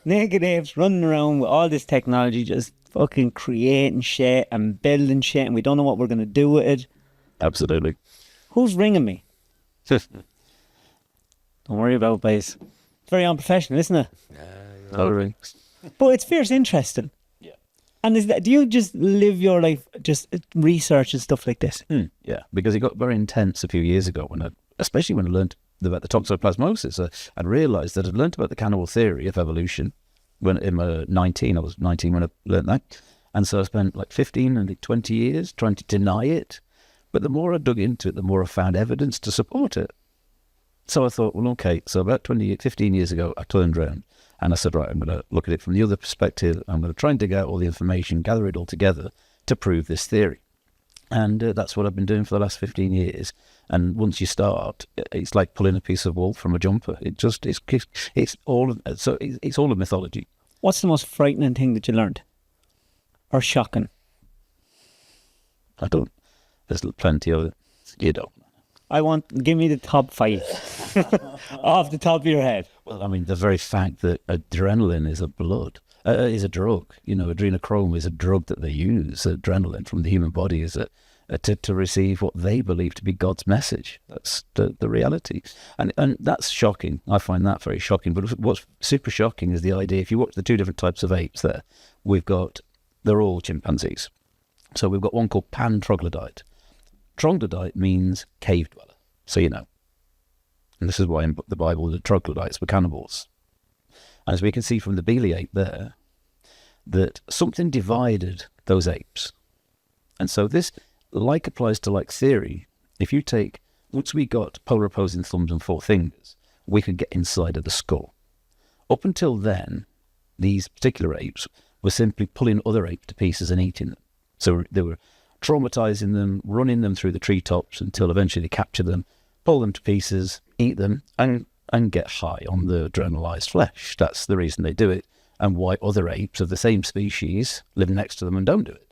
Naked apes running around with all this technology, just fucking creating shit and building shit, and we don't know what we're going to do with it. Absolutely. Who's ringing me? Don't worry about it, boys. It's very unprofessional, isn't it? Totally. But it's fierce interesting. Yeah. And do you just live your life just research and stuff like this? Yeah, because it got very intense a few years ago especially when I learned about the toxoplasmosis. I'd realised that I'd learned about the cannibal theory of evolution when I was 19 when I learned that. And so I spent like 15 and 20 years trying to deny it. But the more I dug into it, the more I found evidence to support it. So I thought, well, okay, so about 15 years ago, I turned around and I said, right, I'm going to look at it from the other perspective. I'm going to try and dig out all the information, gather it all together to prove this theory. And that's what I've been doing for the last 15 years. And once you start, it's like pulling a piece of wool from a jumper. It's all a mythology. What's the most frightening thing that you learned? Or shocking? There's plenty of it. You don't. Give me the top 5 off the top of your head. Well, I mean, the very fact that adrenaline is is a drug. You know, adrenochrome is a drug that they use. Adrenaline from the human body is to receive what they believe to be God's message. That's the reality. And that's shocking. I find that very shocking. But what's super shocking is the idea, if you watch the 2 different types of apes there, they're all chimpanzees. So we've got one called pan-troglodyte. Troglodyte means cave dweller. So you know. And this is why in the Bible the troglodytes were cannibals. And as we can see from the Beely ape there, that something divided those apes. And so this like applies to like theory. If you once we got polar opposing thumbs and 4 fingers, we could get inside of the skull. Up until then, these particular apes were simply pulling other apes to pieces and eating them. So they were traumatizing them, running them through the treetops until eventually they capture them, pull them to pieces, eat them, and get high on the adrenalized flesh. That's the reason they do it, and why other apes of the same species live next to them and don't do it.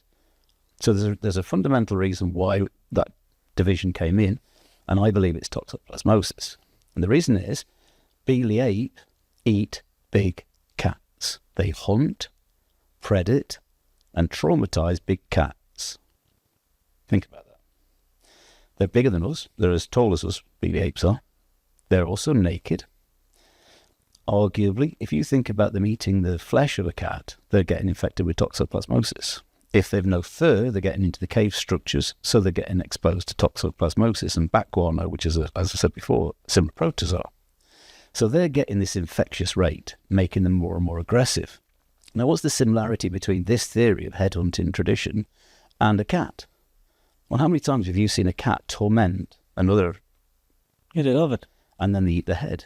So there's a fundamental reason why that division came in, and I believe it's toxoplasmosis. And the reason is, Beely ape eat big cats. They hunt, predate, and traumatize big cats. Think about that. They're bigger than us. They're as tall as us, Beely apes are. They're also naked. Arguably, if you think about them eating the flesh of a cat, they're getting infected with toxoplasmosis. If they've no fur, they're getting into the cave structures, so they're getting exposed to toxoplasmosis and bat guano, which is, as I said before, a similar protozoa. So they're getting this infectious rate, making them more and more aggressive. Now, what's the similarity between this theory of headhunting tradition and a cat? Well, how many times have you seen a cat torment another? Yeah, they love it. And then they eat the head.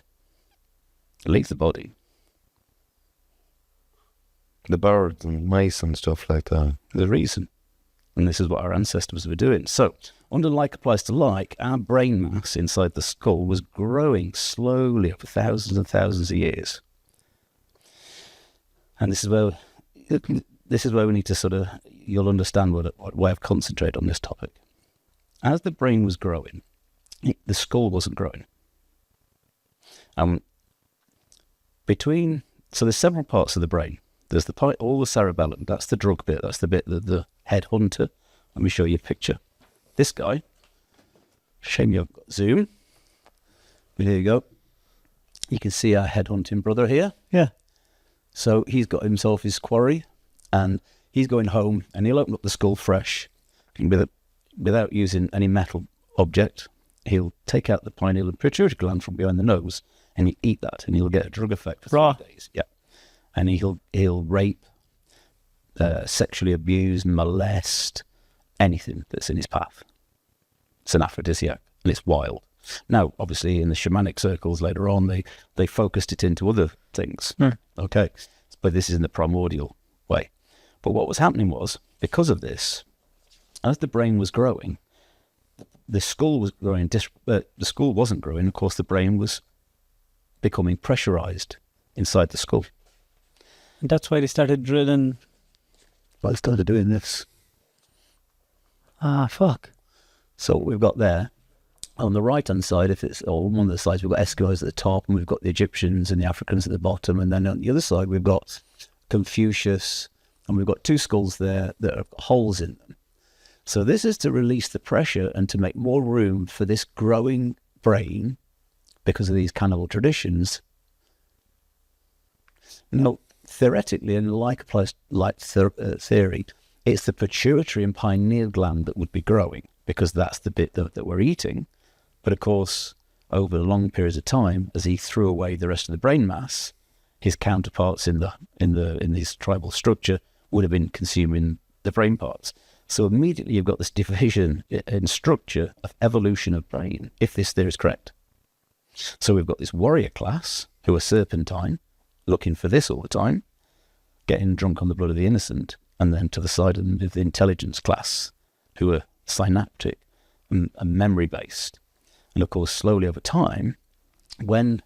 It leaves the body. The birds and mice and stuff like that. The reason. And this is what our ancestors were doing. So, under like applies to like, our brain mass inside the skull was growing slowly over thousands and thousands of years. And this is where we need to you'll understand why I've concentrated on this topic. As the brain was growing, the skull wasn't growing. So there's several parts of the brain. There's all the cerebellum, that's the drug bit, that's the bit that the head hunter. Let me show you a picture. This guy, shame you've got zoom. But here you go. You can see our head hunting brother here. Yeah. So he's got himself his quarry, and he's going home, and he'll open up the skull fresh, and without using any metal object. He'll take out the pineal and pituitary gland from behind the nose, and he'll eat that, and he'll get a drug effect for 3 days. Yeah, and he'll rape, sexually abuse, molest anything that's in his path. It's an aphrodisiac, and it's wild. Now, obviously, in the shamanic circles later on, they focused it into other things. Okay, but this is in the primordial way. But what was happening was, because of this, as the brain was growing, the skull was growing. The skull wasn't growing. Of course, the brain was becoming pressurized inside the skull. And that's why they started drilling. Well, they started doing this. Ah, fuck. So what we've got there, on the right-hand side, on one of the sides, we've got Eskimos at the top, and we've got the Egyptians and the Africans at the bottom, and then on the other side, we've got Confucius, and we've got 2 skulls there that have holes in them. So this is to release the pressure and to make more room for this growing brain because of these cannibal traditions. Now, theoretically, and like theory, it's the pituitary and pineal gland that would be growing, because that's the bit that we're eating. But of course, over long periods of time, as he threw away the rest of the brain mass, his counterparts in this tribal structure would have been consuming the brain parts. So immediately you've got this division in structure of evolution of brain, if this theory is correct. So we've got this warrior class who are serpentine, looking for this all the time, getting drunk on the blood of the innocent, and then to the side of the intelligence class who are synaptic and memory-based. And of course, slowly over time, when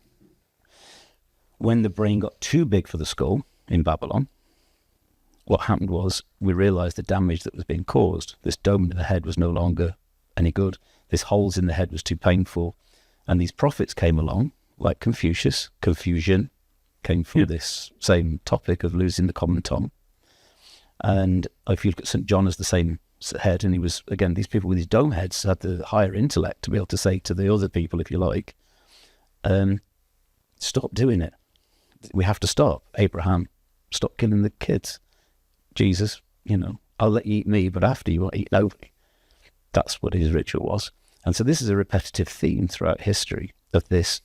the brain got too big for the skull in Babylon, what happened was we realized the damage that was being caused. This dome in the head was no longer any good. This holes in the head was too painful. And these prophets came along, like Confucius. Confusion came from this same topic of losing the common tongue. And if you look at St. John as the same head, and he was, again, these people with these dome heads had the higher intellect to be able to say to the other people, if you like, stop doing it. We have to stop. Abraham, stop killing the kids. Jesus, I'll let you eat me, but after you won't eat nobody. That's what his ritual was. And so this is a repetitive theme throughout history of this,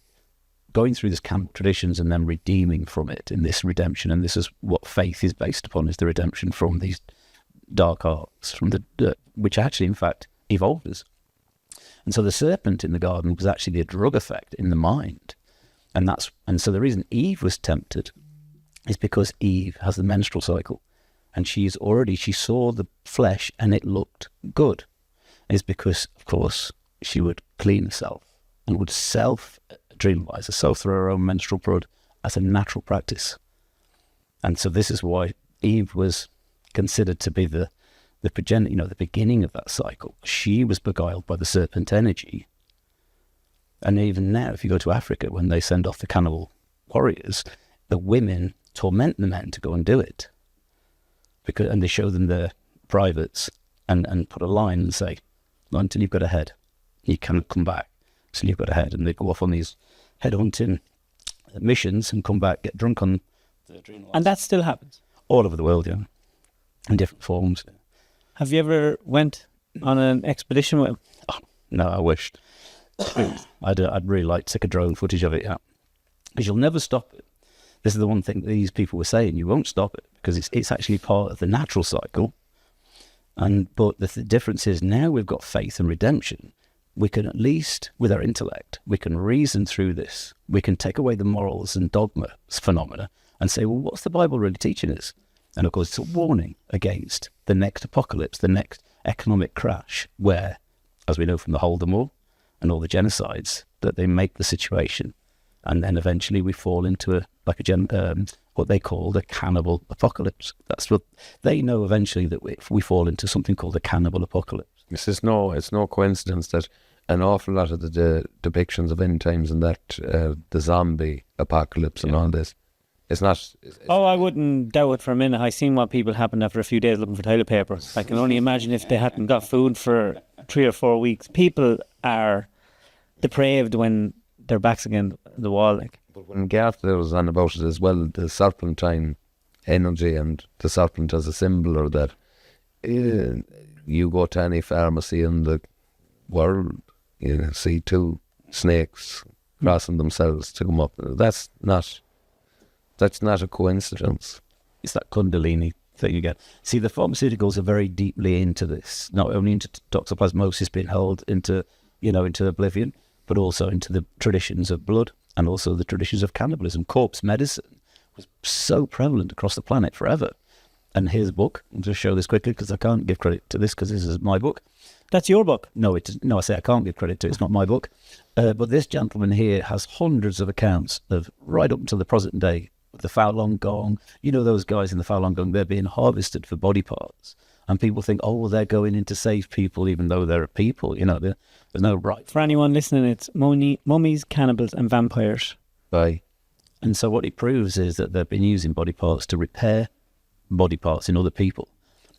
going through this camp traditions and then redeeming from it in this redemption. And this is what faith is based upon, is the redemption from these dark arts, from the which actually, in fact, evolved us. And so the serpent in the garden was actually the drug effect in the mind. And so the reason Eve was tempted is because Eve has the menstrual cycle. And she saw the flesh and it looked good. It's because, of course, she would clean herself and would self-adrenalize herself through her own menstrual blood as a natural practice. And so this is why Eve was considered to be the beginning of that cycle. She was beguiled by the serpent energy. And even now, if you go to Africa, when they send off the cannibal warriors, the women torment the men to go and do it. And they show them their privates and put a line and say, not until you've got a head. You cannot come back until you've got a head. And they go off on these headhunting missions and come back, get drunk on the adrenal. And that still happens? All over the world, yeah. In different forms. Have you ever went on an expedition with him? Oh, no, I wished. I'd really like to take a drone footage of it, yeah. Because you'll never stop it. This is the one thing that these people were saying. You won't stop it because it's actually part of the natural cycle. But the difference is now we've got faith and redemption. We can at least, with our intellect, we can reason through this. We can take away the morals and dogma phenomena and say, well, what's the Bible really teaching us? And of course, it's a warning against the next apocalypse, the next economic crash, where, as we know from the Holodomor and all the genocides, that they make the situation. And then eventually we fall into what they call the cannibal apocalypse. That's what they know eventually, that we fall into something called the cannibal apocalypse. It's no coincidence that an awful lot of the depictions of end times and that the zombie apocalypse and all this, it's not... I wouldn't doubt it for a minute. I seen what people happened after a few days looking for toilet paper. I can only imagine if they hadn't got food for 3 or 4 weeks. People are depraved when their backs against the wall. But when Garth was on about it as well, the serpentine energy and the serpent as a symbol, or that you go to any pharmacy in the world, you see 2 snakes crossing themselves to come up. That's not a coincidence. It's that Kundalini thing again. See, the pharmaceuticals are very deeply into this, not only into toxoplasmosis being held into oblivion, but also into the traditions of blood and also the traditions of cannibalism. Corpse medicine was so prevalent across the planet forever. And here's a book. I'll just show this quickly because I can't give credit to this because this is my book. That's your book? No, I say I can't give credit to it. It's not my book. But this gentleman here has hundreds of accounts of right up until the present day, the Falun Gong. You know those guys in the Falun Gong, they're being harvested for body parts. And people think, oh, well, they're going in to save people, even though they're people. There's no right. For anyone listening, it's mummies, cannibals, and vampires. Aye. And so what it proves is that they've been using body parts to repair body parts in other people,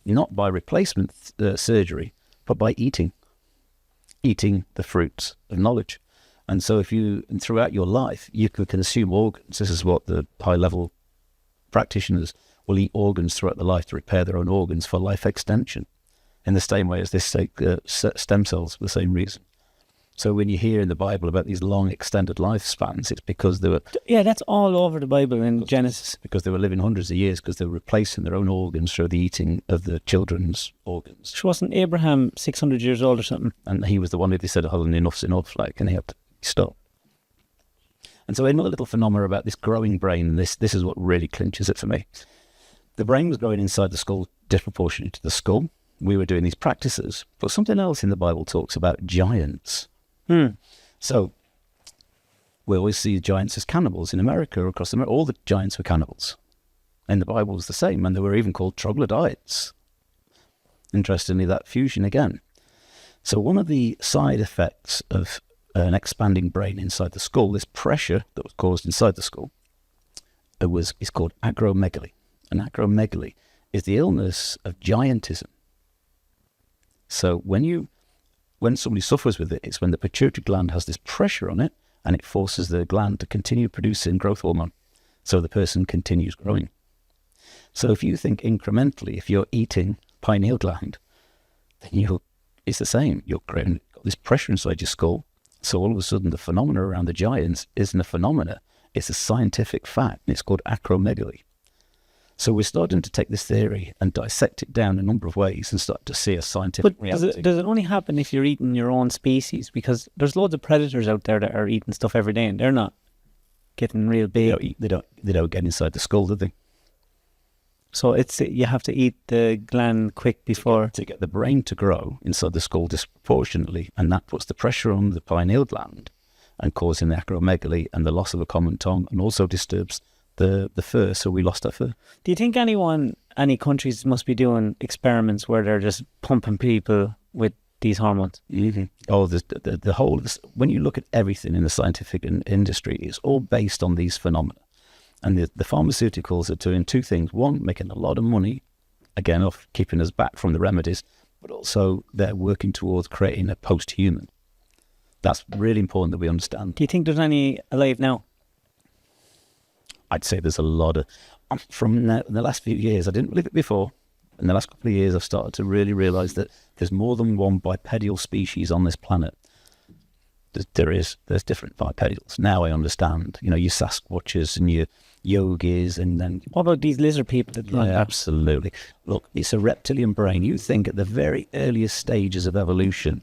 not by replacement surgery, but by eating the fruits of knowledge. And so throughout your life, you could consume organs. This is what the high-level practitioners will eat organs throughout their life to repair their own organs for life extension, in the same way as this take stem cells for the same reason. So when you hear in the Bible about these long extended lifespans, it's because they were... Yeah, that's all over the Bible in Genesis. Because they were living hundreds of years, because they were replacing their own organs through the eating of the children's organs. So wasn't Abraham 600 years old or something? And he was the one who they said, oh, enough's enough, like, and he had to stop. And so another little phenomenon about this growing brain, and this is what really clinches it for me. The brain was growing inside the skull disproportionate to the skull. We were doing these practices, but something else in the Bible talks about giants. So we always see giants as cannibals in America, across America. All the giants were cannibals. And the Bible was the same, and they were even called troglodytes. Interestingly, that fusion again. So one of the side effects of an expanding brain inside the skull, this pressure that was caused inside the skull, is called acromegaly. And acromegaly is the illness of giantism. So when somebody suffers with it, it's when the pituitary gland has this pressure on it, and it forces the gland to continue producing growth hormone, so the person continues growing. So if you think incrementally, if you're eating pineal gland, then it's the same. You're got this pressure inside your skull. So all of a sudden, the phenomena around the giants isn't a phenomena; it's a scientific fact, and it's called acromegaly. So we're starting to take this theory and dissect it down a number of ways and start to see a scientific reality. Does it only happen if you're eating your own species? Because there's loads of predators out there that are eating stuff every day, and they're not getting real big. They don't get inside the skull, do they? So you have to eat the gland quick before... To get the brain to grow inside the skull disproportionately, and that puts the pressure on the pineal gland and causing the acromegaly and the loss of a common tongue, and also disturbs the fur, so we lost our fur. Do you think any countries must be doing experiments where they're just pumping people with these hormones? Mm-hmm. Oh, the whole... When you look at everything in the scientific industry, it's all based on these phenomena. And the pharmaceuticals are doing two things. One, making a lot of money, again, off keeping us back from the remedies, but also they're working towards creating a post-human. That's really important that we understand. Do you think there's any alive now? I'd say there's a lot of... From now, in the last few years, I didn't believe it before. In the last couple of years, I've started to really realise that there's more than one bipedal species on this planet. There's different bipedals. Now I understand. You know, your Sasquatches and your yogis, and then... What about these lizard people? Absolutely. Look, it's a reptilian brain. You think at the very earliest stages of evolution,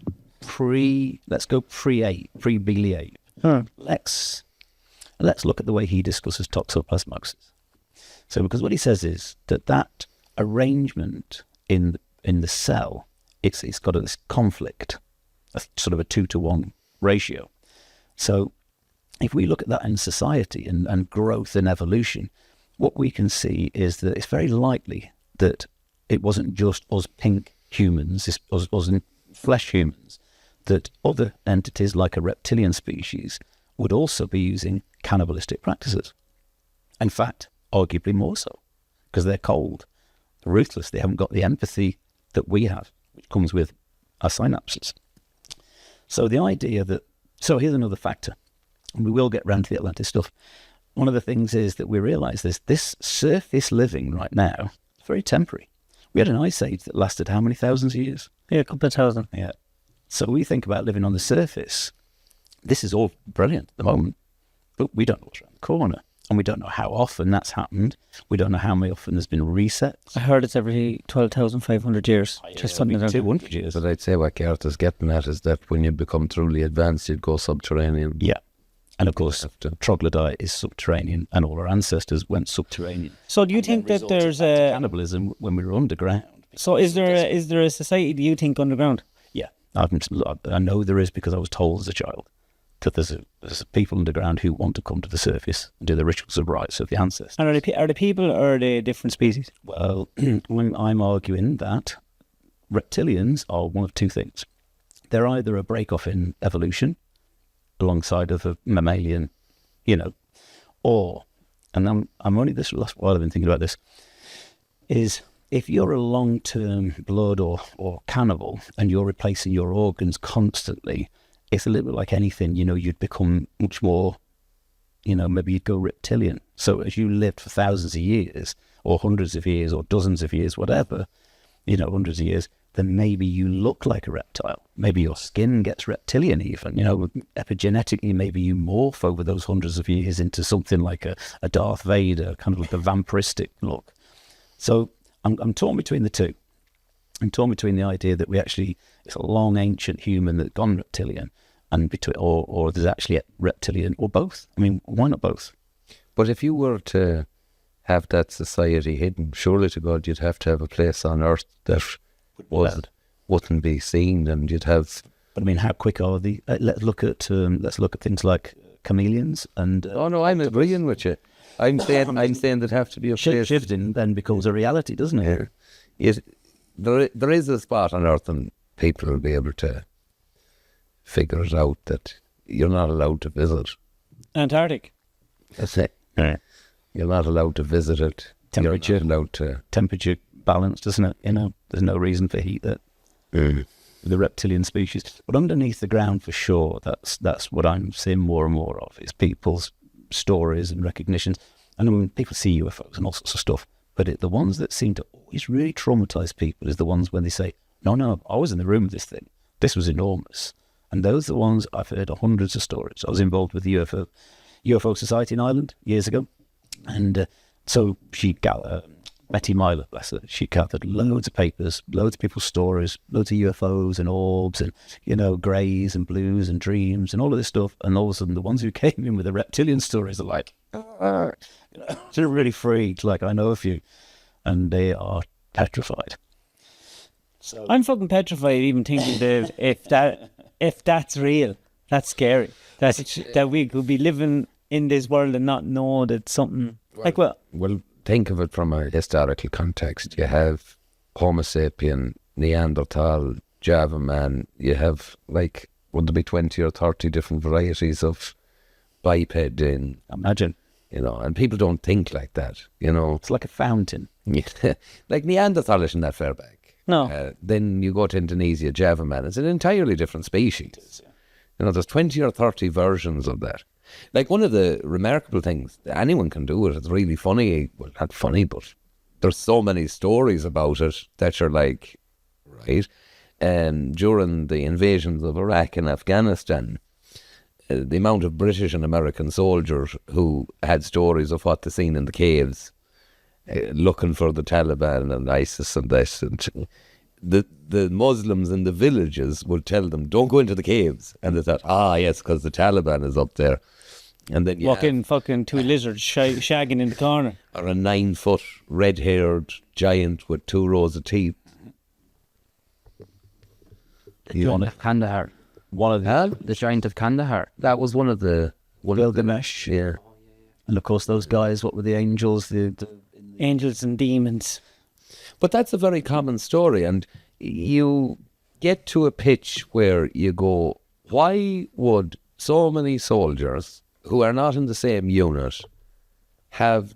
let's go pre-ape, pre-Billy ape. Let's look at the way he discusses toxoplasmosis. So, because what he says is that arrangement in the cell, it's got this conflict, a sort of a 2-to-1 ratio. So, if we look at that in society and growth and evolution, what we can see is that it's very likely that it wasn't just us pink humans, us flesh humans, that other entities like a reptilian species would also be using cannibalistic practices. In fact, arguably more so, because they're cold, ruthless. They haven't got the empathy that we have, which comes with our synapses. So the idea that... So here's another factor, and we will get round to the Atlantis stuff. One of the things is that we realise this surface living right now is very temporary. We had an ice age that lasted how many thousands of years? Yeah, a couple of thousand. Yeah. So we think about living on the surface. This is all brilliant at the moment, but we don't know what's around the corner, and we don't know how often that's happened. We don't know how many often there's been resets. I heard it's every 12,500 years. Just something 200 years. But I'd say what Gareth is getting at is that when you become truly advanced, you'd go subterranean. Yeah. And of course, troglodyte is subterranean, and all our ancestors went subterranean. So do you think that there's a... cannibalism when we were underground? So is there a society, do you think, underground? Yeah. I know there is, because I was told as a child that there's people underground who want to come to the surface and do the rituals of rites of the ancestors. And are they people or are they different species? Well, I'm arguing that reptilians are one of two things. They're either a break-off in evolution alongside of a mammalian, or, and I'm only this last while I've been thinking about this, is if you're a long-term blood or cannibal and you're replacing your organs constantly, it's a little bit like anything, you'd become much more, maybe you'd go reptilian. So as you lived for thousands of years, or hundreds of years, or dozens of years, whatever, hundreds of years, then maybe you look like a reptile. Maybe your skin gets reptilian even. Epigenetically, maybe you morph over those hundreds of years into something like a Darth Vader, kind of like a vampiristic look. So I'm torn between the two. I'm torn between the idea that it's a long ancient human that's gone reptilian, and or there's actually a reptilian, or both. I mean, why not both? But if you were to have that society hidden, surely to God you'd have to have a place on Earth that wouldn't be seen, and you'd have. But I mean, how quick are the? Let's look at things like chameleons and. Oh no, I'm agreeing with you. I'm saying there'd have to be a place. Shifting then becomes a reality, doesn't it? There is a spot on Earth, and people will be able to figure it out that you're not allowed to visit. Antarctic. That's it. Yeah. You're not allowed to visit it. Temperature. You're not allowed to. Temperature balanced, doesn't it? There's no reason for heat there. The reptilian species. But underneath the ground, for sure, that's what I'm seeing more and more of, is people's stories and recognitions. And I mean, people see UFOs and all sorts of stuff, but the ones that seem to always really traumatize people is the ones when they say, no, I was in the room with this thing. This was enormous. And those are the ones I've heard hundreds of stories. I was involved with the UFO Society in Ireland years ago. And so Betty Myler, bless her, she gathered loads of papers, loads of people's stories, loads of UFOs and orbs and, greys and blues and dreams and all of this stuff. And all of a sudden, the ones who came in with the reptilian stories are like, they're really freaked. Like, I know a few. And they are petrified. So I'm fucking petrified even thinking that if that's real, that's scary. That we could be living in this world and not know that something Well, think of it from a historical context. You have Homo sapien, Neanderthal, Java man. You have, would there be 20 or 30 different varieties of biped in? Imagine. And people don't think like that, It's like a fountain. Like Neanderthal isn't that far back. No. Then you go to Indonesia, Java man. It's an entirely different species. There's 20 or 30 versions of that. Like, one of the remarkable things, anyone can do it. It's really funny. Well, not funny, but there's so many stories about it that you're like, right? During the invasions of Iraq and Afghanistan, the amount of British and American soldiers who had stories of what they seen in the caves, looking for the Taliban and ISIS and this, and the Muslims in the villages would tell them, don't go into the caves. And they thought, yes, because the Taliban is up there. And then walking fucking two lizards shagging in the corner. Or a 9-foot red-haired giant with 2 rows of teeth. Kandahar. One of The giant of Kandahar. That was one of the... Gilgamesh. Yeah. And of course, those guys, what were the angels? The angels and demons. But that's a very common story, and you get to a pitch where you go, why would so many soldiers who are not in the same unit have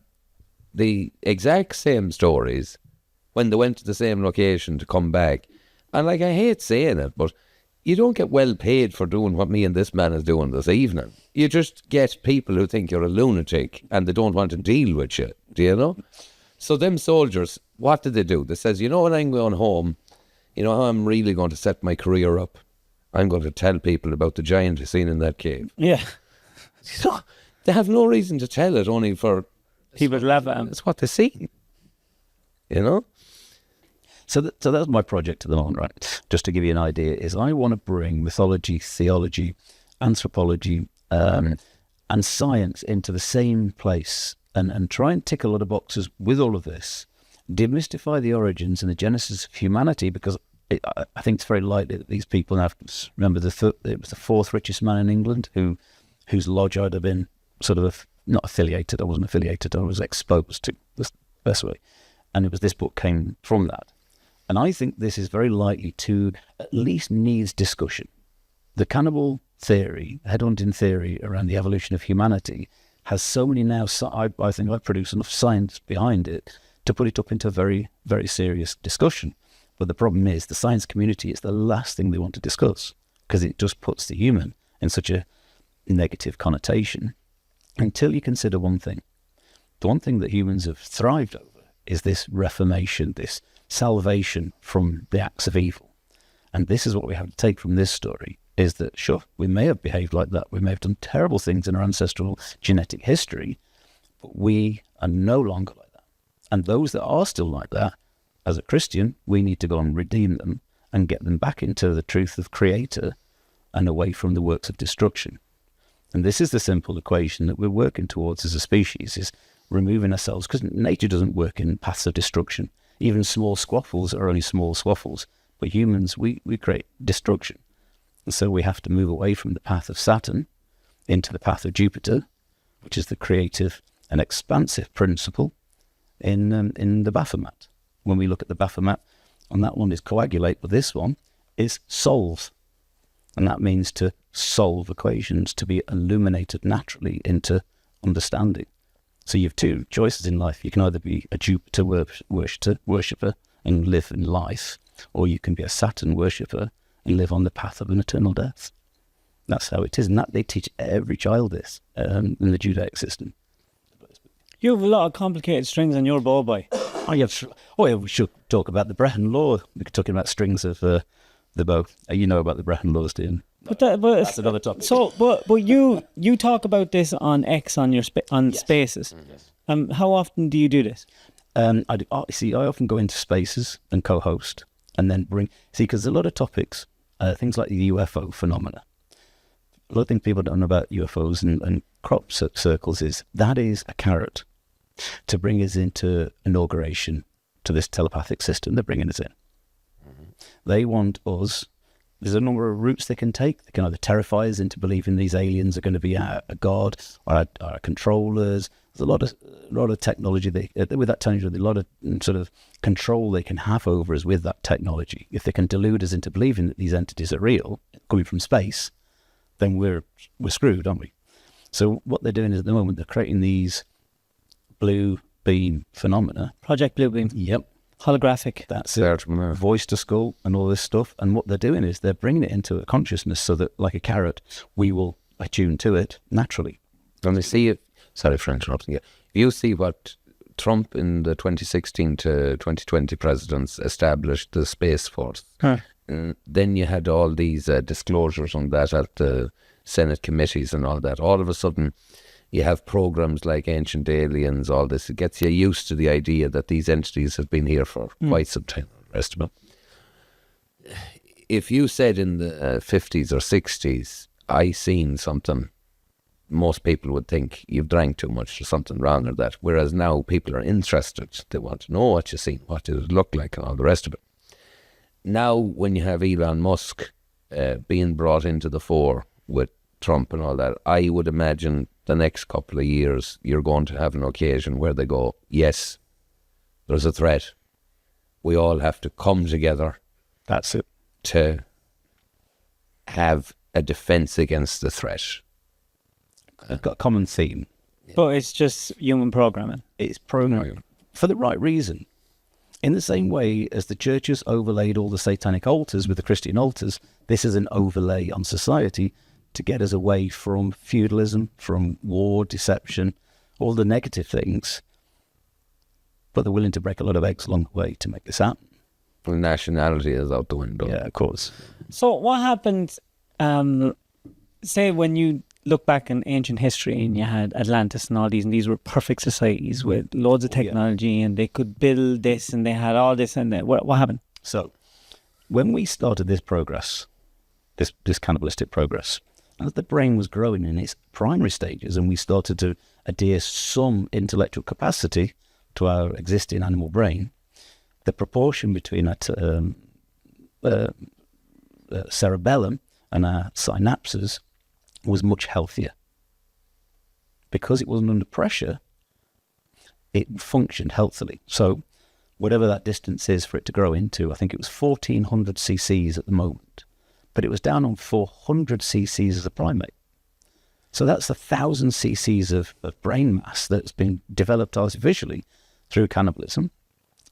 the exact same stories when they went to the same location to come back? And I hate saying it, but you don't get well paid for doing what me and this man is doing this evening. You just get people who think you're a lunatic and they don't want to deal with you, do you know? So them soldiers, what did they do? They says, when I'm going home, how I'm really going to set my career up? I'm going to tell people about the giant I seen in that cave. Yeah. So they have no reason to tell it, only for people to laugh at them. It's what they see, So that's my project at the moment, right? Just to give you an idea, is I want to bring mythology, theology, anthropology, and science into the same place and try and tick a lot of boxes with all of this, demystify the origins and the genesis of humanity, because I think it's very likely that these people now, remember it was the 4th richest man in England whose lodge I'd have been sort of not affiliated. I wasn't affiliated. I was exposed to the best way. And it was this book came from that. And I think this is very likely to at least needs discussion. The cannibal theory, headhunting theory around the evolution of humanity has so many now, I think I've produced enough science behind it to put it up into a very, very serious discussion. But the problem is the science community is the last thing they want to discuss, because it just puts the human in such a negative connotation. until you consider one thing. The one thing that humans have thrived over is this reformation, this salvation from the acts of evil. And this is what we have to take from this story, is that, sure, we may have behaved like that. We may have done terrible things in our ancestral genetic history, but we are no longer like that. And those that are still like that, as a Christian, we need to go and redeem them and get them back into the truth of Creator and away from the works of destruction. And this is the simple equation that we're working towards as a species, is removing ourselves, because nature doesn't work in paths of destruction. Even small squaffles are only small squaffles. But humans, we create destruction. And so we have to move away from the path of Saturn into the path of Jupiter, which is the creative and expansive principle in the Baphomet. When we look at the Baphomet, and that one is coagulate, but this one is solve. And that means to solve equations, to be illuminated naturally into understanding. So you have two choices in life. You can either be a Jupiter worshipper and live in life, or you can be a Saturn worshipper and live on the path of an eternal death. That's how it is. And that they teach every child this in the Judaic system. You have a lot of complicated strings on your bow, boy. Yeah, we should talk about the Brehon Law. We're talking about strings of the bow. You know about the Brehon Laws, do you? But that's another topic. So, but you talk about this on X on your Spaces. Yes. How often do you do this? I often go into Spaces and co-host, and then because a lot of topics, things like the UFO phenomena. A lot of things people don't know about UFOs and crop circles is a carrot to bring us into inauguration to this telepathic system. They're bringing us in. Mm-hmm. They want us. There's a number of routes they can take. They can either terrify us into believing these aliens are going to be a god or our controllers. There's a lot of technology. With that technology, a lot of sort of control they can have over us with that technology. If they can delude us into believing that these entities are real, coming from space, then we're screwed, aren't we? So what they're doing is at the moment they're creating these blue beam phenomena. Project Blue Beam. Yep. Holographic. That's it. Voice to skull and all this stuff. And what they're doing is they're bringing it into a consciousness so that, like a carrot, we will attune to it naturally. And they see it. Sorry for interrupting you. You see what Trump in the 2016 to 2020 presidents established the Space Force. Huh. Then you had all these disclosures on that at the Senate committees and all that. All of a sudden, you have programs like Ancient Aliens, all this. It gets you used to the idea that these entities have been here for quite some time. The rest of it. If you said in the 50s or 60s, I seen something, most people would think you've drank too much or something wrong or that. Whereas now people are interested. They want to know what you've seen, what does it look like and all the rest of it. Now when you have Elon Musk being brought into the fore with Trump and all that, I would imagine the next couple of years you're going to have an occasion where they go, yes, there's a threat. We all have to come together. That's it. To have a defense against the threat. They've got a common theme. But it's just human programming. It's programming for the right reason. In the same way as the churches overlaid all the satanic altars with the Christian altars, this is an overlay on society to get us away from feudalism, from war, deception, all the negative things. But they're willing to break a lot of eggs along the way to make this happen. Well, nationality is out the window. Yeah, of course. So what happened, say when you look back in ancient history and you had Atlantis and all these, and these were perfect societies with loads of technology and they could build this and they had all this and that. What happened? So when we started this progress, this cannibalistic progress, as the brain was growing in its primary stages and we started to adhere some intellectual capacity to our existing animal brain, the proportion between our cerebellum and our synapses was much healthier. Because it wasn't under pressure, it functioned healthily. So whatever that distance is for it to grow into, I think it was 1,400 cc's at the moment, but it was down on 400 cc's as a primate. So that's 1,000 cc's of brain mass that's been developed artificially through cannibalism.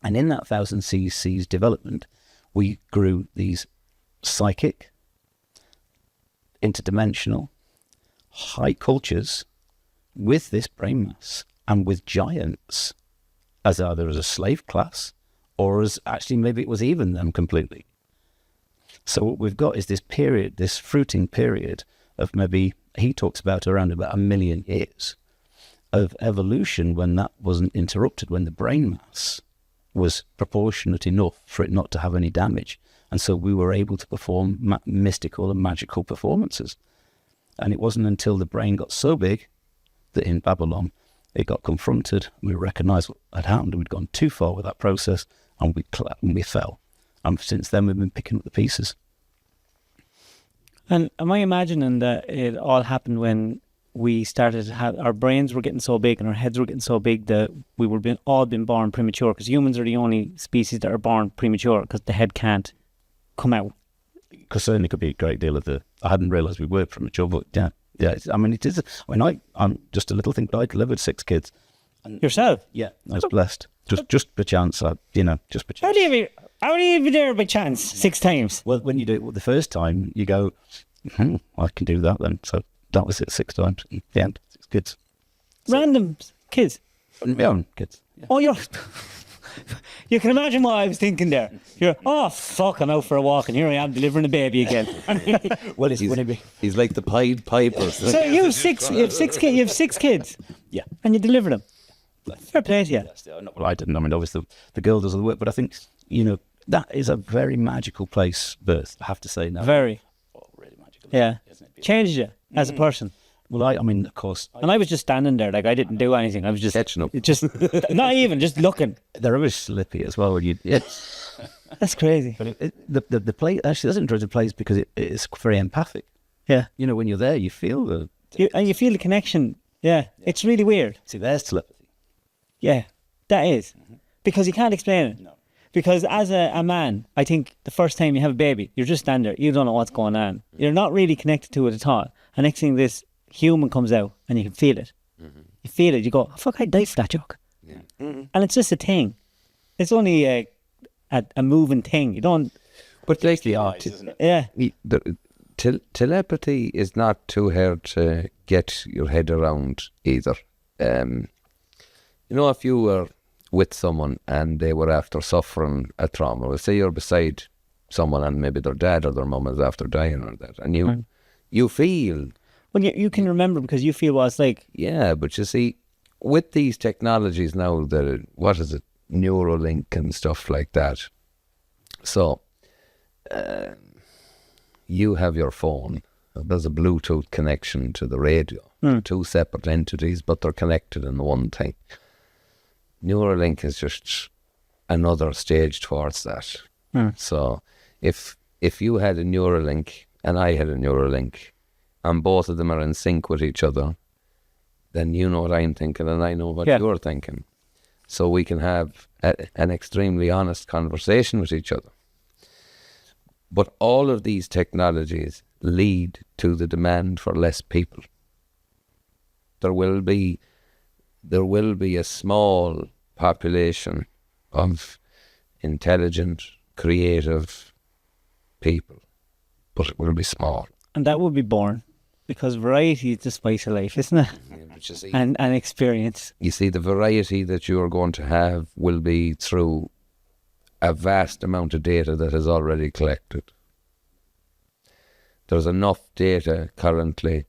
And in that 1,000 cc's development, we grew these psychic, interdimensional, high cultures with this brain mass and with giants as either as a slave class or as actually maybe it was even them completely. So what we've got is this period, this fruiting period of maybe, he talks about around about 1 million years of evolution when that wasn't interrupted, when the brain mass was proportionate enough for it not to have any damage. And so we were able to perform mystical and magical performances. And it wasn't until the brain got so big that in Babylon it got confronted, we recognised what had happened, we'd gone too far with that process, and we fell. And since then we've been picking up the pieces. And am I imagining that it all happened when we started to have, our brains were getting so big and our heads were getting so big that we were all been born premature, because humans are the only species that are born premature because the head can't come out. Because certainly could be a great deal of I hadn't realised we were premature, but yeah, I mean, it is. I'm just a little thing, but I delivered 6 kids. Yourself? Yeah, I was blessed. Just by chance, just by chance. How do you be there by chance 6 times? Well, when you do it the first time, you go, I can do that then. So that was it 6 times. In the end, 6 kids. Random kids? My own kids. Yeah. Oh, you can imagine what I was thinking there. You're, oh, fuck, I'm out for a walk and here I am delivering a baby again. Well, he's like the Pied Piper. So you have 6 kids? Yeah. And you deliver them? Fair play to you. Well, I didn't. I mean, obviously the girl does all the work, but I think, that is a very magical place, birth, I have to say now. Very. Oh, really magical. Yeah. Isn't it? Changes you as a person. Well, I mean, of course. And I was just standing there, like I didn't do anything. I was just Catching up. just not even, just looking. They're always slippy as well. That's crazy. But the place actually doesn't enjoy the place because it is very empathic. Yeah. When you're there, you feel you feel the connection. Yeah. It's really weird. See, there's telepathy. Yeah, that is. Because you can't explain it. No. Because as a man, I think the first time you have a baby, you're just standing there. You don't know what's going on. You're not really connected to it at all. And next thing, this human comes out and you can feel it. You feel it. You go, oh, fuck, I'd die for that joke. Yeah. And it's just a thing. It's only a moving thing. You don't... But like the Nice, isn't it? Yeah. Telepathy is not too hard to get your head around either. If you were with someone and they were after suffering a trauma, well, say you're beside someone and maybe their dad or their mum is after dying or that, and you feel... Well, you can remember because you feel what it's like. Yeah, but you see, with these technologies now, what is it, Neuralink and stuff like that. So, you have your phone. There's a Bluetooth connection to the radio. 2 separate entities, but they're connected in one thing. Neuralink is just another stage towards that. So, if you had a Neuralink and I had a Neuralink, and both of them are in sync with each other, then you know what I'm thinking and I know what you're thinking. So we can have an extremely honest conversation with each other. But all of these technologies lead to the demand for less people. There will be a small population of intelligent, creative people, but it will be small. And that would be born. Because variety is the spice of life, isn't it? Yeah, but you see, And experience. You see, the variety that you are going to have will be through a vast amount of data that is already collected. There's enough data currently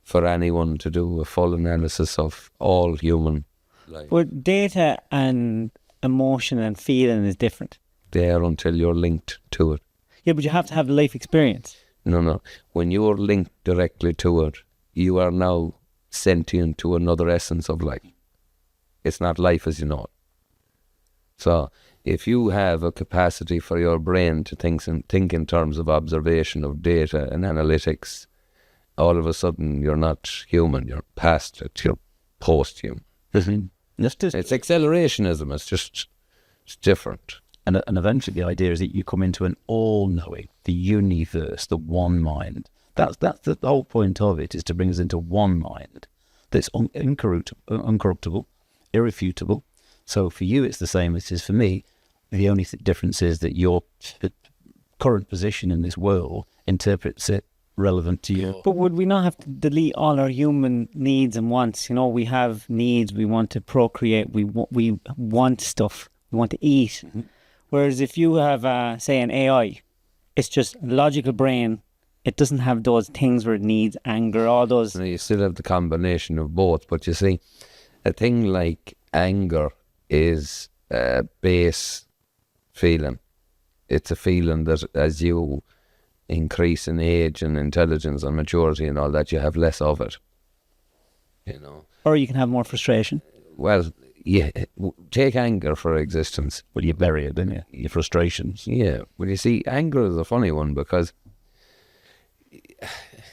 for anyone to do a full analysis of all human life. But data and emotion and feeling is different. There until you're linked to it. Yeah, but you have to have the life experience. No. When you're linked directly to it, you are now sentient to another essence of life. It's not life as you know it. So, if you have a capacity for your brain to think in terms of observation of data and analytics, all of a sudden you're not human, you're past it, you're post-human. It's accelerationism, it's different. And eventually the idea is that you come into an all-knowing, the universe, the one mind. That's the whole point of it, is to bring us into one mind that's incorruptible, irrefutable. So for you it's the same as it is for me. The only difference is that your current position in this world interprets it relevant to you. But would we not have to delete all our human needs and wants? You know, we have needs. We want to procreate. We want stuff. We want to eat. Whereas if you have, say, an AI, it's just a logical brain. It doesn't have those things where it needs anger, all those. You still have the combination of both, but you see, a thing like anger is a base feeling. It's a feeling that as you increase in age and intelligence and maturity and all that, you have less of it. You know. Or you can have more frustration. Well, yeah, take anger for existence. Well, you bury it, don't you? Your frustrations. Yeah. Well, you see, anger is a funny one because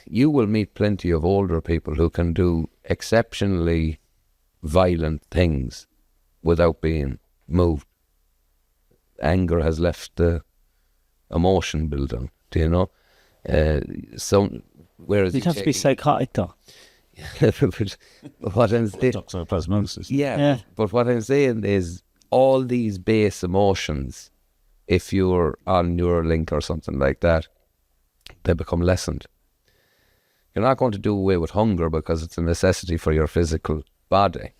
you will meet plenty of older people who can do exceptionally violent things without being moved. Anger has left the emotion building, do you know? Whereas You'd have to be psychotic, though. but what I'm saying, Toxoplasmosis. Yeah. but what I'm saying is all these base emotions, if you're on Neuralink or something like that, they become lessened. You're not going to do away with hunger because it's a necessity for your physical body,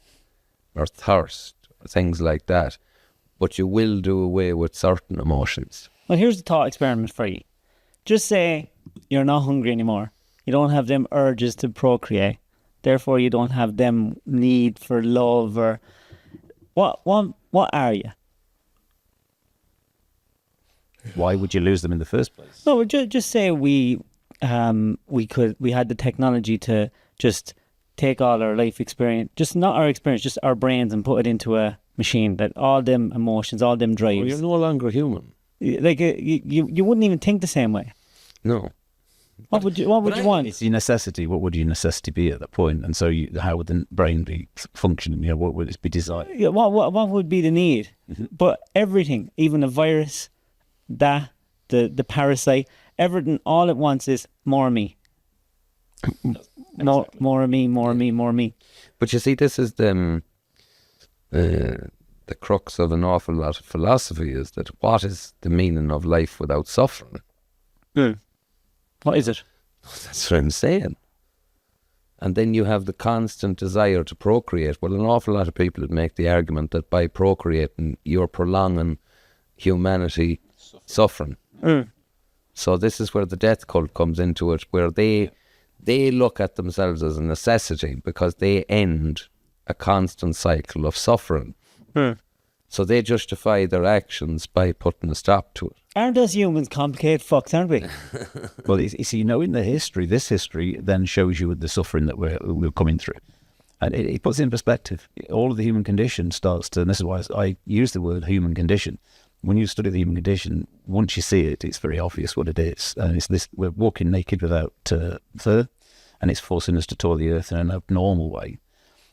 or thirst, or things like that. But you will do away with certain emotions. Well, here's the thought experiment for you. Just say you're not hungry anymore. You don't have them urges to procreate. Therefore, you don't have them need for love or... What are you? Why would you lose them in the first place? No, just say we had the technology to just take all our life experience, just not our experience, just our brains, and put it into a machine that all them emotions, all them drives. Well, you're no longer human. Like you wouldn't even think the same way. No. What would you want? It's your necessity. What would your necessity be at that point? And so, how would the brain be functioning? You know, what would it be desired? Yeah, what would be the need? But everything, even a virus, the parasite, everything, all it wants is more of me. No, more of me, more of me, more of me. But you see, this is the crux of an awful lot of philosophy, is that what is the meaning of life without suffering? What is it? That's what I'm saying. And then you have the constant desire to procreate. Well, an awful lot of people would make the argument that by procreating, you're prolonging humanity suffering. So this is where the death cult comes into it, where they look at themselves as a necessity because they end a constant cycle of suffering. So they justify their actions by putting a stop to it. Aren't us humans complicated fucks, aren't we? Well, you see, in the history, this history then shows you the suffering that we're coming through. And it puts it in perspective. All of the human condition starts to, and this is why I use the word human condition. When you study the human condition, once you see it, it's very obvious what it is. And it's this: we're walking naked without fur, and it's forcing us to tour the earth in an abnormal way.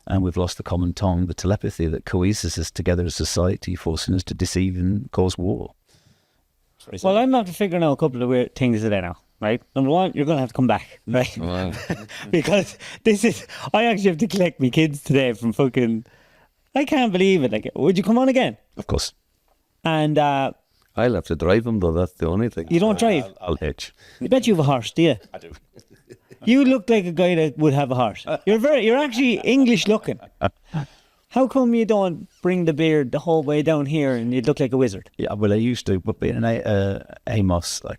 And we've lost the common tongue, the telepathy that coheses us together as society, forcing us to deceive and cause war. Well, I'm after figuring out a couple of weird things today now, right? Number one, you're going to have to come back, right? Wow. Because I actually have to collect my kids today from fucking, I can't believe it. Like, would you come on again? Of course. And I'll have to drive them, though. That's the only thing. you don't drive. I'll hitch. I bet you have a horse, do you? I do. You look like a guy that would have a horse. You're actually English looking. How come you don't bring the beard the whole way down here and you look like a wizard? Yeah, well, I used to, but being an Amos, I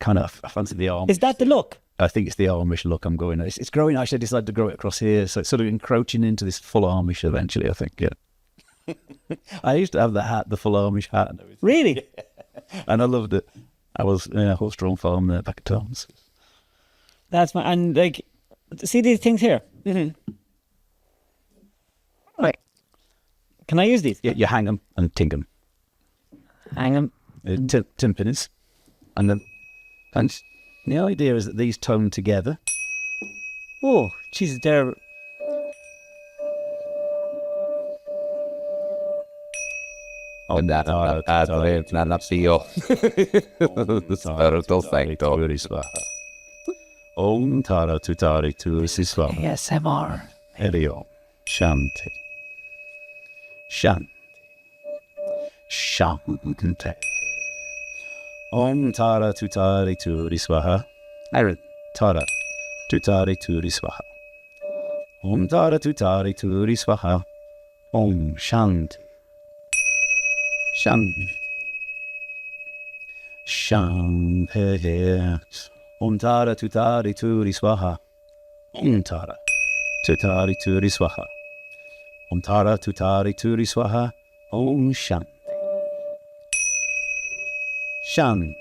fancy the arm. Is that the look? I think it's the Amish look I'm going. It's growing. Actually, I decided to grow it across here, so it's sort of encroaching into this full Amish eventually, I think, yeah. I used to have the hat, the full Amish hat and everything. Really? And I loved it. I was in a horse-drawn farm there back at Tom's. That's my, and like, see these things here? Right. Can I use these? Yeah, you hang them and ting them. Hang them. Timpanis. And the idea is that these tone together. Oh, Jesus, they're... And that's not io. Spiritual factor. Om Tara Tutari Turisiswa. ASMR. Elio. Shanti. Shanti. Shanti. Om Tara Tutari Turiswaha. Tara. tutari turi swaha. Om Tara tutari turi swaha. Om Shanti. Shanti. Shanti. Om Tara tutari turi swaha. Om Tara tutari turi swaha. Om Tara tutari turi swaha. Om Shanti. Shanti.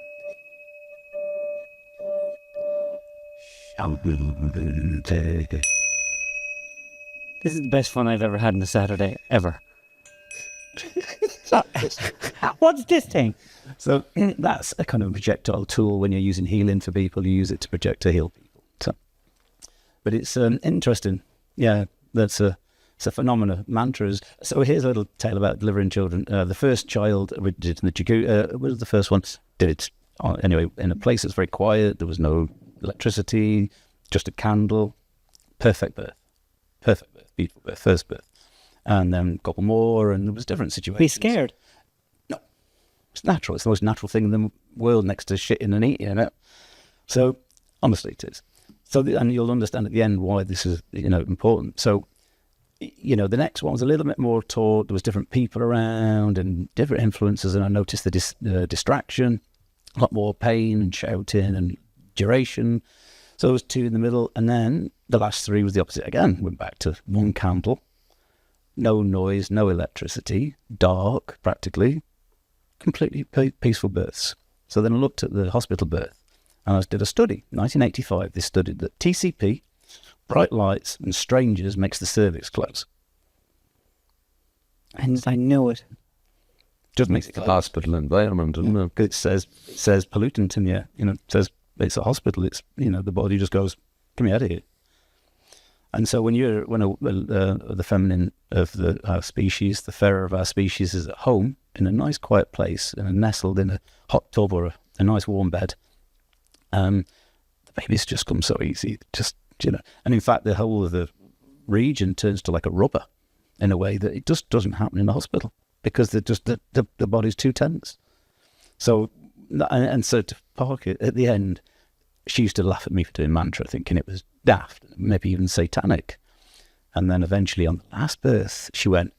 Shanti. This is the best fun I've ever had on a Saturday, ever. What's this thing? So that's a kind of projectile tool. When you're using healing for people, you use it to project to heal people. So, but it's interesting. Yeah, it's a phenomenon. Mantras. So here's a little tale about delivering children. The first child we did in the Jagu was the first one. Did it anyway in a place that's very quiet. There was no electricity, just a candle. Perfect birth. Perfect birth. Beautiful birth. First birth. And then a couple more, and there was different situations. Be scared. No. It's natural. It's the most natural thing in the world next to shitting and eating, it? So, honestly, it is. So, and you'll understand at the end why this is, important. So, the next one was a little bit more taught. There was different people around and different influences, and I noticed the distraction, a lot more pain and shouting and duration. So there was 2 in the middle, and then the last 3 was the opposite again. Went back to 1 candle, no noise, no electricity, dark practically, completely peaceful births. So then I looked at the hospital birth, and I did a study. 1985, they studied that TCP, bright lights and strangers makes the cervix close. And I know it. Just makes it The close. hospital environment, isn't it? 'Cause it says pollutant in you. It says it's a hospital. It's the body just goes, "Get me out of here." And so when the feminine of our species, the fairer of our species, is at home in a nice quiet place and nestled in a hot tub or a nice warm bed, the babies just come so easy. Just and in fact, the whole of the region turns to like a rubber in a way that it just doesn't happen in the hospital because the body's too tense. So and so to park it at the end, she used to laugh at me for doing mantra, thinking it was daft, maybe even satanic. And then eventually on the last birth, she went,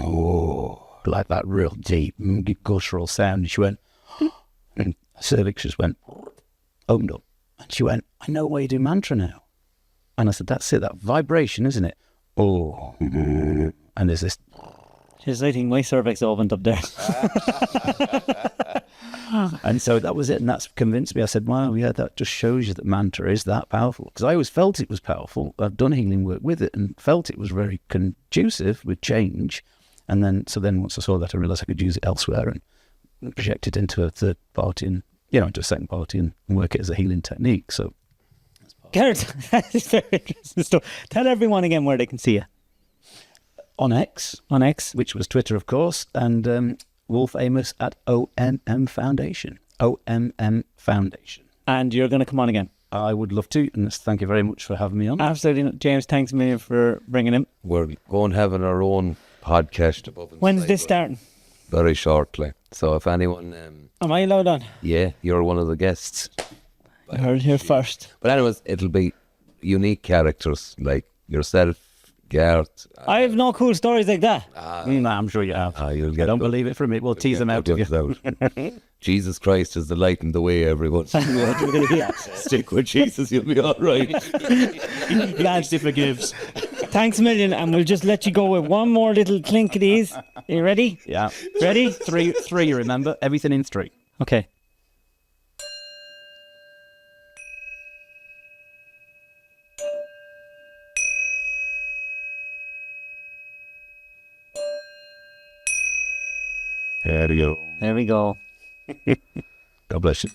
oh, like that real deep, guttural sound. And she went, and her cervix just went, opened up. And she went, I know why you do mantra now. And I said, that's it, that vibration, isn't it? Oh, and there's this. Jeez, I think my cervix opened up there. And so that was it, and that's convinced me. I said, wow, yeah, that just shows you that mantra is that powerful. Because I always felt it was powerful. I've done healing work with it and felt it was very conducive with change. And then once I saw that, I realised I could use it elsewhere and project it into a third party and, into a second party and work it as a healing technique. So, Garrett, that is very interesting stuff. Tell everyone again where they can see you. on X, which was Twitter, of course, and Wolfamos at OMM Foundation. OMM Foundation. And you're going to come on again. I would love to, and thank you very much for having me on. Absolutely. James, thanks a million for bringing him. We're going having our own podcast above and When's side, this but starting? very shortly. So if anyone, Am I allowed on? yeah, you're one of the guests. I heard it here first. But anyways, it'll be unique characters like yourself, Gareth. I have no cool stories like that. I'm sure you have. You'll I get don't them. believe it from it. We'll tease them out of you. Jesus Christ is the light in the way, everyone. Stick with Jesus, you'll be all right. Lads, he forgives. Thanks a million, and we'll just let you go with one more little clink of these. Are you ready? Yeah. Ready? Three, remember? Everything in 3. Okay. There you go. There we go. God bless you.